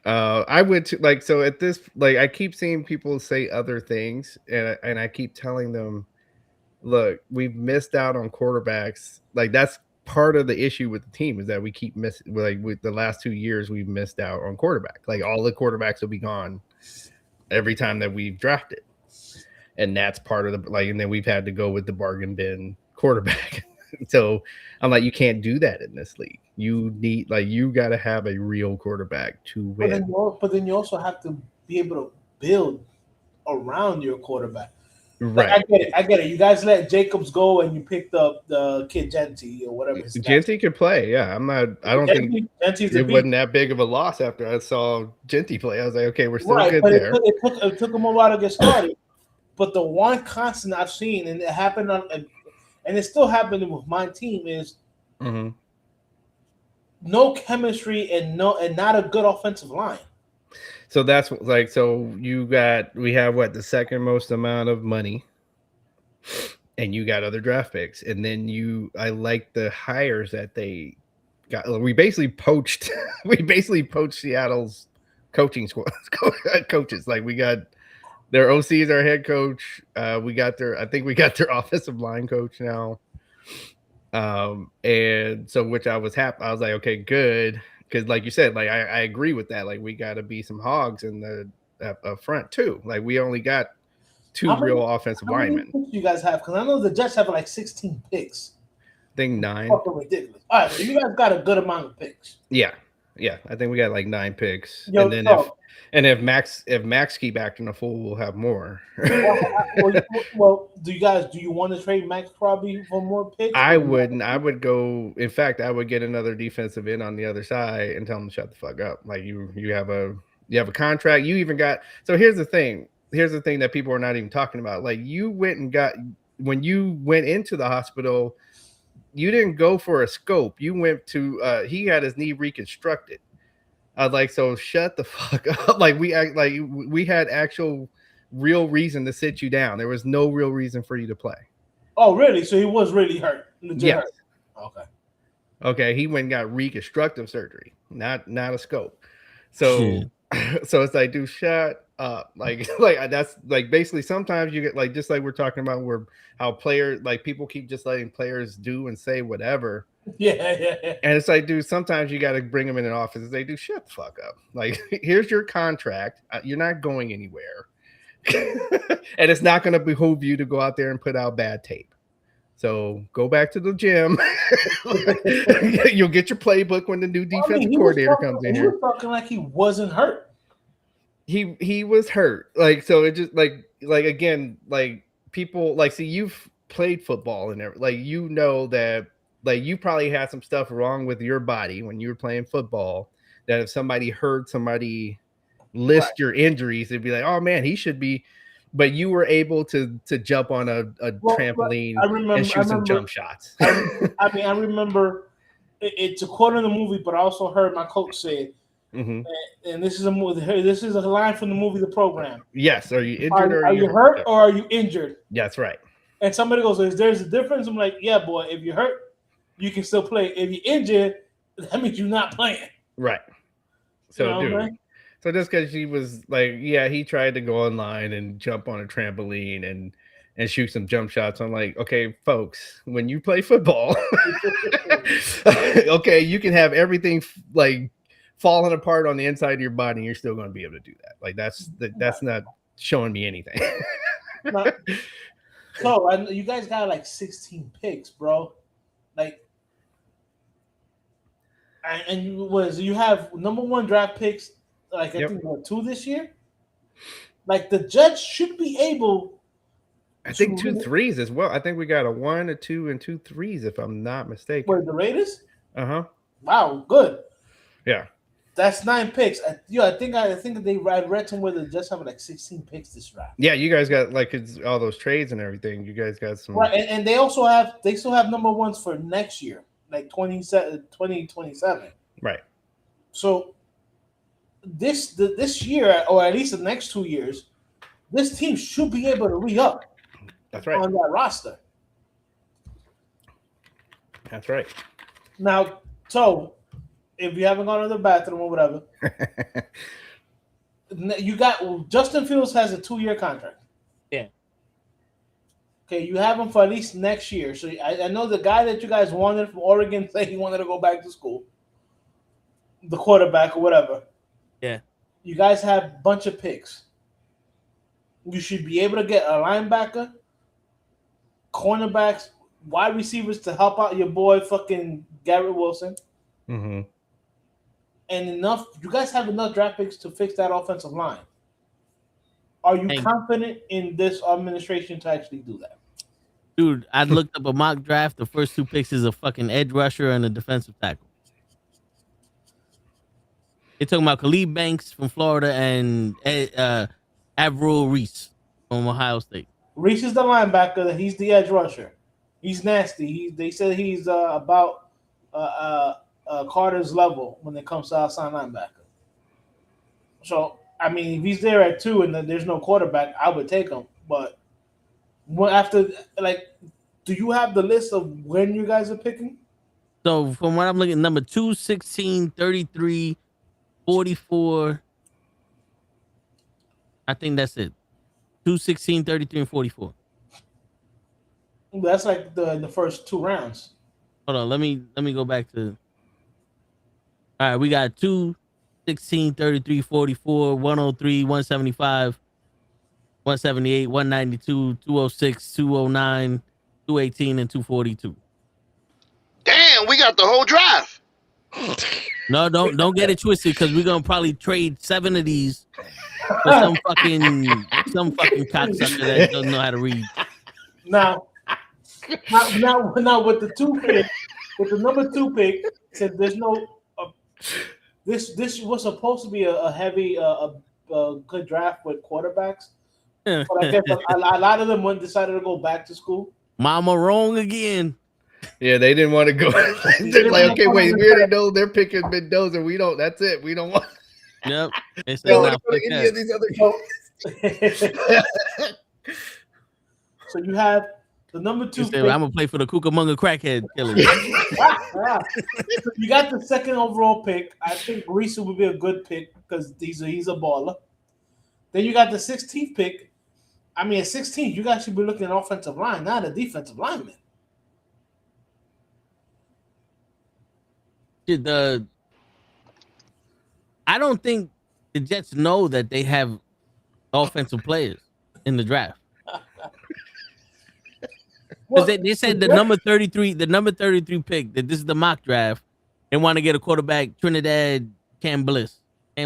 I would so at this, I keep seeing people say other things, and I keep telling them, look, we've missed out on quarterbacks. That's part of the issue with the team is that we keep missing. With the last 2 years, we've missed out on quarterback. All the quarterbacks will be gone every time that we've drafted, and that's part of the and then we've had to go with the bargain bin quarterback. So I'm like, you can't do that in this league. You need you got to have a real quarterback to win. But then you also have to be able to build around your quarterback. Right. I get it. You guys let Jacobs go and you picked up the kid Genty or whatever. Genty could play. Yeah, I don't think it wasn't that big of a loss after I saw Genty play. I was like, okay, we're still good there. It took him a while to get started. But the one constant I've seen, and it happened and it's still happening with my team, is no chemistry and not a good offensive line. So that's we have the second most amount of money, and you got other draft picks, and then I like the hires that they got. We basically poached Seattle's coaching squad coaches. We got their OC as our head coach. I think we got their offensive line coach now. And so which I was happy. I was like, okay, good. Because like you said, I agree with that. We got to be some hogs in the up front too. We only got 2 real offensive linemen. How many picks you guys have? Because I know the Jets have 16 picks. I think 9. Fucking ridiculous. All right, so you guys got a good amount of picks. Yeah. I think we got 9 picks. And then if Max keep acting a fool, we'll have more. Well, do you want to trade Max probably for more picks? I wouldn't. I would go. In fact, I would get another defensive end on the other side and tell them to shut the fuck up. You have a contract. You even got. So here's the thing. Here's the thing that people are not even talking about. You went and got, when you went into the hospital, you didn't go for a scope. You went to. He had his knee reconstructed. I was like, so shut the fuck up. We had actual real reason to sit you down. There was no real reason for you to play. Oh, really? So he was really hurt. Legit Yes. hurt. Okay. Okay, he went and got reconstructive surgery, not a scope. So Shit. so it's like, dude, shut up. Like that's like basically sometimes you get like just like we're talking about where how players like people keep just letting players do and say whatever. Yeah. And it's like, dude, sometimes you got to bring them in an office and say, dude, shut the fuck up. Like, here's your contract. You're not going anywhere. And it's not going to behoove you to go out there and put out bad tape. So go back to the gym. You'll get your playbook when the new defensive coordinator comes in here. He was talking like he wasn't hurt. He was hurt. Like, so it just like again, like people like, see, you've played football and everything. Like, you know that like you probably had some stuff wrong with your body when you were playing football, that if somebody heard somebody list your injuries, they'd be like, oh man, he should be. But you were able to jump on a trampoline and shoot some jump shots. I remember it's a quote in the movie, but I also heard my coach say it. Mm-hmm. And this is a movie. This is a line from the movie The Program. Yes. Are you injured? Are you hurt or are you injured? That's right. And somebody goes, "There's a difference." I'm like, "Yeah, boy. If you're hurt, you can still play. If you're injured, that means you're not playing." Right. So, you know, dude. So just because she was like, yeah, he tried to go online and jump on a trampoline and shoot some jump shots. I'm like, okay, folks, when you play football, okay, you can have everything like falling apart on the inside of your body, and you're still going to be able to do that. Like that's not showing me anything. So you guys got like 16 picks, bro. Like, and you have number one draft picks. Like I think 2 this year. Like the Jets should be able. I think 2 3s as well. I think we got a 1, a 2, and 2 3s if I'm not mistaken. Wait, the Raiders? Wow, good. Yeah, that's 9 picks. I think I read somewhere the Jets have like 16 picks this draft. Yeah, you guys got like all those trades and everything. You guys got some right, and they still have number ones for next year, like 2027. Right. So. This year, or at least the next 2 years, this team should be able to re-up. That's right. On that roster. That's right. Now, so if you haven't gone to the bathroom or whatever, you got Justin Fields has a 2-year contract. Yeah. Okay, you have him for at least next year. So I know the guy that you guys wanted from Oregon said he wanted to go back to school, the quarterback or whatever. Yeah. You guys have a bunch of picks. You should be able to get a linebacker, cornerbacks, wide receivers to help out your boy fucking Garrett Wilson. Mm-hmm. And you guys have enough draft picks to fix that offensive line. Are you confident in this administration to actually do that? Dude, I looked up a mock draft. The first 2 picks is a fucking edge rusher and a defensive tackle. They're talking about Khalid Banks from Florida and Avril Reese from Ohio State. Reese is the linebacker. He's the edge rusher. He's nasty. They said he's about Carter's level when it comes to outside linebacker. So, I mean, if he's there at 2 and there's no quarterback, I would take him. But after, like, do you have the list of when you guys are picking? So, from what I'm looking at, number 2, 16, 33, 44. I think that's it. 2, 16, 33, and 44. That's like the first 2 rounds. Hold on, let me go back to. All right, we got 2, 16, 33, 44, 103, 175, 178, 192, 206, 209, 218, and 242. Damn, we got the whole draft. No, don't get it twisted, because we're gonna probably trade 7 of these for some fucking cocksucker that doesn't know how to read. Now with the 2 pick, with the number 2 pick, said there's no. This was supposed to be a heavy, good draft with quarterbacks, but I guess a lot of them decided to go back to school. Mama wrong again. Yeah, they didn't want to go. They're like, okay, wait, we already know they're picking Mendoza. We don't. That's it. We don't want. Yep. It's They don't want to go to any of these other. So you have the number 2 I'm pick. gonna play for the Cucamonga crackhead killers. So you got the 2nd overall pick. I think Reese would be a good pick because he's a baller. Then you got the 16th pick. I mean, at 16, you guys should be looking at offensive line, not a defensive lineman. I don't think the Jets know that they have offensive players in the draft. Because they said the number 33 pick, that this is the mock draft. They want to get a quarterback, Trinidad Camblisa. A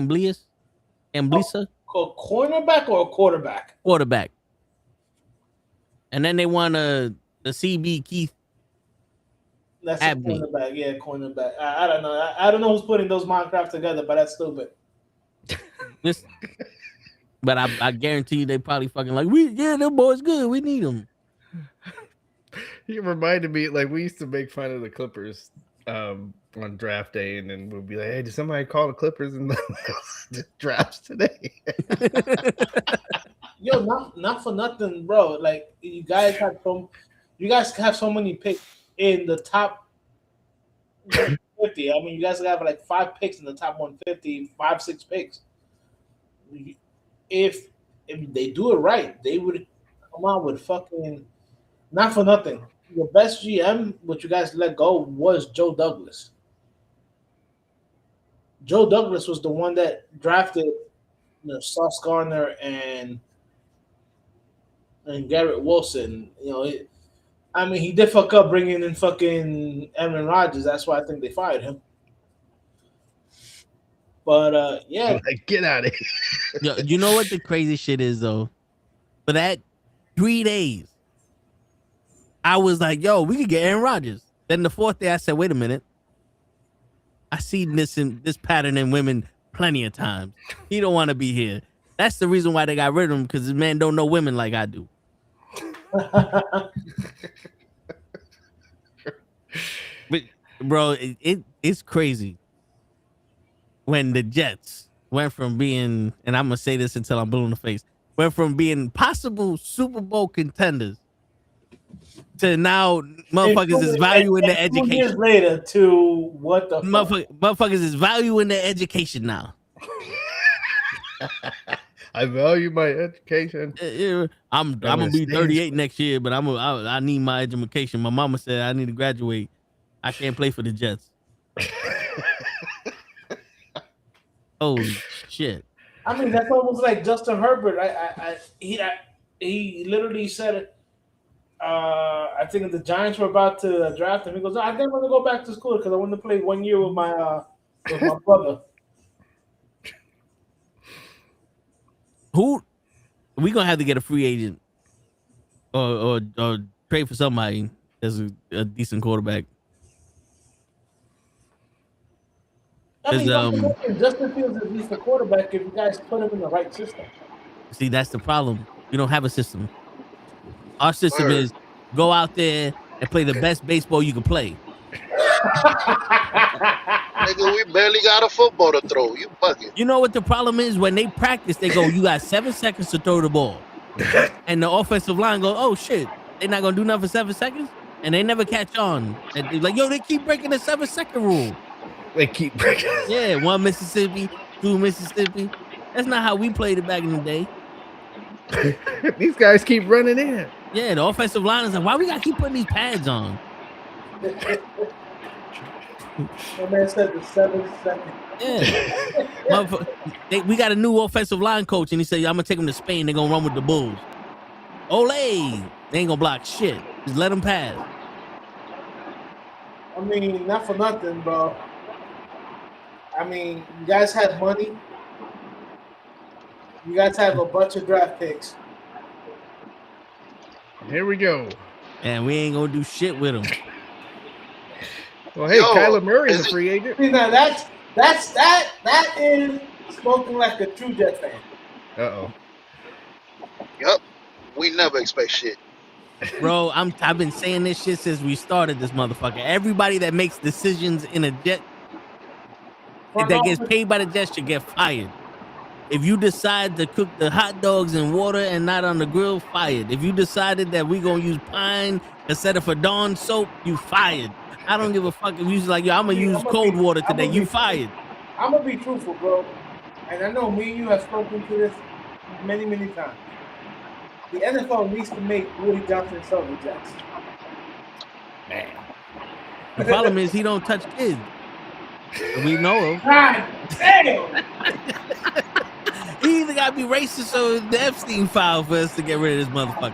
cornerback or a quarterback? Quarterback. And then they want the CB Keith. That's Abney. a cornerback. Yeah, cornerback. I don't know. I don't know who's putting those mock drafts together, but that's stupid. But I guarantee you they probably fucking like, them boys good. We need them. He reminded me, like, we used to make fun of the Clippers on draft day, and then we'll be like, hey, did somebody call the Clippers in the drafts today? Yo, not for nothing, bro. Like, you guys have so many picks in the top 150. I mean, you guys have like 5 picks in the top 150, 6 picks. If they do it right, they would come out with fucking, not for nothing. Your best GM, which you guys let go, was Joe Douglas. Joe Douglas was the one that drafted Sauce Gardner and Garrett Wilson. He did fuck up bringing in fucking Aaron Rodgers. That's why I think they fired him. But yeah, like, get out of here. Yo, you know what the crazy shit is though? For that 3 days, I was like, yo, we could get Aaron Rodgers. Then the 4th day, I said, wait a minute. I seen this pattern in women plenty of times. He don't want to be here. That's the reason why they got rid of him, because this man don't know women like I do. But bro, it's crazy when the Jets went from being, and I'm gonna say this until I'm blue in the face, went from being possible Super Bowl contenders to now motherfuckers is valuing their education. 2 years later to what the motherfuckers is valuing their education now. I value my education. I'm gonna be 38 next year, but I need my education. My mama said I need to graduate. I can't play for the Jets. Holy shit! I mean, that's almost like Justin Herbert. He literally said it. I think the Giants were about to draft him. He goes, I didn't want to go back to school because I wanted to play 1 year with my brother. Who we gonna have to get a free agent or trade for somebody that's a decent quarterback? I mean, Justin Fields is at least a quarterback if you guys put him in the right system. See, that's the problem. You don't have a system. Our system is go out there and play the best baseball you can play. Nigga, we barely got a football to throw. You bugging. You know what the problem is? When they practice, they go, you got 7 seconds to throw the ball. And the offensive line goes, oh shit, they're not gonna do nothing for 7 seconds? And they never catch on. And they're like, yo, they keep breaking the 7-second rule. They keep breaking. Yeah, 1 Mississippi, 2 Mississippi. That's not how we played it back in the day. These guys keep running in. Yeah, the offensive line is like, why we gotta keep putting these pads on? My man said the 7 seconds. Yeah. We got a new offensive line coach, and he said, I'm gonna take them to Spain. They're gonna run with the Bulls. Olay! They ain't gonna block shit. Just let them pass. I mean, not for nothing, bro. I mean, you guys had money. You guys have a bunch of draft picks. Here we go. And we ain't gonna do shit with them. Well, hey, Kyler Murray's a free agent. See, now that is smoking like a true Jet fan. Uh-oh. Yep. We never expect shit. Bro, I've been saying this shit since we started this motherfucker. Everybody that makes decisions in a Jet that gets paid by the Jets should get fired. If you decide to cook the hot dogs in water and not on the grill, fired. If you decided that we gonna use pine instead of a Dawn soap, you fired. I don't give a fuck if you like, yo, I'm gonna use cold water today. You fired. I'm gonna be truthful, bro. And I know me and you have spoken to this many, many times. The NFL needs to make Woody Johnson Silver Jackson. Man. The problem is he don't touch kids. We know him. God damn! He either gotta be racist or the Epstein file for us to get rid of this motherfucker.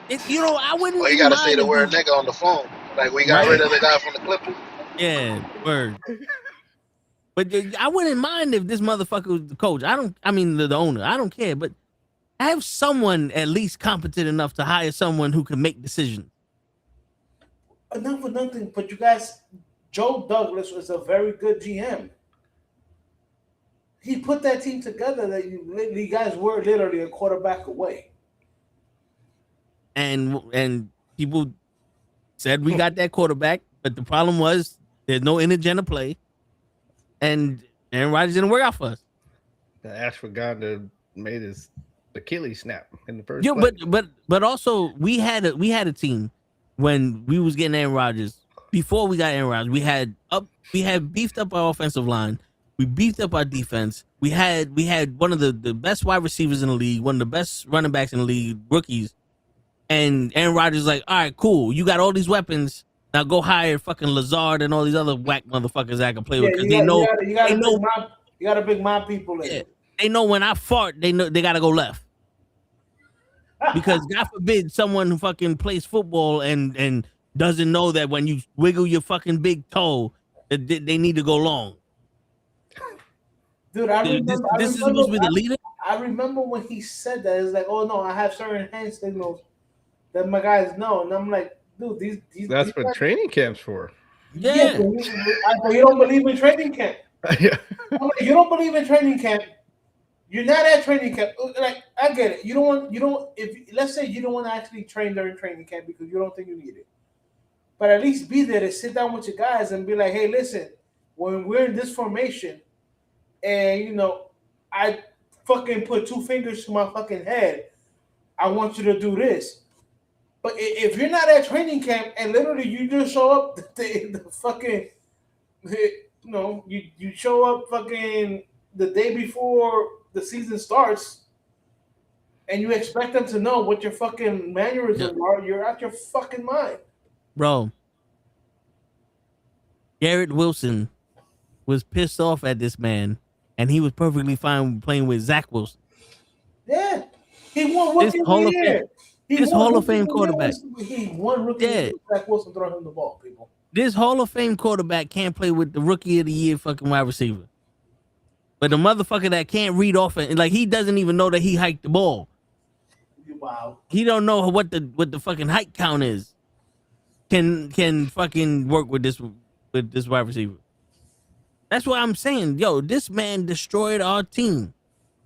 I wouldn't. Well, you gotta say the word nigga on the phone. Like we got rid of the guy from the Clippers. Yeah, word. But I wouldn't mind if this motherfucker was the coach. I mean the owner. I don't care, but have someone at least competent enough to hire someone who can make decisions. Enough for nothing, but you guys, Joe Douglas was a very good GM. He put that team together that you guys were literally a quarterback away. And people said we got that quarterback, but the problem was there's no intergender play, and Aaron Rodgers didn't work out for us. The ashwagandha made his Achilles snap in the first place. But also we had a team when we was getting Aaron Rodgers. Before we got Aaron Rodgers, we had beefed up our offensive line. We beefed up our defense. We had one of the best wide receivers in the league, one of the best running backs in the league, rookies. And Aaron Rodgers is like, all right, cool. You got all these weapons. Now go hire fucking Lazard and all these other whack motherfuckers that I can play with. Because you gotta bring my people in. Yeah, they know when I fart, they know they gotta go left. Because God forbid someone who fucking plays football and doesn't know that when you wiggle your fucking big toe, they need to go long. Dude, this is supposed to be the leader? I remember when he said that. It's like, oh no, I have certain hand signals that my guys know. And I'm like, dude, these That's these what guys, training camp's for. Yeah. But you don't believe in training camp. Yeah. I'm like, you don't believe in training camp. You're not at training camp. Like, I get it. Let's say you don't want to actually train during training camp because you don't think you need it. But at least be there to sit down with your guys and be like, hey, listen, when we're in this formation and, I fucking put 2 fingers to my fucking head, I want you to do this. But if you're not at training camp and literally you just show up the fucking, you show up fucking the day before the season starts and you expect them to know what your fucking mannerisms are, you're out your fucking mind. Bro, Garrett Wilson was pissed off at this man, and he was perfectly fine playing with Zach Wilson. Yeah. He won Rookie of the Year. This Hall of Fame quarterback. He won Rookie of the Year. Zach Wilson throwing him the ball, people. This Hall of Fame quarterback can't play with the Rookie of the Year fucking wide receiver. But the motherfucker that can't read off it, like he doesn't even know that he hiked the ball. Wow. He don't know what the fucking height count is. Can fucking work with this wide receiver. That's what I'm saying. Yo, this man destroyed our team.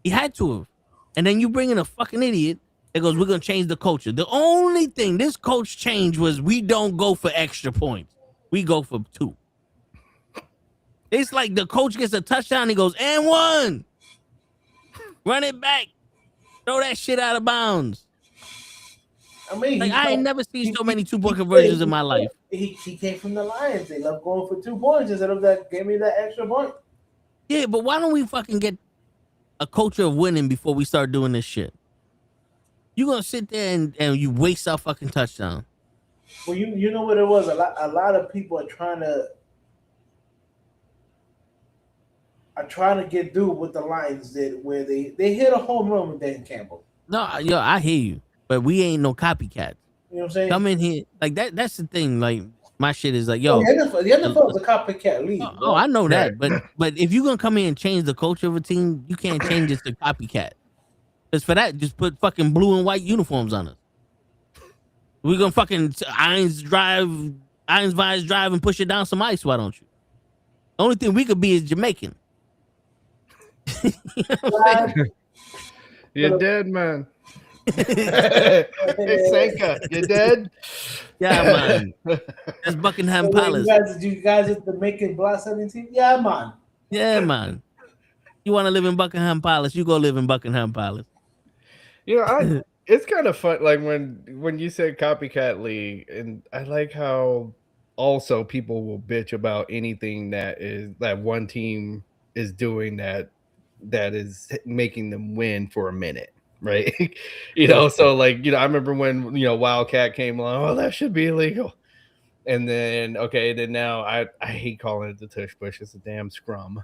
He had to have. And then you bring in a fucking idiot that goes, we're going to change the culture. The only thing this coach changed was we don't go for extra points. We go for 2. It's like the coach gets a touchdown. He goes, and 1. Run it back. Throw that shit out of bounds. I mean, like, I ain't never seen so many 2-point conversions in my life. He came from the Lions. They love going for 2 points instead of that. Give me that extra point. Yeah, but why don't we fucking get a culture of winning before we start doing this shit? You gonna sit there and you waste our fucking touchdown. Well, you know what it was. A lot of people are trying to get through what the Lions did, where they hit a home run with Dan Campbell. No, yo, I hear you, but we ain't no copycats. You know what I'm saying? Come in here like that. That's the thing. Like my shit is like, yo, the NFL is a copycat league. Oh, I know that, but if you're gonna come in and change the culture of a team, you can't change it to copycat. Because for that, just put fucking blue and white uniforms on us. We're gonna fucking Irons Vise drive and push it down some ice. Why don't you? The only thing we could be is Jamaican. You're dead, man. Hey, Sanka, you dead? Yeah, man. That's Buckingham Palace. You guys at the Making Block 17? Yeah, man. Yeah, man. You want to live in Buckingham Palace? You go live in Buckingham Palace. It's kind of fun, like when you said copycat league, and I like how also people will bitch about anything that one team is doing that is making them win for a minute, right? So like I remember when Wildcat came along, oh, that should be illegal, and then then now I hate calling it the tush push, it's a damn scrum.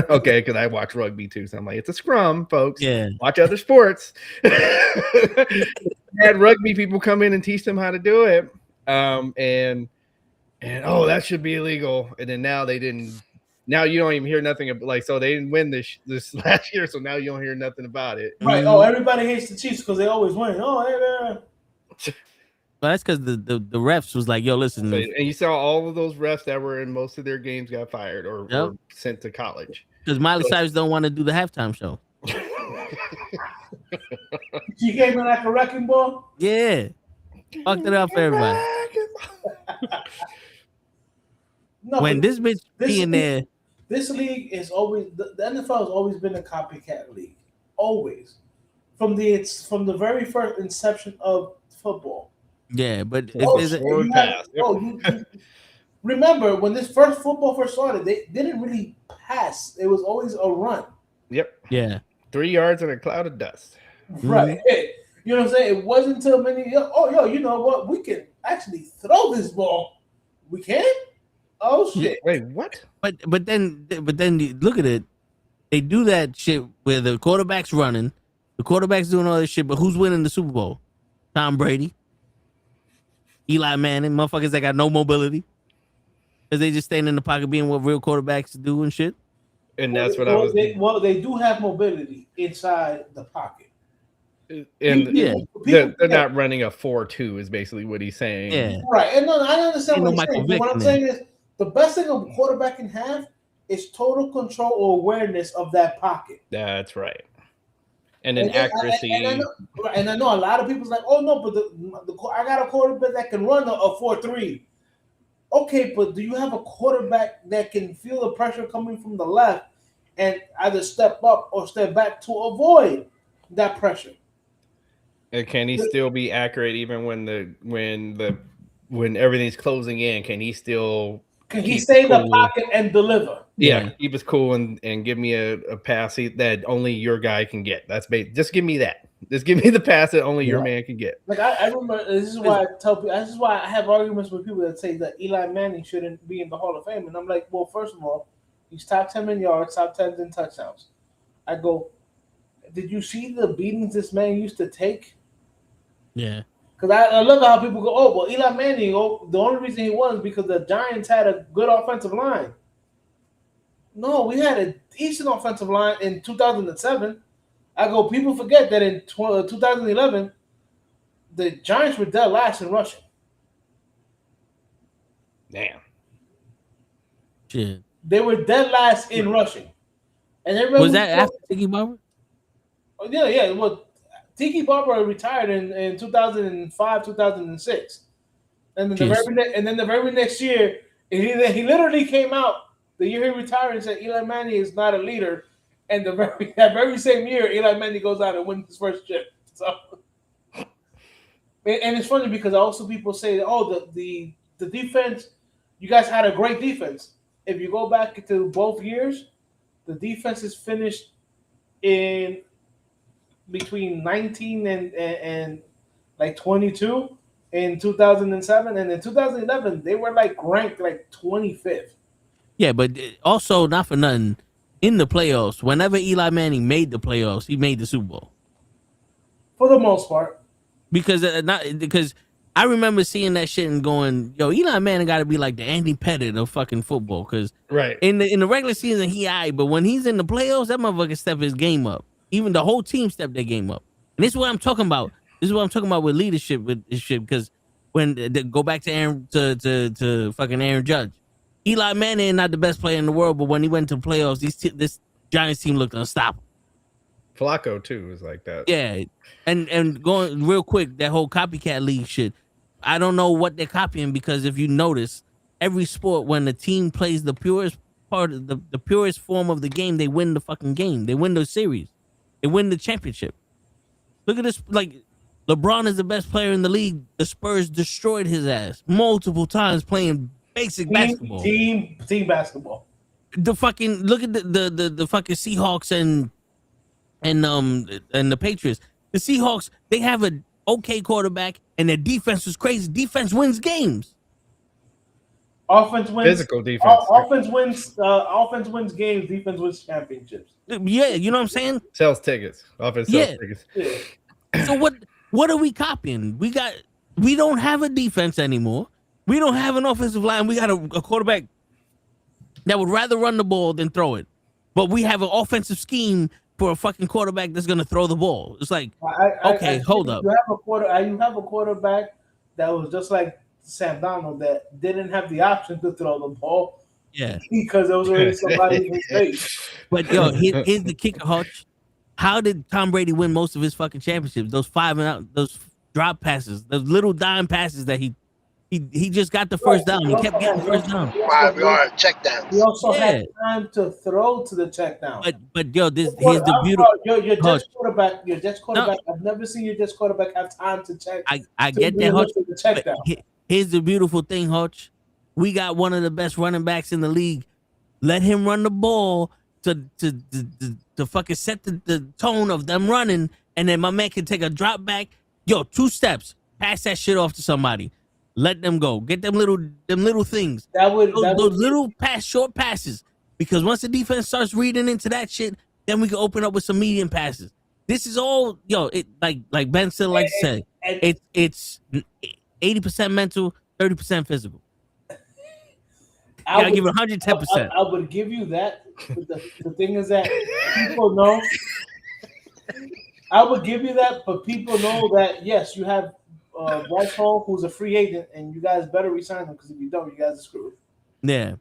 Okay, because I watch rugby too, so I'm like, it's a scrum, folks. Yeah, watch other sports. Had rugby people come in and teach them how to do it, and oh, that should be illegal. And then now they didn't. Now you don't even hear nothing like. So they didn't win this last year, so now you don't hear nothing about it. Right? Oh, everybody hates the Chiefs because they always win. Oh, hey, man. Well, that's because the refs was like, yo, listen. And you saw all of those refs that were in most of their games got fired or sent to college. Because Miley Cyrus don't want to do the halftime show. She came in like a wrecking ball? Yeah. Fucked it up for everybody. No, when this bitch be in there. This league is always, the NFL has always been a copycat league. Always. From the very first inception of football. Yeah, but remember when this football first started, they didn't really pass. It was always a run. Yep. Yeah. 3 yards in a cloud of dust. Right. You know what I'm saying? It wasn't until you know what? We can actually throw this ball. We can? Oh shit. Wait, what? But then you look at it. They do that shit where the quarterback's running, the quarterback's doing all this shit, but who's winning the Super Bowl? Tom Brady. Eli Manning, motherfuckers that got no mobility. Because they just stand in the pocket being what real quarterbacks do and shit. And that's what they do have mobility inside the pocket. And they're not running a 4-2 is basically what he's saying. Yeah. Right. And no, I understand what he's saying. What I'm saying is the best thing a quarterback can have is total control or awareness of that pocket. That's right. And then accuracy. And I know a lot of people's like, oh no, but I got a quarterback that can run a 4-3. Okay, but do you have a quarterback that can feel the pressure coming from the left and either step up or step back to avoid that pressure? And can he still be accurate even when everything's closing in? Can he still? Can he stay in the pocket and deliver? Yeah, keep us cool and give me a pass that only your guy can get. That's just give me that. Just give me the pass that only your man can get. Like I remember, this is why I tell people. This is why I have arguments with people that say that Eli Manning shouldn't be in the Hall of Fame, and I'm like, well, first of all, he's top 10 in yards, top 10 in touchdowns. I go, did you see the beatings this man used to take? Yeah. Because I love how people go, oh, well, Eli Manning, the only reason he won is because the Giants had a good offensive line. No, we had a decent offensive line in 2007. I go, people forget that in 2011, the Giants were dead last in rushing. Damn. Shit. They were dead last in rushing. And was that after Tiki Barber? Oh, yeah. Well, Tiki Barber retired in 2005, 2006. And then the very next year, he literally came out the year he retired and said Eli Manning is not a leader. And that very same year, Eli Manning goes out and wins his first chip. So, and it's funny because also people say, oh, the defense, you guys had a great defense. If you go back to both years, the defense is finished in between 19 and like 22 in 2007, and in 2011 they were like ranked like 25th. Yeah, but also not for nothing. In the playoffs, whenever Eli Manning made the playoffs, he made the Super Bowl. For the most part. Because I remember seeing that shit and going, yo, Eli Manning got to be like the Andy Pettit of fucking football. Because in the regular season, he but when he's in the playoffs, that motherfucker step his game up. Even the whole team stepped their game up. And this is what I'm talking about. This is what I'm talking about with leadership with this shit. Because when go back to to fucking Aaron Judge. Eli Manning not the best player in the world, but when he went to playoffs, this Giants team looked unstoppable. Flacco too is like that. Yeah, and going real quick, that whole copycat league shit. I don't know what they're copying because if you notice, every sport when the team plays the purest part of the purest form of the game, they win the fucking game. They win the series. They win the championship. Look at this. Like, LeBron is the best player in the league. The Spurs destroyed his ass multiple times playing basic basketball. Team basketball. The fucking look at the fucking Seahawks and the Patriots. The Seahawks, they have an okay quarterback and their defense was crazy. Defense wins games. Offense wins. Physical defense. Offense wins games. Defense wins championships. Yeah, you know what I'm saying? Sells tickets. Offense sells tickets. Yeah. So what are we copying? We don't have a defense anymore. We don't have an offensive line. We got a quarterback that would rather run the ball than throw it. But we have an offensive scheme for a fucking quarterback that's going to throw the ball. It's like, hold up. You have a quarterback that was just like Sam Donald that didn't have the option to throw the ball. Yeah. Because there was already somebody in his face. But yo, here's the kicker, Hutch. How did Tom Brady win most of his fucking championships? Those 5 and out, those drop passes, those little dime passes that he just got the first down. He kept getting the first down. 5-yard check downs. He also had time to throw to the check down. But yo, here's the beautiful. Your Jets quarterback. I've never seen your Jets quarterback have time to check. I get that, Hutch. The check down. Here's the beautiful thing, Hutch. We got one of the best running backs in the league. Let him run the ball to fucking set the tone of them running, and then my man can take a drop back. Yo, 2 steps, pass that shit off to somebody. Let them go. Get them little things. Those little short passes. Because once the defense starts reading into that shit, then we can open up with some medium passes. This is all, it like Ben still likes to say, it's 80% mental, 30% physical. I give it 110%. I would give you that. But the thing is that people know. I would give you that, but people know that yes, you have Bryce Hall, who's a free agent, and you guys better resign him because if you don't, you guys are screwed. Yeah,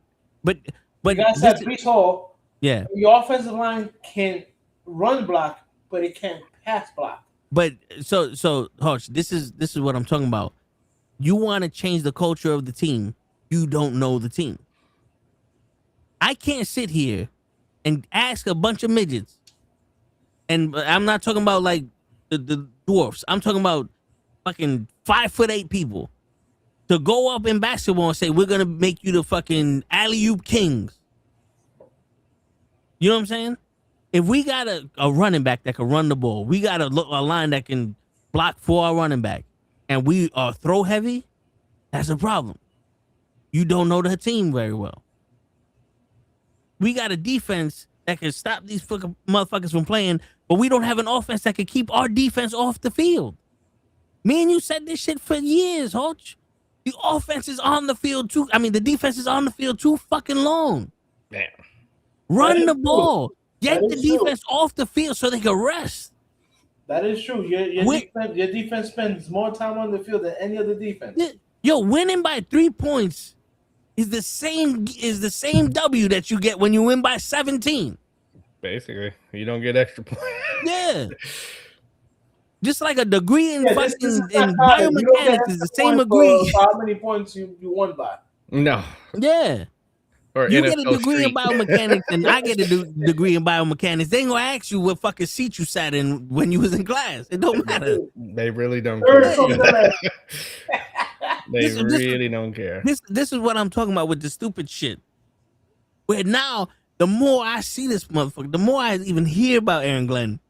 but you guys have Bryce Hall. Yeah, your offensive line can run block, but it can't pass block. But so Hutch, this is what I'm talking about. You want to change the culture of the team. You don't know the team. I can't sit here and ask a bunch of midgets, and I'm not talking about like the dwarfs. I'm talking about fucking 5'8" people to go up in basketball and say we're gonna make you the fucking alley-oop kings. You know what I'm saying? If we got a running back that can run the ball, we got a line that can block for our running back, and we are throw heavy, that's a problem. You don't know the team very well. We got a defense that can stop these fucking motherfuckers from playing, but we don't have an offense that can keep our defense off the field. Me and you said this shit for years, Hutch. The offense is on the field too. I mean, the defense is on the field too fucking long. Damn. Run the ball. Get the defense off the field so they can rest. That is true. Your defense spends more time on the field than any other defense. Yo, winning by 3 points is the same W that you get when you win by 17. Basically, you don't get extra points. Yeah. Just like a degree in biomechanics is the same degree. How many points you won by? No. Yeah. Or you NFL get a degree Street. in biomechanics and I get a degree in biomechanics. They ain't gonna ask you what fucking seat you sat in when you was in class. It don't matter. They really don't care. They really don't care. This is what I'm talking about with the stupid shit. Where now, the more I see this motherfucker, the more I even hear about Aaron Glenn.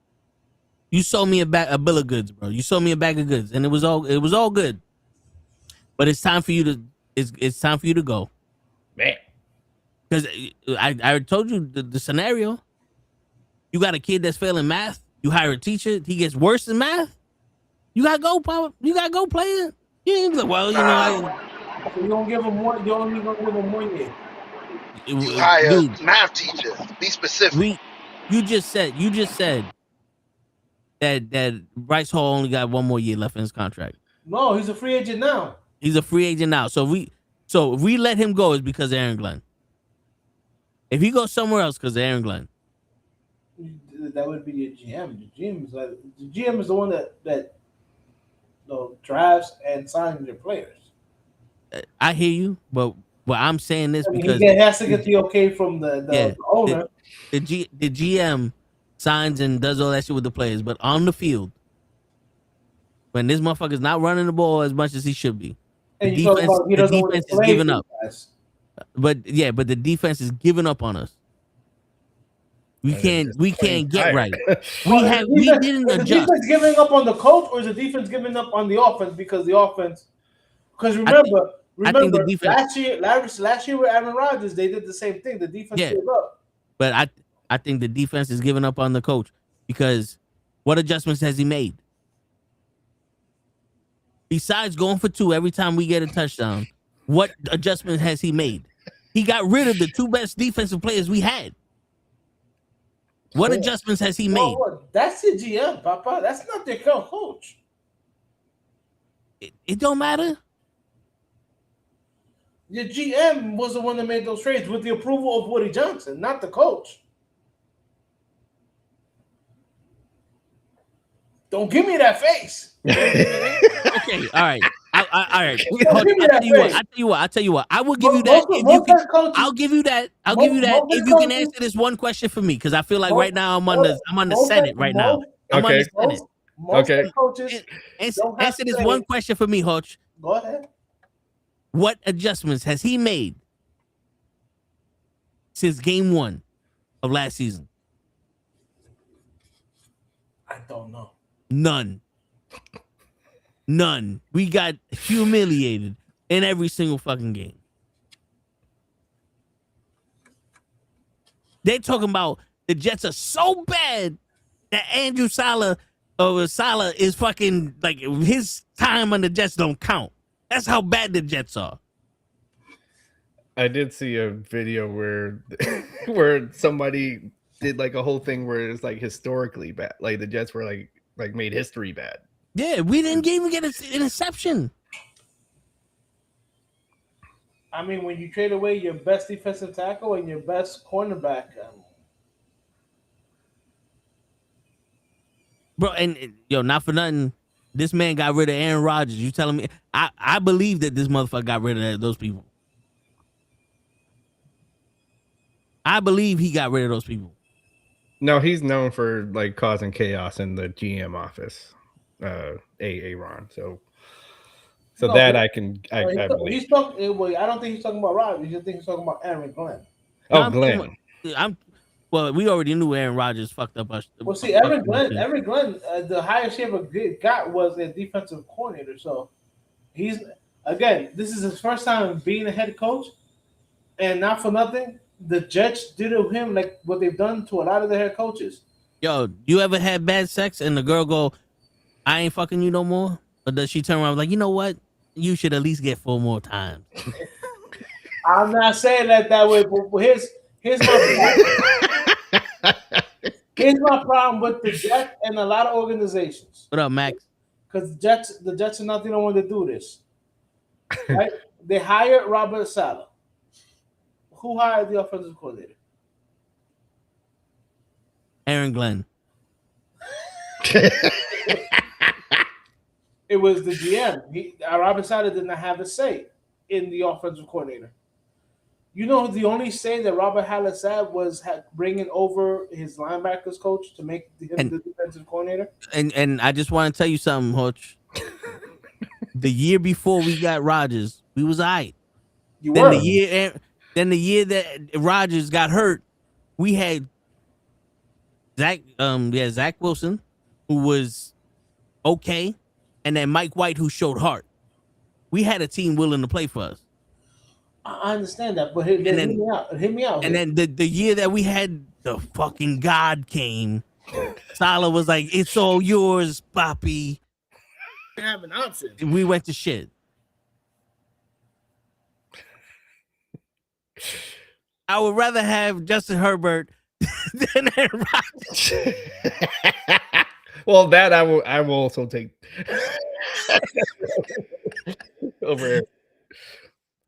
You sold me a bill of goods, bro. You sold me a bag of goods, and it was all good. But it's time for you to go, Man. because I told you the scenario. You got a kid that's failing math. You hire a teacher. He gets worse in math. You gotta go, Papa. You gotta go play it. You ain't like, well, you know. You don't give him one. You only gonna give him 1 year. You hire a math teacher. Be specific. You just said that Bryce Hall only got 1 more year left in his contract. No, he's a free agent now. He's a free agent now. So if we let him go, it's because of Aaron Glenn. If he goes somewhere else, because of Aaron Glenn. That would be the GM. The GM is the one that drafts and signs your players. I hear you, but Well, I'm saying this I mean, because he has to get the okay from the Yeah. owner. the GM signs and does all that shit with the players, but on the field, when this motherfucker's not running the ball as much as he should be, And you talk about he the doesn't want to defense is play giving for up. you guys. But the defense is giving up on us. We can't get right. We didn't Is the adjust. defense giving up on the coach, or is the defense giving up on the offense? Because remember, I think the defense, last year with Aaron Rodgers, they did the same thing. The defense gave up. but I think the defense is giving up on the coach because what adjustments has he made? Besides going for 2 every time we get a touchdown, what adjustment has he made? He got rid of the 2 best defensive players we had. What adjustments has he made? That's the GM, Papa. That's not their coach. It don't matter. The GM was the one that made those trades with the approval of Woody Johnson, not the coach. Don't give me that face. Okay, all right. All right. I'll tell you what. I will give you that. I'll give you that. I'll give you that if you can answer this one question for me, because I feel like right now I'm on the Senate right now. I'm on the Senate. Okay. Coaches answer this one question for me, Hutch. Go ahead. What adjustments has he made since game 1 of last season? I don't know. None. We got humiliated in every single fucking game. They're talking about the Jets are so bad that Andrew Salah is fucking like his time on the Jets don't count. That's how bad the Jets are. I did see a video where somebody did like a whole thing where it's like historically bad. Like the Jets were like made history bad. Yeah, we didn't even get an interception. I mean, when you trade away your best defensive tackle and your best cornerback, bro, and not for nothing, this man got rid of Aaron Rodgers. You telling me? I believe that this motherfucker got rid of those people. I believe he got rid of those people. No, he's known for like causing chaos in the GM office. Aaron. So no, that I believe. He's talking. Well, I don't think he's talking about Rodgers. I think he's talking about Aaron Glenn. Oh, Glenn. Well, we already knew Aaron Rodgers fucked up us. Well, see, Aaron Glenn, the highest he ever got was a defensive coordinator. So he's this is his first time being a head coach, and not for nothing, the Jets did to him like what they've done to a lot of their head coaches. Yo, you ever had bad sex and the girl go, "I ain't fucking you no more," or does she turn around like, you know what? You should at least get 4 more times. I'm not saying that way, but here's my problem with the Jets and a lot of organizations. What up, Max? Because the Jets are not the only one to do this. Right? They hired Robert Saleh. Who hired the offensive coordinator? Aaron Glenn. It was the GM. Robert Saleh did not have a say in the offensive coordinator. You know, the only say that Robert Saleh said was bringing over his linebackers coach to make him the defensive coordinator. And I just want to tell you something, Hutch. The year before we got Rodgers, we was all right. Then the year that Rodgers got hurt, we had Zach Wilson, who was okay, and then Mike White, who showed heart. We had a team willing to play for us. I understand that, but hit me out. And then the year that we had the fucking God came, Salah was like, "It's all yours, Papi." Have an option. We went to shit. I would rather have Justin Herbert than Aaron Rodgers. Well, that I will also take over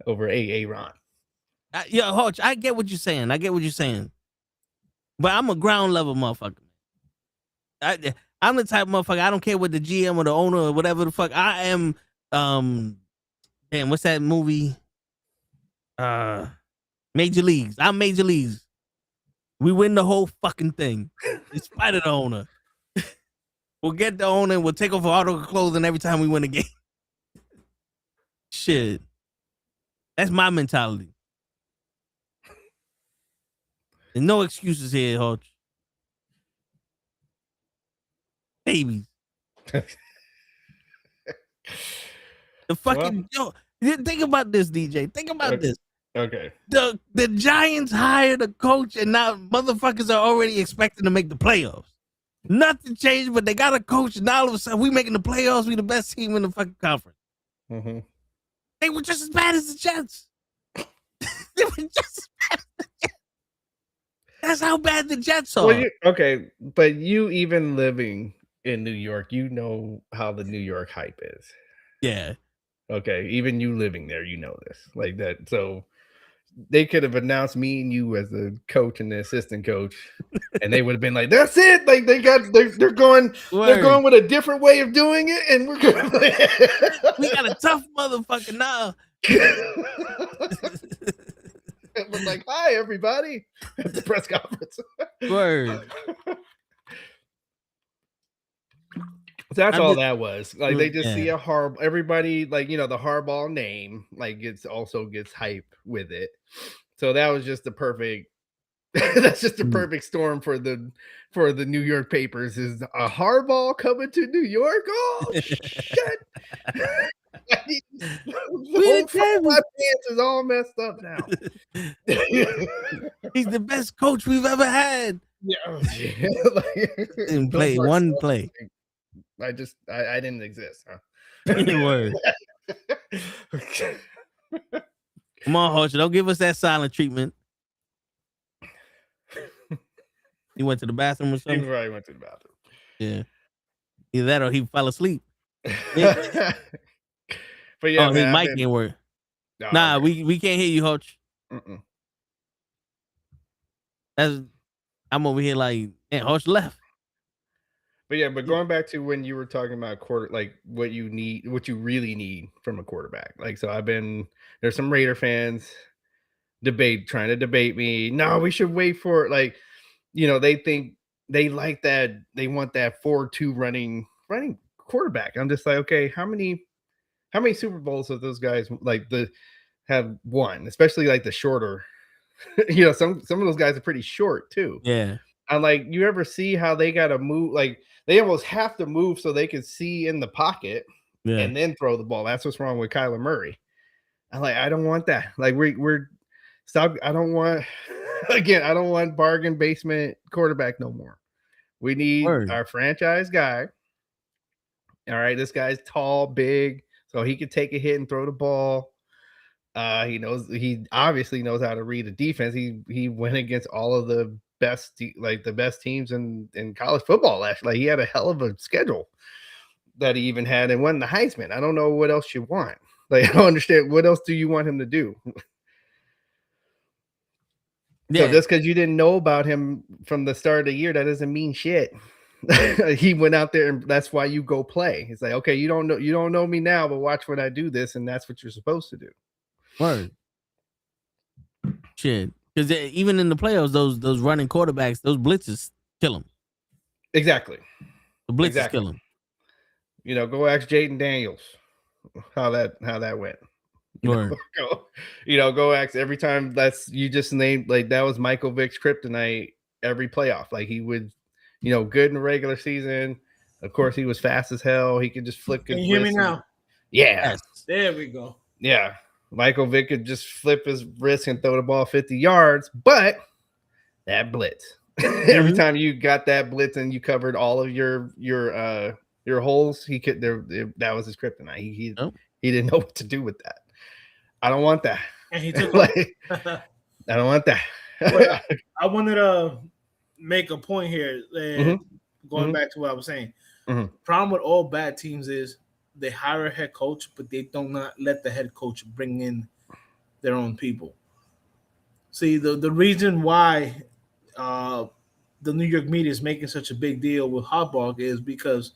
Aaron. Yo, Hutch, I get what you're saying. But I'm a ground level motherfucker. I'm the type of motherfucker. I don't care what the GM or the owner or whatever the fuck. I am. Damn, what's that movie? Major leagues. I'm major leagues. We win the whole fucking thing, in spite of the owner. We'll get the owner and we'll take over all the clothing every time we win a game. Shit. That's my mentality. There's no excuses here, Hodge. Babies. The fucking think about this, DJ. Think about this. Okay. The Giants hired a coach, and now motherfuckers are already expecting to make the playoffs. Nothing changed, but they got a coach, and now all of a sudden we making the playoffs. We the best team in the fucking conference. Mm-hmm. They were just as bad as the Jets. They were just as bad as the Jets. That's how bad the Jets are. Well, okay, but you even living in New York, you know how the New York hype is. Yeah. Okay, even you living there, you know this. Like that. So they could have announced me and you as the coach and the assistant coach, and they would have been like, "That's it." Like they're going with a different way of doing it, and we're going. We got a tough motherfucker now. It was like, "Hi, everybody," at the press conference. Word. That's all that was. Like they just see a everybody, like, you know, the Harbaugh name, like gets hype with it. So that was just the perfect. That's just the perfect storm for the New York papers. Is a Harbaugh coming to New York? Oh shit! My pants is all messed up now. He's the best coach we've ever had. Yeah, didn't play one play. I didn't exist, huh? Word. Come on, Hodge, don't give us that silent treatment. He went to the bathroom or something? He probably went to the bathroom. Yeah. Either that or he fell asleep. But yeah, his mic didn't work. Nah, we can't hear you, Hodge. I'm over here like, man, Hodge left. But yeah, going back to when you were talking about like what you really need from a quarterback. Like, so there's some Raider fans trying to debate me. No, we should wait for it. Like, you know, they think they like that. They want that 4-2 running quarterback. I'm just like, okay, how many Super Bowls have those guys have won? Especially like the shorter, you know, some of those guys are pretty short too. Yeah. I'm like, you ever see how they got to move? Like, they almost have to move so they can see in the pocket and then throw the ball. That's what's wrong with Kyler Murray. I'm like, I don't want that. Like, we're stop. I don't want bargain basement quarterback no more. We need our franchise guy. All right, this guy's tall, big, so he could take a hit and throw the ball. He obviously knows how to read a defense. He went against all of the best teams in college football last year. Like, he had a hell of a schedule that he even had and won the Heisman. I don't know what else you want. Like, I don't understand. What else do you want him to do? Yeah. So just because you didn't know about him from the start of the year, that doesn't mean shit. He went out there, and that's why you go play. It's like, okay, you don't know me now, but watch when I do this, and that's what you're supposed to do. Word. Shit. Because even in the playoffs, those running quarterbacks, those blitzes kill them. Exactly. The blitzes kill them. You know, go ask Jaden Daniels how that went. Go ask every time you just named, like, that was Michael Vick's kryptonite every playoff. Like, he would, you know, good in the regular season. Of course, he was fast as hell. He could just flick. Can you hear me now? Yeah. Yes. There we go. Yeah. Michael Vick could just flip his wrist and throw the ball 50 yards, but that blitz. Every time you got that blitz and you covered all of your holes, that was his kryptonite. He didn't know what to do with that. I don't want that. And he took I don't want that. I wanted to make a point here. Going back to what I was saying. Problem with all bad teams is they hire a head coach, but they do not let the head coach bring in their own people. See, the reason why the New York media is making such a big deal with Harbaugh is because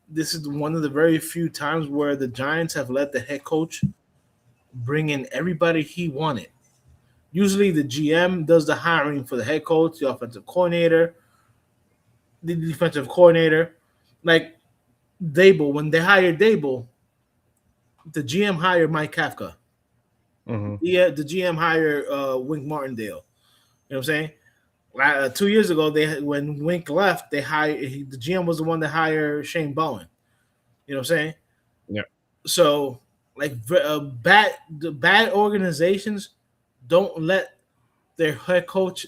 this is one of the very few times where the Giants have let the head coach bring in everybody he wanted. Usually the GM does the hiring for the head coach, the offensive coordinator, the defensive coordinator. Like Dable, when they hired Dable, the GM hired Mike Kafka. Mm-hmm. Yeah, the GM hired Wink Martindale. You know what I'm saying? 2 years ago, when Wink left, the GM was the one that hired Shane Bowen. You know what I'm saying? Yeah. So, like, the bad organizations don't let their head coach,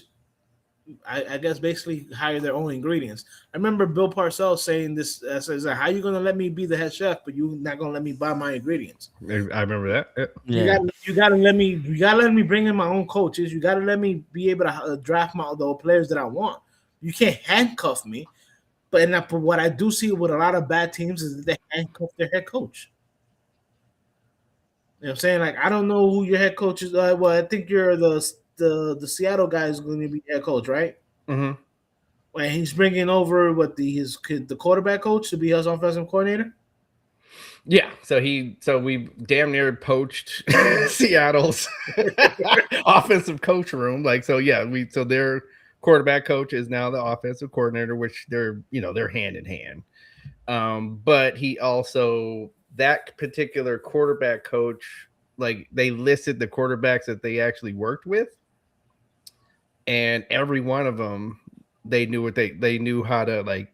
I guess, basically hire their own ingredients. I remember Bill Parcells saying this: "Says how you gonna let me be the head chef, but you not gonna let me buy my ingredients?" I remember that. Yeah. You gotta let me bring in my own coaches. You gotta let me be able to draft the players that I want. You can't handcuff me. But what I do see with a lot of bad teams is that they handcuff their head coach. You know what I'm saying? Like, I don't know who your head coach is. Well, I think you're the Seattle guy is going to be head coach, right? Mm-hmm. And he's bringing over the quarterback coach to be his offensive coordinator. Yeah, so we damn near poached Seattle's offensive coach room. Like, so yeah, so their quarterback coach is now the offensive coordinator, which they're hand in hand. But he also, that particular quarterback coach, like, they listed the quarterbacks that they actually worked with, and every one of them, they knew they knew how to, like,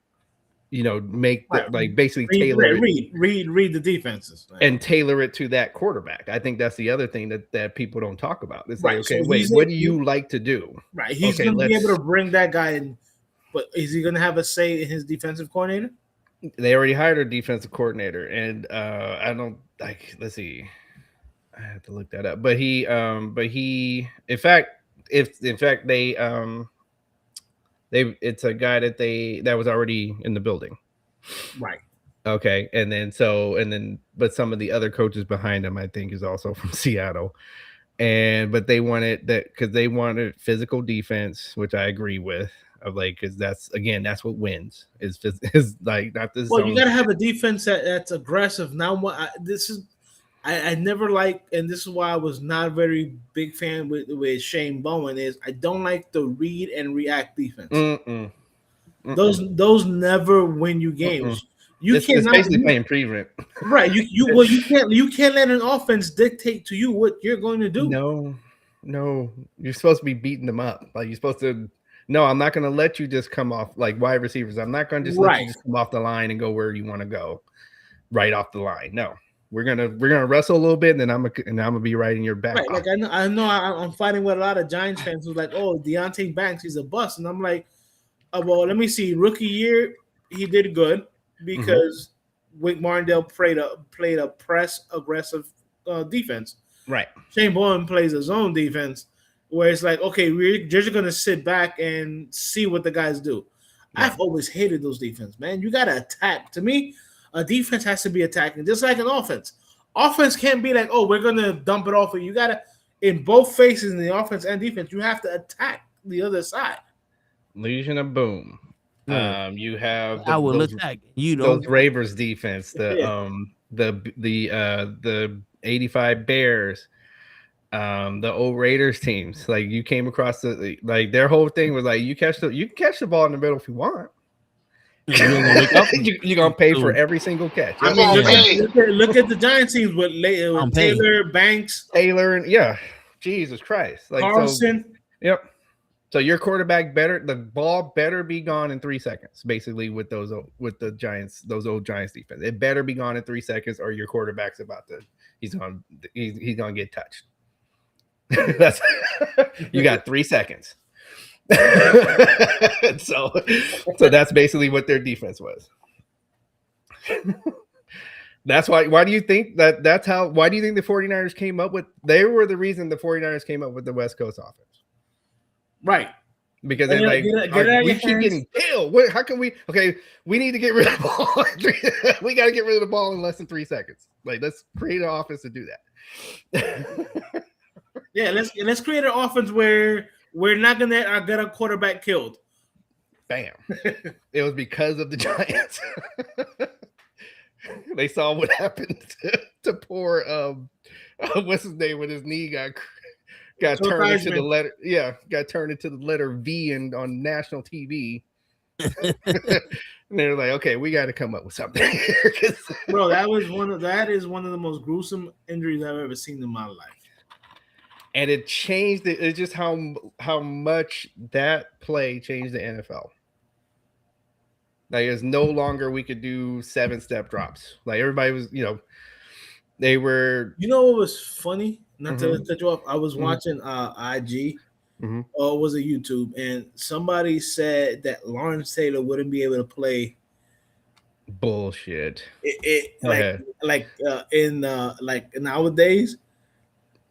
make the, like, basically read the defenses and tailor it to that quarterback. I think that's the other thing that people don't talk about. It's like, okay, so wait, what do you like to do? Right, he's going to be able to bring that guy in, but is he going to have a say in his defensive coordinator? They already hired a defensive coordinator, and I don't like. Let's see, I have to look that up. But he, in fact, it's a guy that was already in the building. Right. Okay. But some of the other coaches behind him, I think, is also from Seattle. But they wanted that because they wanted physical defense, which I agree with. Because that's what wins is like not this. Well, you got to have a defense that's aggressive. Now, I never liked, and this is why I was not a very big fan with Shane Bowen. Is I don't like the read and react defense. Mm-mm. Mm-mm. Those never win you games. Mm-mm. It's basically playing prevent. Right. You can't let an offense dictate to you what you're going to do. No, you're supposed to be beating them up. Like, you're supposed to. No, I'm not going to let you just come off like wide receivers. I'm not going to just let you just come off the line and go where you want to go, right off the line. No, we're gonna wrestle a little bit, and then I'm gonna be right in your back. Right. Like, I know I'm fighting with a lot of Giants fans who's like, "Oh, Deonte Banks, he's a bust," and I'm like, well, let me see. Rookie year, he did good because Wink Martindale played a press aggressive defense. Right. Shane Bowen plays his own defense, where it's like, okay, we're just gonna sit back and see what the guys do. Yeah. I've always hated those defense, man. You gotta attack. To me, a defense has to be attacking, just like an offense. Offense can't be like, oh, we're gonna dump it off. You gotta, in both phases, in the offense and defense, you have to attack the other side. Legion of Boom. Yeah. You have those Ravers defense, the 85 Bears. The old Raiders teams, like, you came across like their whole thing was like, you can catch the ball in the middle if you want. You're gonna pay for every single catch. I'm gonna pay. Look at the Giants teams with Taylor, Banks, and Jesus Christ, like Carlson. So, yep. So your quarterback the ball better be gone in 3 seconds. Basically, with the Giants, those old Giants defense, it better be gone in 3 seconds, or your quarterback's he's gonna get touched. That's you got 3 seconds. so that's basically what their defense was. That's why do you think why do you think the 49ers came up with, they were the reason the 49ers came up with the West Coast offense? Right. Because they're like, we keep getting killed. How can we need to get rid of the ball. We got to get rid of the ball in less than 3 seconds. Like, let's create an offense to do that. Yeah, let's create an offense where we're not gonna get a quarterback killed. Bam. It was because of the Giants. They saw what happened to poor what's his name when his knee got Joe turned into the Theismann. letter. Yeah, got turned into the letter V on national TV. And they're like, okay, we got to come up with something here. Bro, that is one of the most gruesome injuries I've ever seen in my life. And it changed it. It's just how much that play changed the NFL. Like, it's no longer we could do 7-step drops. Like, everybody was, they were. You know what was funny? Not to cut you off. I was watching IG. Or was it YouTube? And somebody said that Lawrence Taylor wouldn't be able to play. Bullshit. Like nowadays.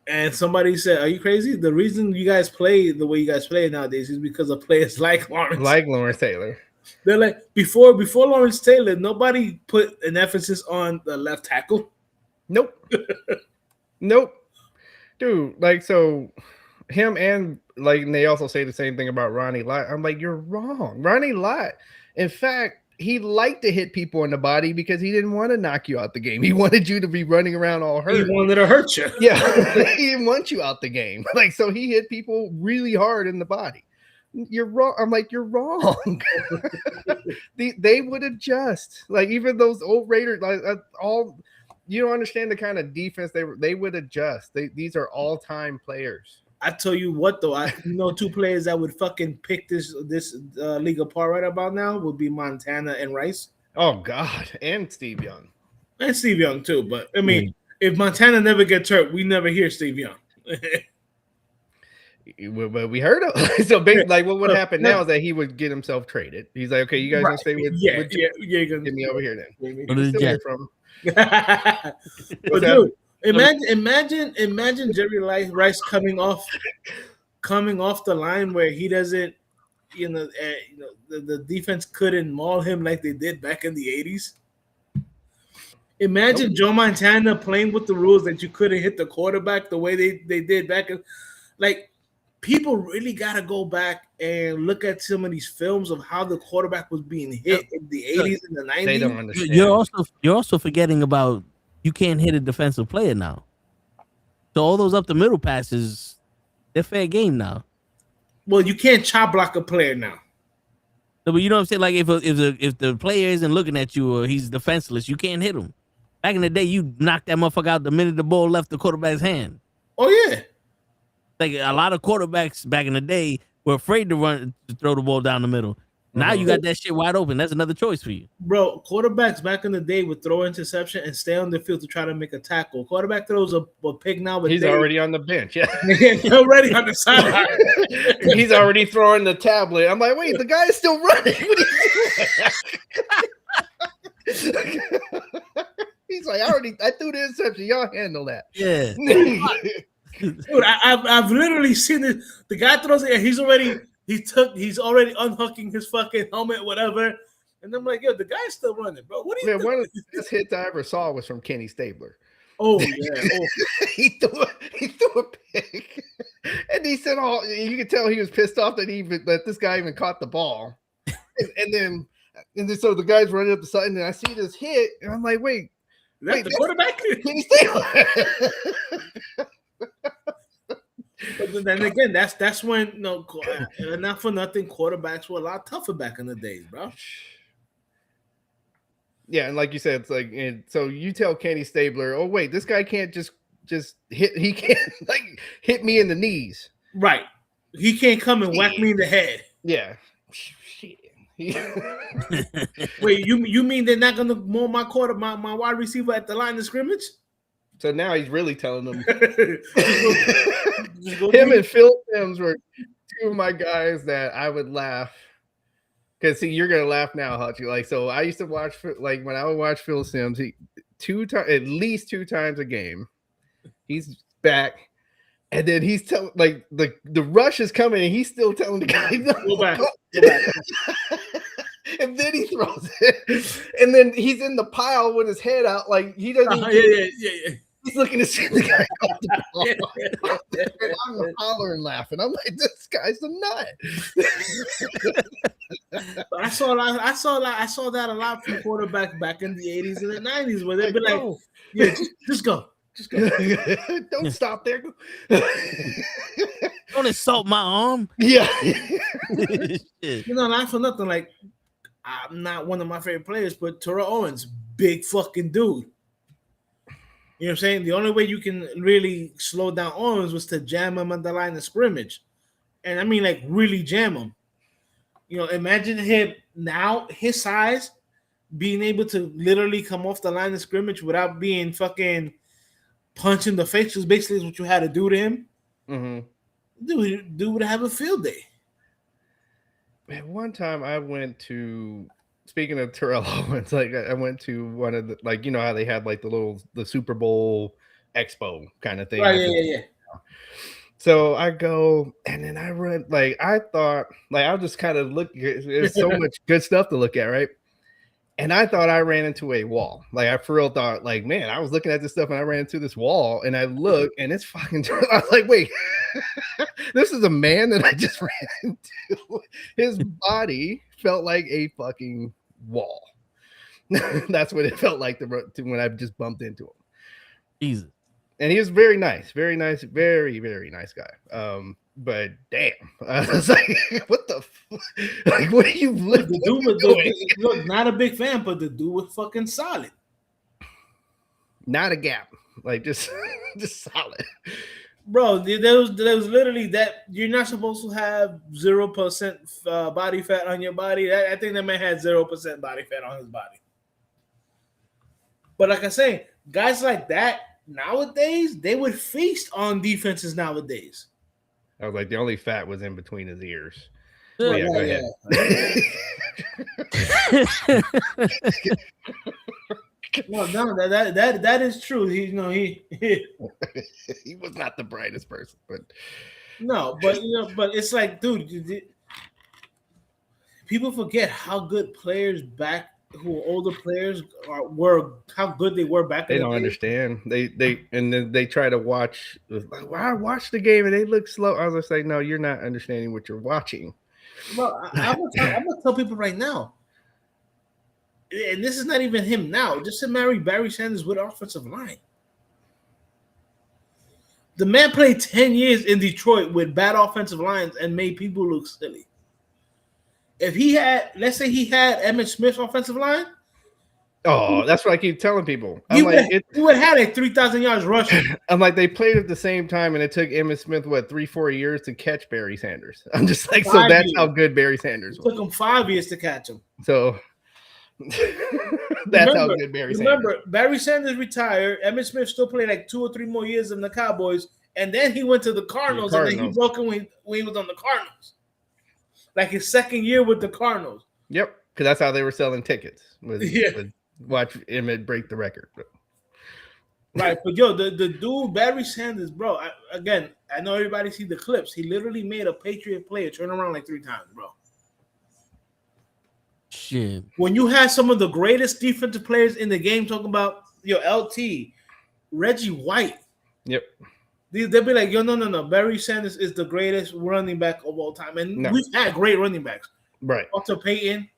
And somebody said, "Are you crazy? The reason you guys play the way you guys play nowadays is because of players like Lawrence Taylor." They're like before Lawrence Taylor, nobody put an emphasis on the left tackle. Nope. Nope. Dude, like, so him and they also say the same thing about Ronnie Lott. I'm like, you're wrong. Ronnie Lott, in fact, he liked to hit people in the body because he didn't want to knock you out the game. He wanted you to be running around all hurt. He wanted to hurt you. Yeah. He didn't want you out the game. Like, so he hit people really hard in the body. You're wrong. I'm like, you're wrong. They would adjust. Like, even those old Raiders, you don't understand the kind of defense they would adjust. These are all-time players. I tell you what, though, I know two players that would fucking pick this league apart right about now would be Montana and Rice. Oh God, and Steve Young, too. But I mean, if Montana never gets hurt, we never hear Steve Young. But we heard him. So like, what would happen now is that he would get himself traded. He's like, okay, you guys gonna stay with you're gonna get me over here then. But dude, imagine Jerry Rice coming off the line where he doesn't, the defense couldn't maul him like they did back in the 80s. Imagine Joe Montana playing with the rules that you couldn't hit the quarterback the way they did back in, like. People really got to go back and look at some of these films of how the quarterback was being hit in the 80s and the 90s. They don't understand. You're also forgetting about you can't hit a defensive player now. So all those up the middle passes, they're fair game now. Well, you can't chop block a player now. No, but you know what I'm saying? Like if the player isn't looking at you or he's defenseless, you can't hit him. Back in the day, you knocked that motherfucker out the minute the ball left the quarterback's hand. Oh yeah. Like a lot of quarterbacks back in the day were afraid to throw the ball down the middle. Now you got that shit wide open. That's another choice for you. Bro, quarterbacks back in the day would throw interception and stay on the field to try to make a tackle. Quarterback throws a pick now. He's already on the bench. Yeah. He's already on the sideline. He's already throwing the tablet. I'm like, wait, the guy is still running. He's like, I threw the interception. Y'all handle that. Yeah. Dude, I've literally seen it. The guy throws it, and he's already unhooking his fucking helmet, whatever. And I'm like, yo, the guy's still running, bro. What are you doing? One of the best hits I ever saw was from Kenny Stabler. Oh yeah, he threw a pick, and he said, "Oh, you could tell he was pissed off that this guy even caught the ball." And then so the guy's running up the side, and I see this hit, and I'm like, wait, that's the quarterback? Kenny Stabler. But then again, that's when not for nothing, quarterbacks were a lot tougher back in the days, bro. Yeah, and like you said, it's like, and so you tell Kenny Stabler, oh wait, this guy can't just hit. He can't like hit me in the knees. Right. He can't come and whack me in the head. Yeah. Wait, you mean they're not gonna maul my wide receiver at the line of scrimmage? So now he's really telling them. Him and Phil Simms were two of my guys that I would laugh. Because see, you're gonna laugh now, Hutchie. Like, so I used to watch, like, when I would watch Phil Simms, at least 2 times a game. He's back, and then he's telling, like, the rush is coming, and he's still telling the guy, go back. And then he throws it, and then he's in the pile with his head out, like he doesn't. Yeah. He's looking to see the guy off the ball. And I'm hollering, laughing. I'm like, this guy's a nut. I saw that a lot from quarterbacks back in the 80s and the 90s, where they'd be like, "Yeah, just go. Just go. Don't stop there. Don't insult my arm. Yeah. Shit. Not for nothing. Like, I'm not one of my favorite players, but Terrell Owens, big fucking dude. You know what I'm saying? The only way you can really slow down Owens was to jam him on the line of scrimmage. And I mean, like, really jam him. Imagine him now, his size, being able to literally come off the line of scrimmage without being fucking punched in the face, was basically what you had to do to him. Mm-hmm. Dude would have a field day. Man, one time I went to, speaking of Terrell Owens, like I went to one of the, like, how they had like the Super Bowl Expo kind of thing. Right, yeah. So I go and then I run, like I thought, like I'll just kind of look. There's so much good stuff to look at, right? And I thought I ran into a wall. Like I for real thought, like, man, I was looking at this stuff and I ran into this wall and I look and it's fucking. I was like, wait, this is a man that I just ran into. His body felt like a fucking wall. That's what it felt like when I just bumped into him. Jesus. And he was very nice, very, very nice guy. But damn, I was like, what the fuck? Like, what are you looking doing? Look, not a big fan, but the dude was fucking solid. Not a gap, like just solid. Bro, there was literally that you're not supposed to have 0% body fat on your body. I think that man had 0% body fat on his body. But like I say, guys like that nowadays, they would feast on defenses nowadays. I was like, the only fat was in between his ears. Yeah, Go ahead. No, that is true. He He was not the brightest person, but no, but it's like, dude, people forget how good players back, who older players were, how good they were back. They don't understand. They and then they try to watch. Like, well, I watched the game and they look slow. I was just like, no, you're not understanding what you're watching. Well, I'm gonna tell people right now, and this is not even him now. Just to marry Barry Sanders with offensive line. The man played 10 years in Detroit with bad offensive lines and made people look silly. If he had, let's say he had Emmitt Smith's offensive line. Oh, that's what I keep telling people. He would have had a 3,000 yards rushing. I'm like, they played at the same time, and it took Emmitt Smith, 3-4 years to catch Barry Sanders. I'm just like, so that's how good Barry Sanders was. It took him 5 years to catch him. So that's how good Barry Sanders. Remember, Barry Sanders retired. Emmitt Smith still played like 2 or 3 more years in the Cowboys, and then he went to the Cardinals. And then he broke him when he was on the Cardinals. Like his second year with the Cardinals. Yep, because that's how they were selling tickets. Watch Emmett break the record. Right, but yo, the dude Barry Sanders, bro. I know everybody see the clips. He literally made a Patriot player turn around like 3 times, bro. Shit. When you have some of the greatest defensive players in the game, talking about LT, Reggie White. Yep. They'll be like, no. Barry Sanders is the greatest running back of all time. And we've had great running backs. Right. Walter Payton,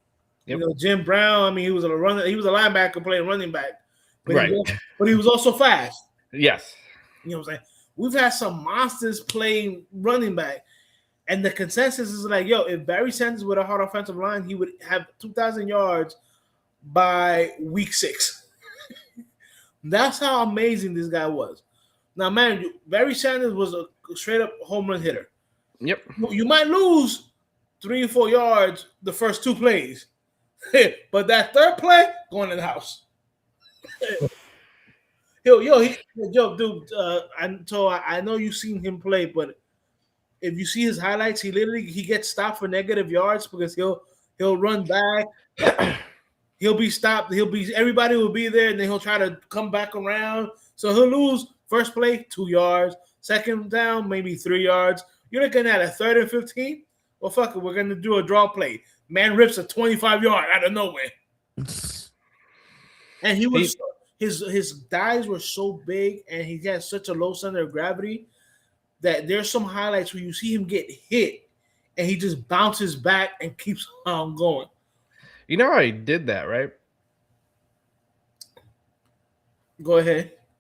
yep. Jim Brown. I mean, he was a linebacker playing running back. But right. But he was also fast. Yes. You know what I'm saying? We've had some monsters playing running back. And the consensus is like, if Barry Sanders with a hard offensive line, he would have 2,000 yards by week 6. That's how amazing this guy was. Now, man, Barry Sanders was a straight-up home run hitter. Yep. You might lose 3 or 4 yards the first 2 plays, but that third play, going in the house. Dude. I know you've seen him play, but if you see his highlights, he gets stopped for negative yards because he'll run back. He'll be stopped. Everybody will be there, and then he'll try to come back around. So he'll lose. First play, 2 yards. Second down, maybe 3 yards. You're looking at a 3rd and 15. Well, fuck it. We're going to do a draw play. Man rips a 25-yard out of nowhere. And his thighs were so big, and he had such a low center of gravity that there's some highlights where you see him get hit, and he just bounces back and keeps on going. You know how he did that, right? Go ahead.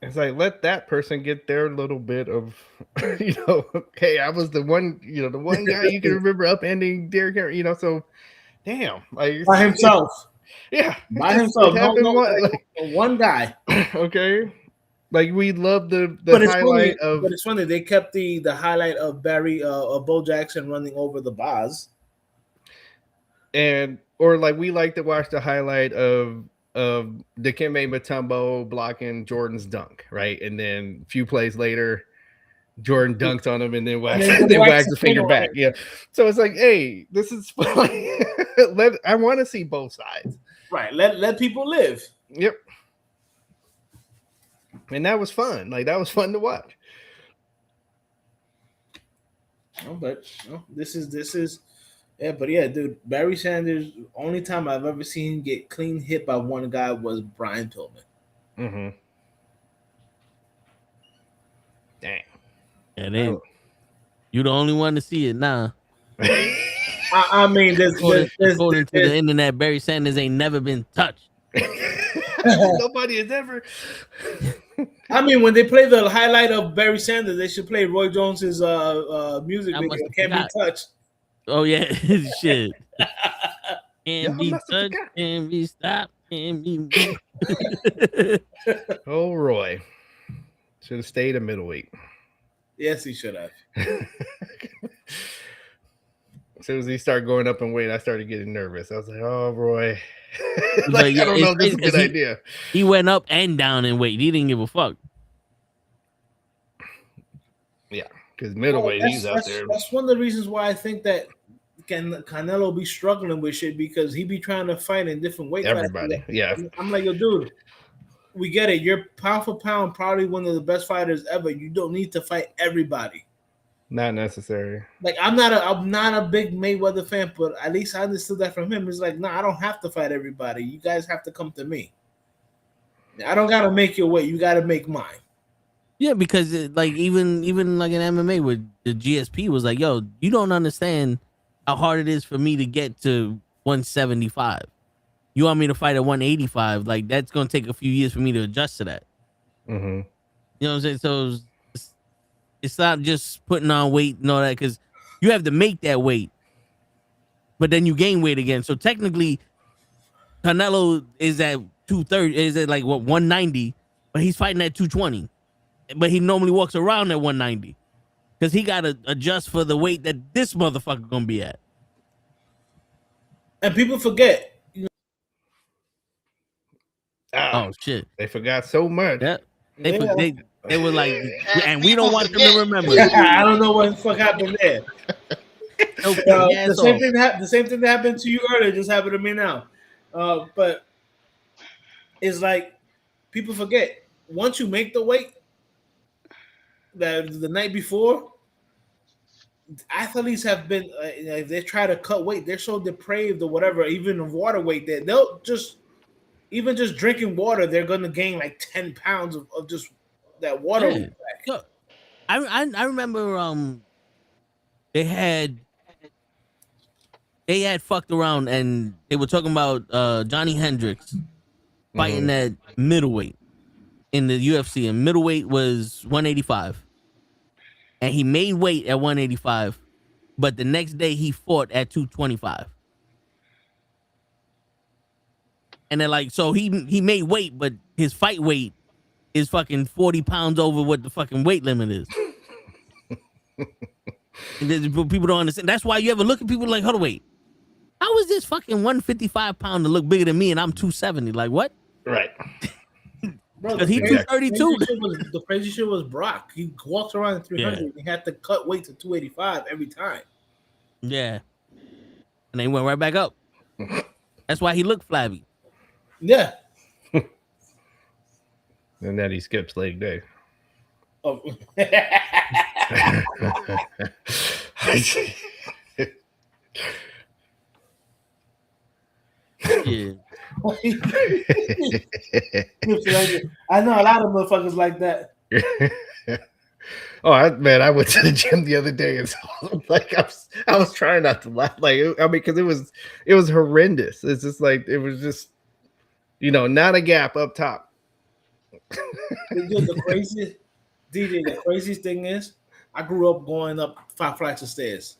It's like, let that person get their little bit of, hey, I was the one, the one guy you can remember upending Derrick Henry, so damn, like By himself. Yeah, By himself. It happened One guy. Okay, like we love the but it's highlight funny, of. But it's funny they kept the highlight of Bo Jackson running over the bars, or like we like to watch the highlight of Dikembe Mutombo blocking Jordan's dunk, right? And then a few plays later, Jordan dunks on him and then wags his finger back. Yeah. So it's like, hey, this is I want to see both sides. Right. Let people live. Yep. And that was fun. Like, that was fun to watch. This is yeah, but yeah, dude, Barry Sanders, only time I've ever seen him get clean hit by one guy was Brian Pillman. Mm-hmm. Dang. Yeah, you the only one to see it now. I mean, according to the internet, Barry Sanders ain't never been touched. Nobody has ever. I mean, when they play the highlight of Barry Sanders, they should play Roy Jones's music video. Can't be touched. Oh yeah, shit. Can't be touched. Can't be stopped. Can't be moved. Oh, Roy should have stayed a middleweight. Yes, he should have. As soon as he started going up in weight, I started getting nervous. I was like, "Oh, Roy." I don't know if this is a good idea. He went up and down in weight. He didn't give a fuck. Yeah, because middleweight, he's out there. That's one of the reasons why I think that Canelo be struggling with shit, because he be trying to fight in different weight classes. Everybody, yeah. I'm like, yo, dude, we get it. You're pound for pound probably one of the best fighters ever. You don't need to fight everybody. Not necessary. Like, I'm not a big Mayweather fan, but at least I understood that from him. It's like, no, I don't have to fight everybody. You guys have to come to me. I don't gotta make your weight. You gotta make mine. Yeah, because even like in MMA with the GSP was like, yo, you don't understand how hard it is for me to get to 175. You want me to fight at 185? Like, that's gonna take a few years for me to adjust to that. Mm-hmm. You know what I'm saying? So it's not just putting on weight and all that, because you have to make that weight, but then you gain weight again. So technically, Canelo is at 230, is at like 190, but he's fighting at 220. But he normally walks around at 190 because he got to adjust for the weight that this motherfucker gonna be at. And people forget. Oh shit! They forgot so much. Yeah, they were like, and we don't want them to remember. I don't know what the fuck happened there. The same thing that happened to you earlier just happened to me now. But it's like people forget, once you make the weight, that the night before, athletes have been if they try to cut weight, they're so depraved or whatever, even of water weight, that they'll just drinking water, they're gonna gain like 10 pounds of just that water weight back. Look, I remember they had fucked around and they were talking about Johnny Hendricks fighting at middleweight in the UFC, and middleweight was 185. And he made weight at 185, but the next day he fought at 225. And they're like, so he made weight, but his fight weight is fucking 40 pounds over what the fucking weight limit is. And people don't understand. That's why you ever look at people like, hold on, wait. How is this fucking 155 pounder look bigger than me and I'm 270? Like, what? Right. Bro, he 232. The crazy shit was Brock. He walked around at 300. Yeah. He had to cut weight to 285 every time. Yeah. And they went right back up. That's why he looked flabby. Yeah. And then he skips leg day. Oh. Yeah. I know a lot of motherfuckers like that. Oh, I went to the gym the other day and so, like I was trying not to laugh. Like, I mean, because it was horrendous. It's just like, it was just, not a gap up top. The craziest DJ, the craziest thing is, I grew up going up 5 flights of stairs.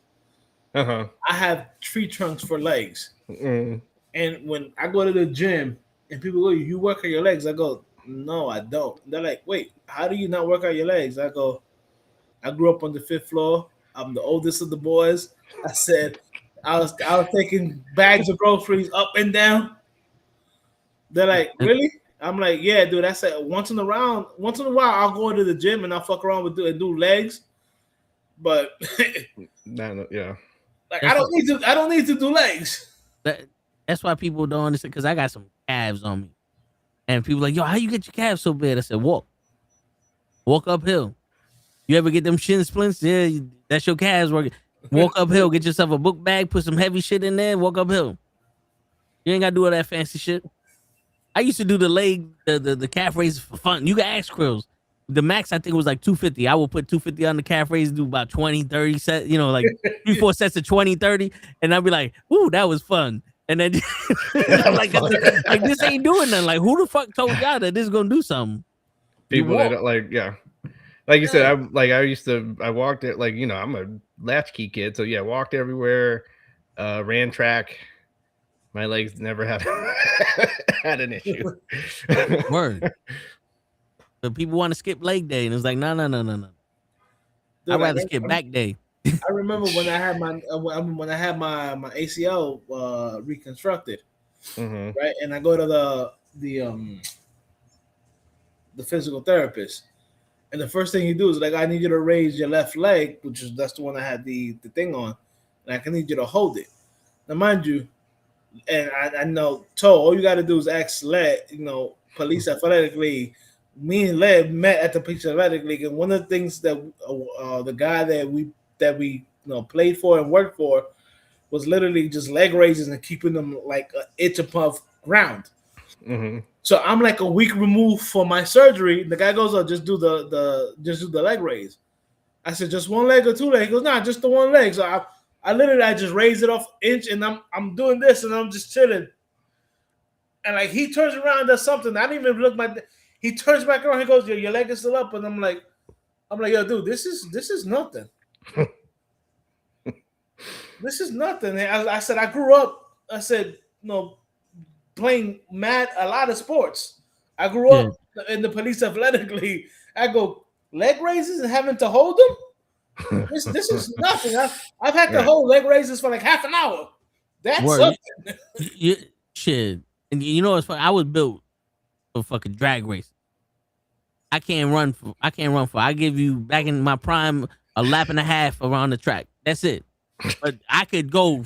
Uh-huh. I have tree trunks for legs, Mm. and when I go to the gym and people go, "You work out your legs?" I go, "No, I don't." They're like, "Wait, how do you not work out your legs?" I go, "I grew up on the 5th floor. I'm the oldest of the boys." I said, I was taking bags of groceries up and down. They're like, "Really?" I'm like, "Yeah, dude." I said, once in a while, I'll go into the gym and I'll fuck around with do legs, but Yeah. like I don't need to do legs. That's why people don't understand, because I got some calves on me, and people like, yo, how you get your calves so bad? I said, walk uphill. You ever get them shin splints? Yeah, that's your calves working. Walk uphill, get yourself a book bag, put some heavy shit in there, walk uphill. You ain't gotta do all that fancy shit. I used to do the calf raises for fun. You can ask Krills. The max I think was like 250. I will put 250 on the calf raise, do about 20, 30 sets, like 3-4 sets of 20, 30, and I'd be like, ooh, that was fun. And then like this ain't doing nothing. Like, who the fuck told y'all that this is gonna do something? People that don't, like, yeah. Like you said, I walked it, like, I'm a latchkey kid, so yeah, walked everywhere, ran track. My legs never had had an issue. Word. But people want to skip leg day, and it's like, no. I'd rather skip back day. I remember when I had my my ACL reconstructed, right? And I go to the physical therapist, and the first thing he do is like, I need you to raise your left leg, that's the one I had the thing on, and I need you to hold it. Now, mind you, and I know, all you got to do is ask Police Athletic League. Me and Lev met at the Police Athletic League, and one of the things that the guy that we played for and worked for was literally just leg raises and keeping them like an inch above ground. Mm-hmm. So I'm like a week removed from my surgery. The guy goes, "Oh, just do the leg raise." I said, "Just one leg or two legs?" He goes, "Nah, just the one leg." So I just raised it off inch, and I'm doing this, and I'm just chilling. And like he turns around, does something. I didn't even look he turns back around. He goes, "Yo, your leg is still up," and I'm like, "Yo, dude, this is nothing. This is nothing." And I said, I grew up. I said, playing a lot of sports. I grew up in the Police Athletic League. I go leg raises and having to hold them. This is nothing. I've had to hold leg raises for like half an hour. That's something. Shit. And it's funny. I was built for fucking drag race. I can't run for. I give you, back in my prime, a lap and a half around the track. That's it. But I could go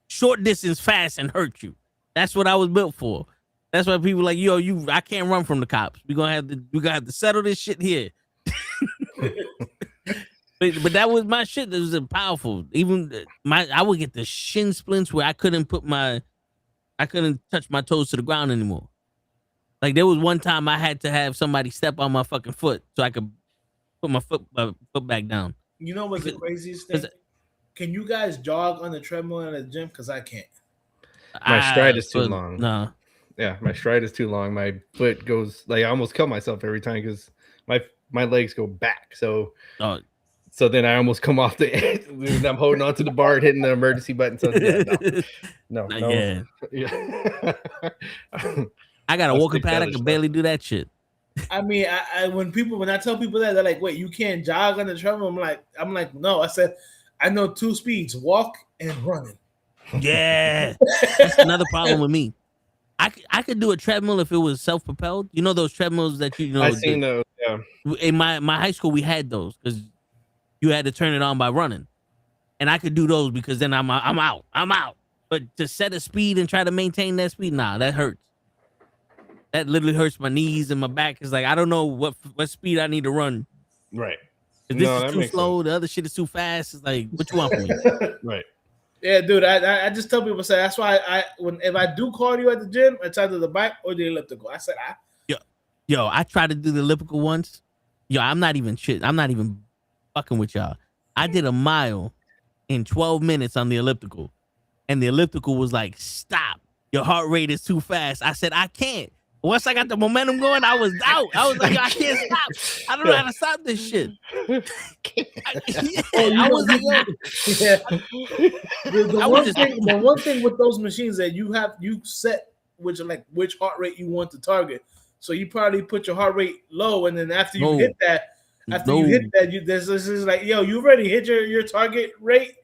short distance fast and hurt you. That's what I was built for. That's why people like, yo, I can't run from the cops. We gonna have to settle this shit here. But that was my shit. That was powerful. Even I would get the shin splints where I couldn't touch my toes to the ground anymore. Like, there was one time I had to have somebody step on my fucking foot so I could put my foot back down. You know what's the craziest thing? Can you guys jog on the treadmill in the gym? Because I can't. My stride is too long. No. Yeah, my stride is too long. My foot goes, like, I almost kill myself every time because my legs go back. So then I almost come off the edge. I'm holding on to the bar and hitting the emergency button. So no. Yeah. I got a walking pad. I can barely do that shit. I mean, when I tell people that, they're like, "Wait, you can't jog on the treadmill?" I'm like, no. I said, I know 2 speeds: walk and running. Yeah, that's another problem with me. I could do a treadmill if it was self-propelled. You know those treadmills that I've seen those. Yeah. In my high school, we had those because you had to turn it on by running, and I could do those because then I'm out. But to set a speed and try to maintain that speed, nah, that hurts. That literally hurts my knees and my back. It's like, I don't know what speed I need to run. Right. If this is too slow, the other shit is too fast. It's like, what you want from me? Right. Yeah, dude. I just tell people, that's why if I do cardio at the gym, it's either the bike or the elliptical. I said, Yo, I tried to do the elliptical once. Yo, I'm not even fucking with y'all. I did a mile in 12 minutes on the elliptical, and the elliptical was like, stop. Your heart rate is too fast. I said, I can't. Once I got the momentum going, I was out. I was like, yo, I can't stop. I don't know how to stop this shit. I was like, yo. The one thing with those machines that you set which heart rate you want to target. So you probably put your heart rate low, and then after you hit that, this is like, yo, you already hit your target rate.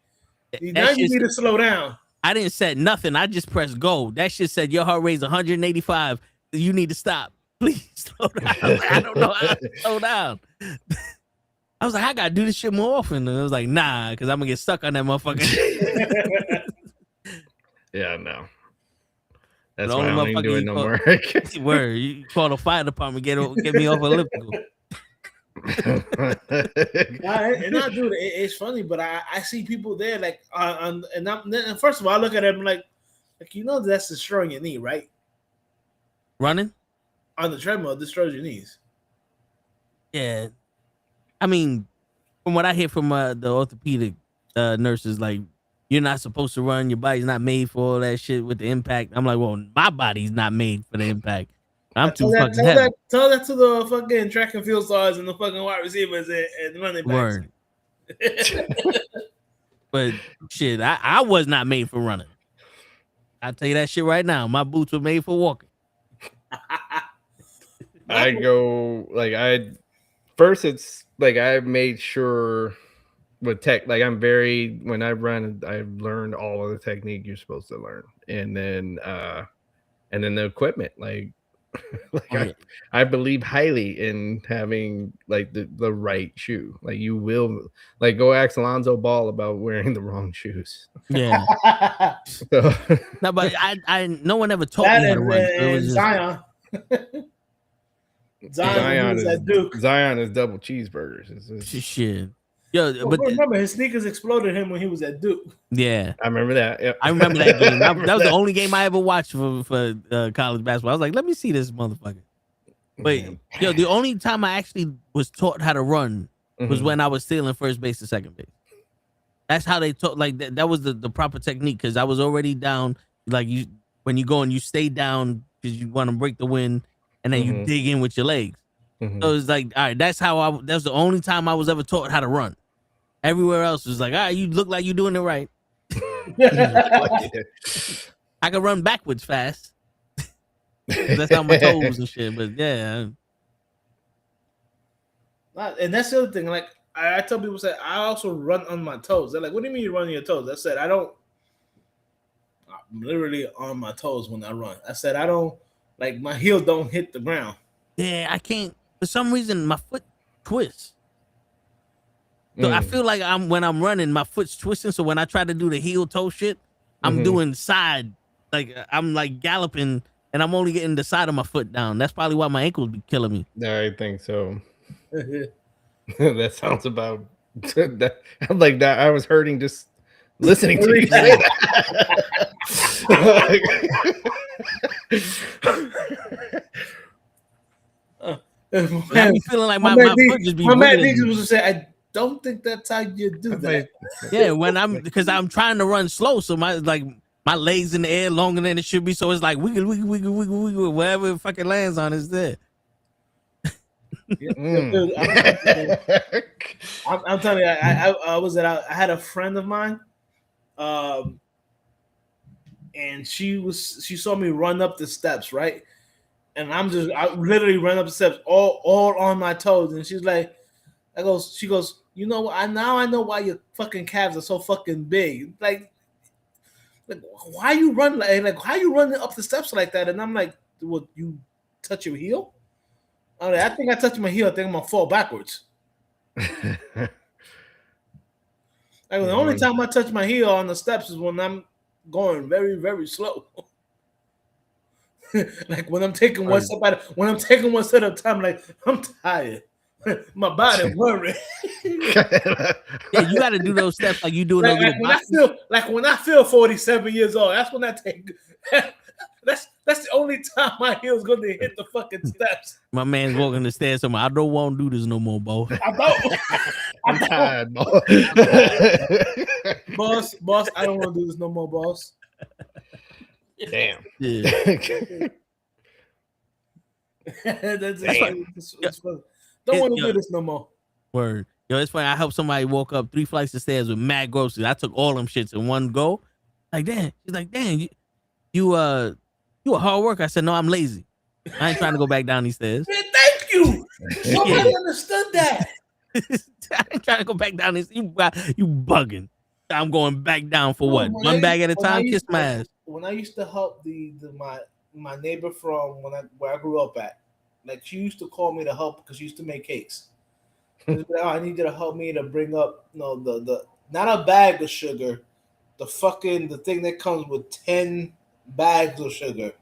Now you need to slow down. I didn't set nothing. I just pressed go. That shit said your heart rate's 185. You need to stop. Please slow down. I don't know how to slow down. I was like, I gotta do this shit more often. And I was like, nah, because I'm gonna get stuck on that motherfucker. Yeah, no. That's why I don't even do it no more. Word, you call the fire department, get me off elliptical. Dude, it's funny, but I see people there like and first of all, I look at them like that's destroying your knee, right? Running on the treadmill destroys your knees. Yeah, I mean, from what I hear from the orthopedic nurses, like, you're not supposed to run. Your body's not made for all that shit with the impact. I'm like, well, my body's not made for the impact. I'm too fucking heavy. Tell that to the fucking track and field stars and the fucking wide receivers and running backs. Word. But shit, I was not made for running. I'll tell you that shit right now. My boots were made for walking. I go like first it's like I made sure with tech, like when I run, I've learned all of the technique you're supposed to learn. And then the equipment, I believe highly in having like the right shoe. Like, you will go ask Alonzo Ball about wearing the wrong shoes. Yeah. So, no, but I no one ever told me how to run. It was Zion. Zion is double cheeseburgers. It's shit. Yo, but remember his sneakers exploded him when he was at Duke. Yeah, I remember that. Yep. I remember that game. That was the only game I ever watched for college basketball. I was like, let me see this motherfucker. But yo, the only time I actually was taught how to run was when I was stealing first base to second base. That's how they taught. Like, that was the proper technique, because I was already down. Like, when you go and you stay down because you want to break the wind, and then you dig in with your legs. So it's like, all right, that's the only time I was ever taught how to run. Everywhere else was like, all right, you look like you're doing it right. I can run backwards fast. That's on my toes and shit. But yeah. And that's the other thing. Like, I tell people, say, I also run on my toes. They're like, what do you mean you run on your toes? I said, I'm literally on my toes when I run. I said, I don't, like, my heel don't hit the ground. Yeah, I can't. For some reason, my foot twists. So I feel like when I'm running, my foot's twisting. So when I try to do the heel toe shit, I'm doing side. Like, I'm like galloping, and I'm only getting the side of my foot down. That's probably why my ankles be killing me. I think so. That sounds about that. I'm like that. I was hurting just listening to you say that. I be feeling like my foot just be. My man was to say, I don't think that's how you do that. Yeah, because I'm trying to run slow, so my legs in the air longer than it should be, so it's like wiggle, wherever it fucking lands on is there. I'm telling you, I had a friend of mine, and she saw me run up the steps, right? And I literally ran up the steps all on my toes, and she's like, she goes, you know what? I know why your fucking calves are so fucking big. Like why you run like why you running up the steps like that? And I'm like, well, you touch your heel? I think I touched my heel. I think I'm gonna fall backwards. The only time I touch my heel on the steps is when I'm going very, very slow. Like when I'm taking one step at a time, like I'm tired. My body worried. Yeah, you got to do those steps like you do those when I feel 47 years old. That's when I take. That's the only time my heel's gonna hit the fucking steps. My man's walking the stairs. I don't want to do this no more, boss. I'm tired, boss. boss. I don't want to do this no more, boss. Damn. Yeah. That's Damn. it's fun. Don't want to Yo, do this no more. Word. Yo, it's funny. I helped somebody walk up 3 flights of stairs with mad groceries. I took all them shits in one go. Like, damn. She's like, damn, you a hard worker. I said, no, I'm lazy. I ain't trying to go back down these stairs. Man, thank you. Nobody understood that. I ain't trying to go back down this. You bugging. I'm going back down for what? When One bag at a time? Kiss my ass. When I used to help my neighbor from where I grew up at, like she used to call me to help because she used to make cakes. Like, oh, I need you to help me to bring up the not a bag of sugar, the thing that comes with 10 bags of sugar.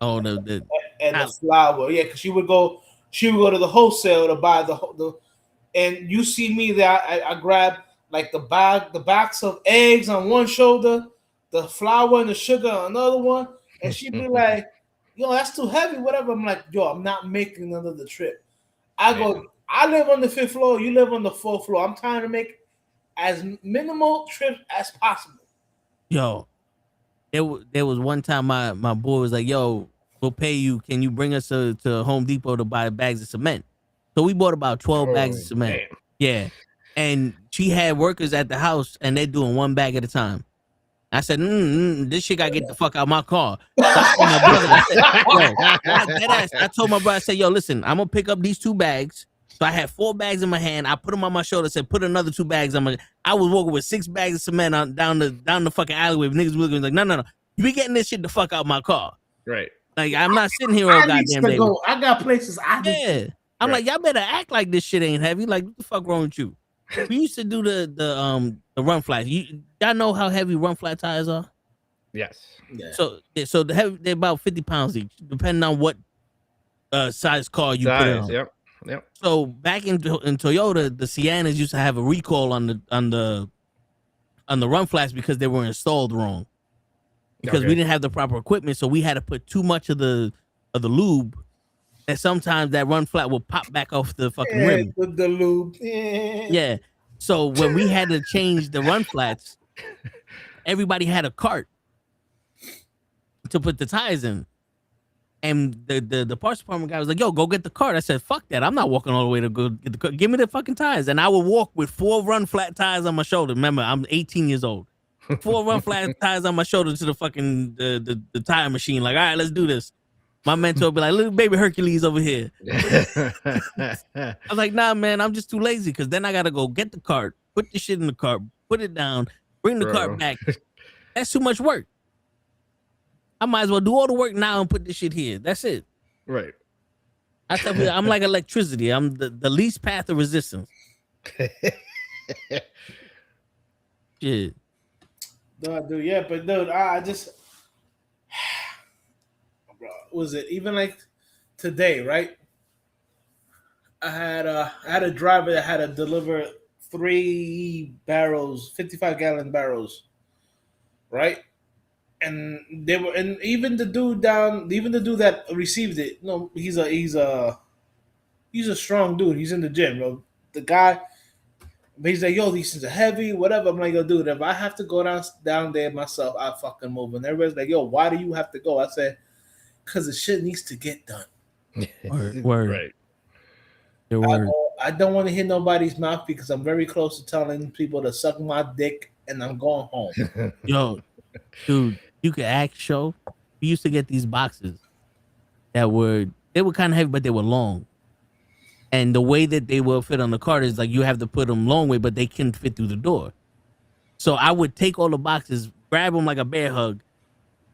Oh, and the flour. Yeah, because she would go to the wholesale to buy the and you see me there. I grab like the box of eggs on one shoulder, the flour and the sugar on another one, and she'd be like, "Yo, that's too heavy." Whatever. I'm like, "Yo, I'm not making another trip." I live on the 5th floor. You live on the 4th floor. I'm trying to make as minimal trips as possible. Yo, there was one time my boy was like, "Yo, we'll pay you. Can you bring us to Home Depot to buy bags of cement?" So we bought about 12 bags of cement. Damn. Yeah. And she had workers at the house and they're doing one bag at a time. I said, this shit got to get the fuck out of my car. So I told my brother, I said, yo, listen, I'm going to pick up these 2 bags. So I had 4 bags in my hand. I put them on my shoulder. Said, put another 2 bags on my. I was walking with 6 bags of cement down the fucking alleyway. Niggas was like, no. You be getting this shit the fuck out of my car. Right. Like, I'm not sitting here all goddamn day. I got places I'm like, y'all better act like this shit ain't heavy. Like, what the fuck wrong with you? We used to do the run flats. Y'all know how heavy run flat tires are? Yes. Yeah. So they're about 50 pounds each, depending on what size car you put it on. Yep. So back in Toyota, the Siennas used to have a recall on the run flats because they were installed wrong. Because we didn't have the proper equipment, so we had to put too much of the lube. And sometimes that run flat will pop back off the fucking rim. With the lube. Yeah. So when we had to change the run flats, everybody had a cart to put the tires in. And the parts department guy was like, yo, go get the cart. I said, fuck that. I'm not walking all the way to go get the cart. Give me the fucking tires. And I would walk with 4 run flat tires on my shoulder. Remember, I'm 18 years old. 4 run flat tires on my shoulder to the fucking the tire machine. Like, all right, let's do this. My mentor would be like, little baby Hercules over here. I was like, nah, man, I'm just too lazy because then I got to go get the cart, put the shit in the cart, put it down, bring the cart back. That's too much work. I might as well do all the work now and put this shit here. That's it. Right. I tell you, I'm like electricity. I'm the least path of resistance. Shit. Dude, yeah, but dude, I just... Was it even like today, right? I had a driver that had to deliver 3 barrels, 55-gallon barrels, right? And they were, and even the dude that received it, no, he's a strong dude. He's in the gym, bro. The guy, he's like, yo, these things are heavy, whatever. I'm like, yo, dude, if I have to go down there myself, I'll fucking move. And everybody's like, yo, why do you have to go? I said, because the shit needs to get done. Word. Right. I don't want to hit nobody's mouth because I'm very close to telling people to suck my dick and I'm going home. Yo, dude, you could act show. We used to get these boxes that were kind of heavy, but they were long. And the way that they will fit on the cart is like you have to put them long way, but they can fit through the door. So I would take all the boxes, grab them like a bear hug,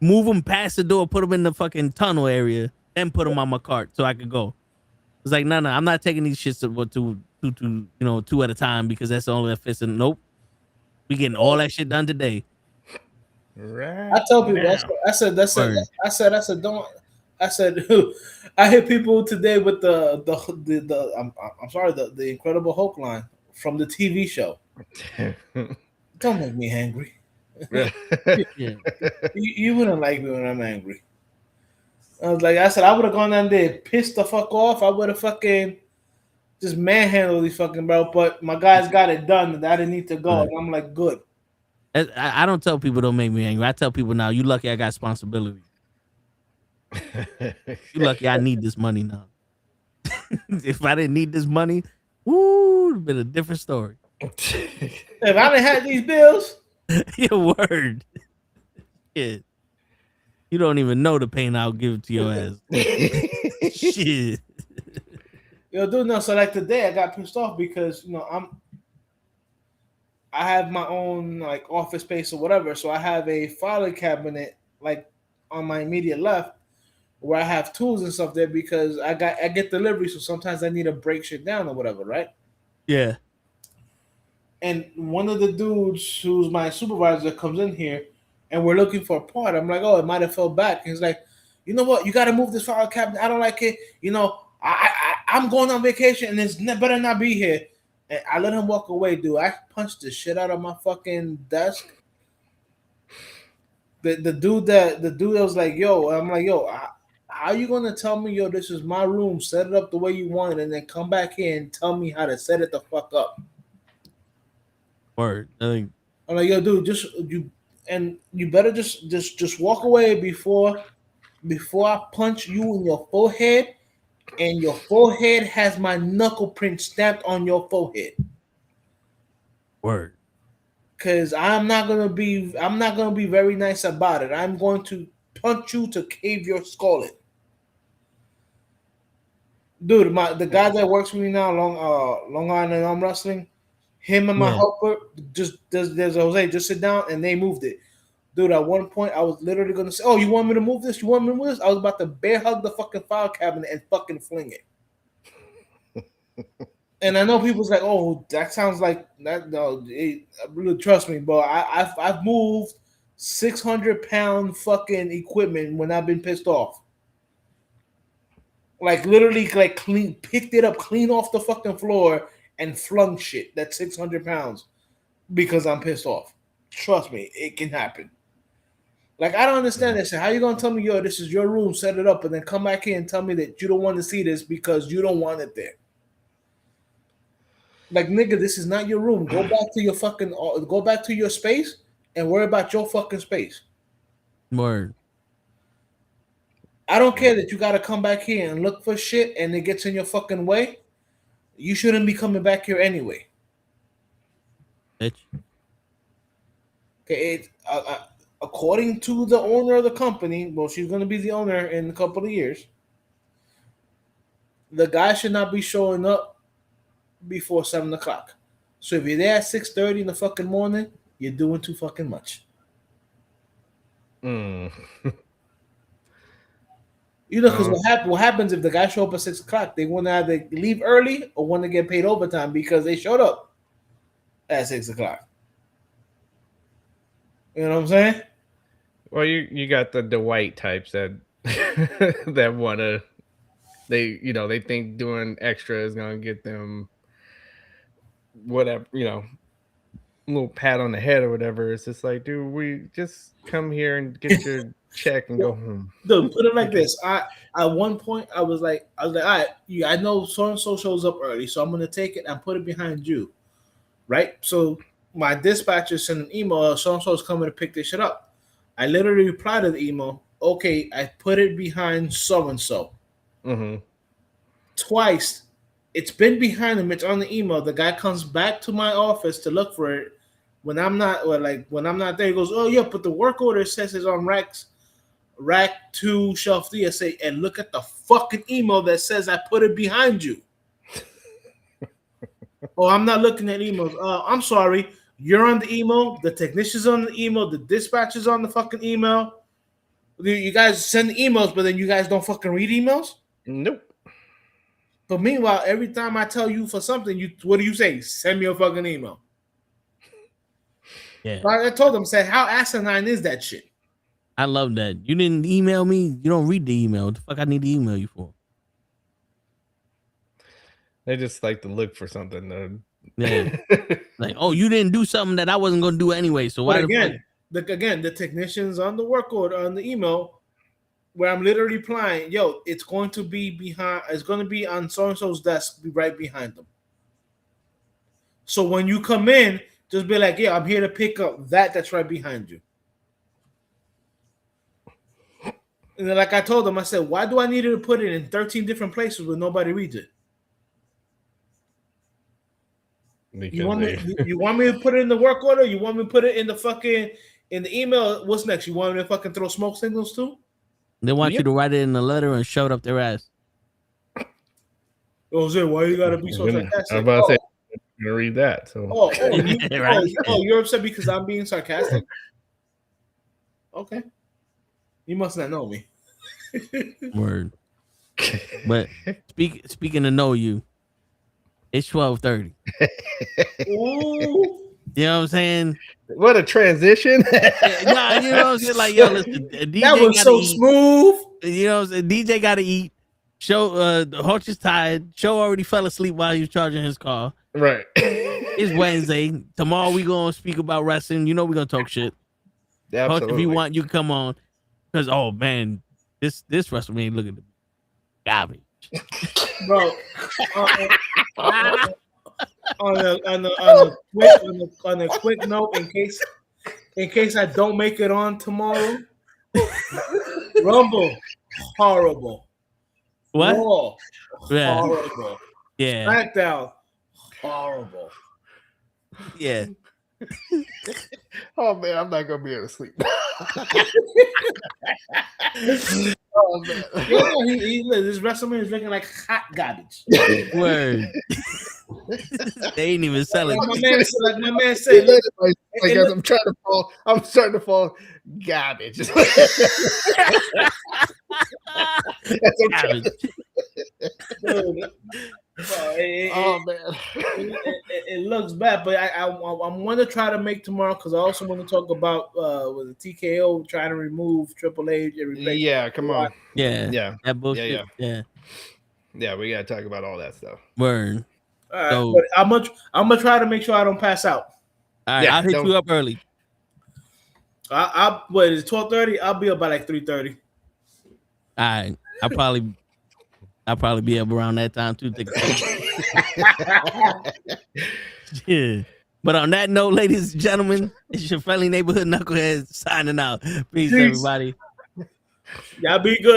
move them past the door, put them in the fucking tunnel area, then put them on my cart so I could go. It's like, no, I'm not taking these shits to 2 at a time because that's the only that fits in. Nope. We getting all that shit done today. Right. I tell people, I said, don't. I said, I hear people today with the I'm sorry, the Incredible Hulk line from the TV show. Don't make me angry. Yeah. You wouldn't like me when I'm angry. I said, I would have gone down there, pissed the fuck off. I would have fucking just manhandled these fucking bro. But my guys got it done, and I didn't need to go. Right. And I'm like, good. I don't tell people don't make me angry. I tell people now, you lucky I got responsibility. You lucky I need this money now. If I didn't need this money, woo, it'd been a different story. If I didn't have these bills, Your word. Yeah. You don't even know the pain I'll give to your ass. Shit. yo, dude, no. So like today, I got pissed off because I have my own like office space or whatever. So I have a filing cabinet like on my immediate left where I have tools and stuff there because I get delivery. So sometimes I need to break shit down or whatever, right? Yeah. And one of the dudes who's my supervisor comes in here and we're looking for a part. I'm like, oh, it might have fell back. And he's like, you know what? You got to move this file cabinet. I don't like it. I'm going on vacation and it's better not be here. And I let him walk away, dude. I punched the shit out of my fucking desk. The dude that was like, yo, I'm like, yo, how you gonna tell me, yo, this is my room, set it up the way you want, and then come back here and tell me how to set it the fuck up? Word. I'm like, yo, dude, you better just walk away before I punch you in your forehead, and your forehead has my knuckle print stamped on your forehead. Word. Cause I'm not gonna be very nice about it. I'm going to punch you to cave your skull in. Dude, the guy that works with me now, Long Island Arm Wrestling, him and my helper, there's Jose, just sit down, and they moved it. Dude, at one point, I was literally going to say, oh, you want me to move this? You want me to move this? I was about to bear hug the fucking file cabinet and fucking fling it. And I know people's like, oh, that sounds like that. No, trust me, bro. I've moved 600-pound fucking equipment when I've been pissed off. Like literally, like picked it up clean off the fucking floor and flung shit. That's 600 pounds because I'm pissed off. Trust me, it can happen. Like I don't understand this. How you gonna tell me, yo, this is your room, set it up, and then come back here and tell me that you don't want to see this because you don't want it there? Like, nigga, this is not your room. Go back to your space and worry about your fucking space. Word. I don't care that you got to come back here and look for shit and it gets in your fucking way. You shouldn't be coming back here anyway. Bitch. Okay, according to the owner of the company, well, she's going to be the owner in a couple of years, the guy should not be showing up before 7 o'clock. So if you're there at 6:30 in the fucking morning, you're doing too fucking much. You know, because what happens if the guy show up at 6 o'clock? They want to either leave early or want to get paid overtime because they showed up at 6 o'clock. You know what I'm saying? Well, you got the white types that that wanna they think doing extra is gonna get them whatever, a little pat on the head or whatever. It's just like, dude, we just come here and get your check and go home. Dude, put it like this. At one point I was like, all right, I know so and so shows up early, so I'm gonna take it and put it behind you. Right? So my dispatcher sent an email, so and so is coming to pick this shit up. I literally replied to the email, okay, I put it behind so and so. Twice. It's been behind him. It's on the email. The guy comes back to my office to look for it. When I'm not there, he goes, oh yeah, but the work order says it's on rack 2, shelf 3. I say, and look at the fucking email that says I put it behind you. Oh, I'm not looking at emails. I'm sorry. You're on the email. The technician's on the email. The dispatcher's on the fucking email. You guys send emails, but then you guys don't fucking read emails? Nope. But meanwhile, every time I tell you for something, what do you say? Send me a fucking email. Yeah. I told them, said, how asinine is that shit? I love that. You didn't email me. You don't read the email. What the fuck I need to email you for? They just like to look for something. Yeah. Like, oh, you didn't do something that I wasn't going to do anyway. So why? The technicians on the work order on the email, where I'm literally replying, yo, it's going to be behind. It's going to be on so and so's desk, be right behind them. So when you come in, just be like, yeah, I'm here to pick up that's right behind you. And then, like I told him, I said, why do I need to put it in 13 different places where nobody reads it? You want me to put it in the work order? You want me to put it in the email? What's next? You want me to fucking throw smoke signals too? They want you to write it in a letter and shove it up their ass. Jose, why you gotta be so sarcastic? I'm about to say, I'm gonna read that. So. You're upset because I'm being sarcastic? Okay. You must not know me. Word. But speaking of know you, it's 12:30. Ooh. You know what I'm saying? What a transition. Nah, you know what I'm saying? Like, yo, listen, DJ that was so eat. smooth. You know what I'm saying? DJ gotta eat. Show the Hutch is tired. Show already fell asleep while he was charging his car. Right. It's Wednesday. Tomorrow we gonna speak about wrestling. You know we're gonna talk shit. Hutch, if you want, you can come on. Because man, this WrestleMania looking garbage. Bro. On a quick note, in case I don't make it on tomorrow, Rumble, horrible. What? Raw, Yeah. horrible. Yeah. SmackDown, horrible. Yeah. Oh man, I'm not gonna be able to sleep. Oh man, this WrestleMania is looking like hot garbage. Word. They ain't even selling. Like my man said, as I'm starting to fall garbage. Garbage. It looks bad, but I want to try to make tomorrow because I also want to talk about with the TKO trying to remove Triple H and replace. Yeah, come on. Yeah. That bullshit. Yeah, we gotta talk about all that stuff. Word. All right, so, but I'm gonna try to make sure I don't pass out. All right, I'll hit you up early. What is 12:30? I'll be up by like 3:30. All right, I'll probably be up around that time too. Yeah. But on that note, ladies and gentlemen, it's your friendly neighborhood knucklehead signing out. Peace. Everybody. Y'all be good.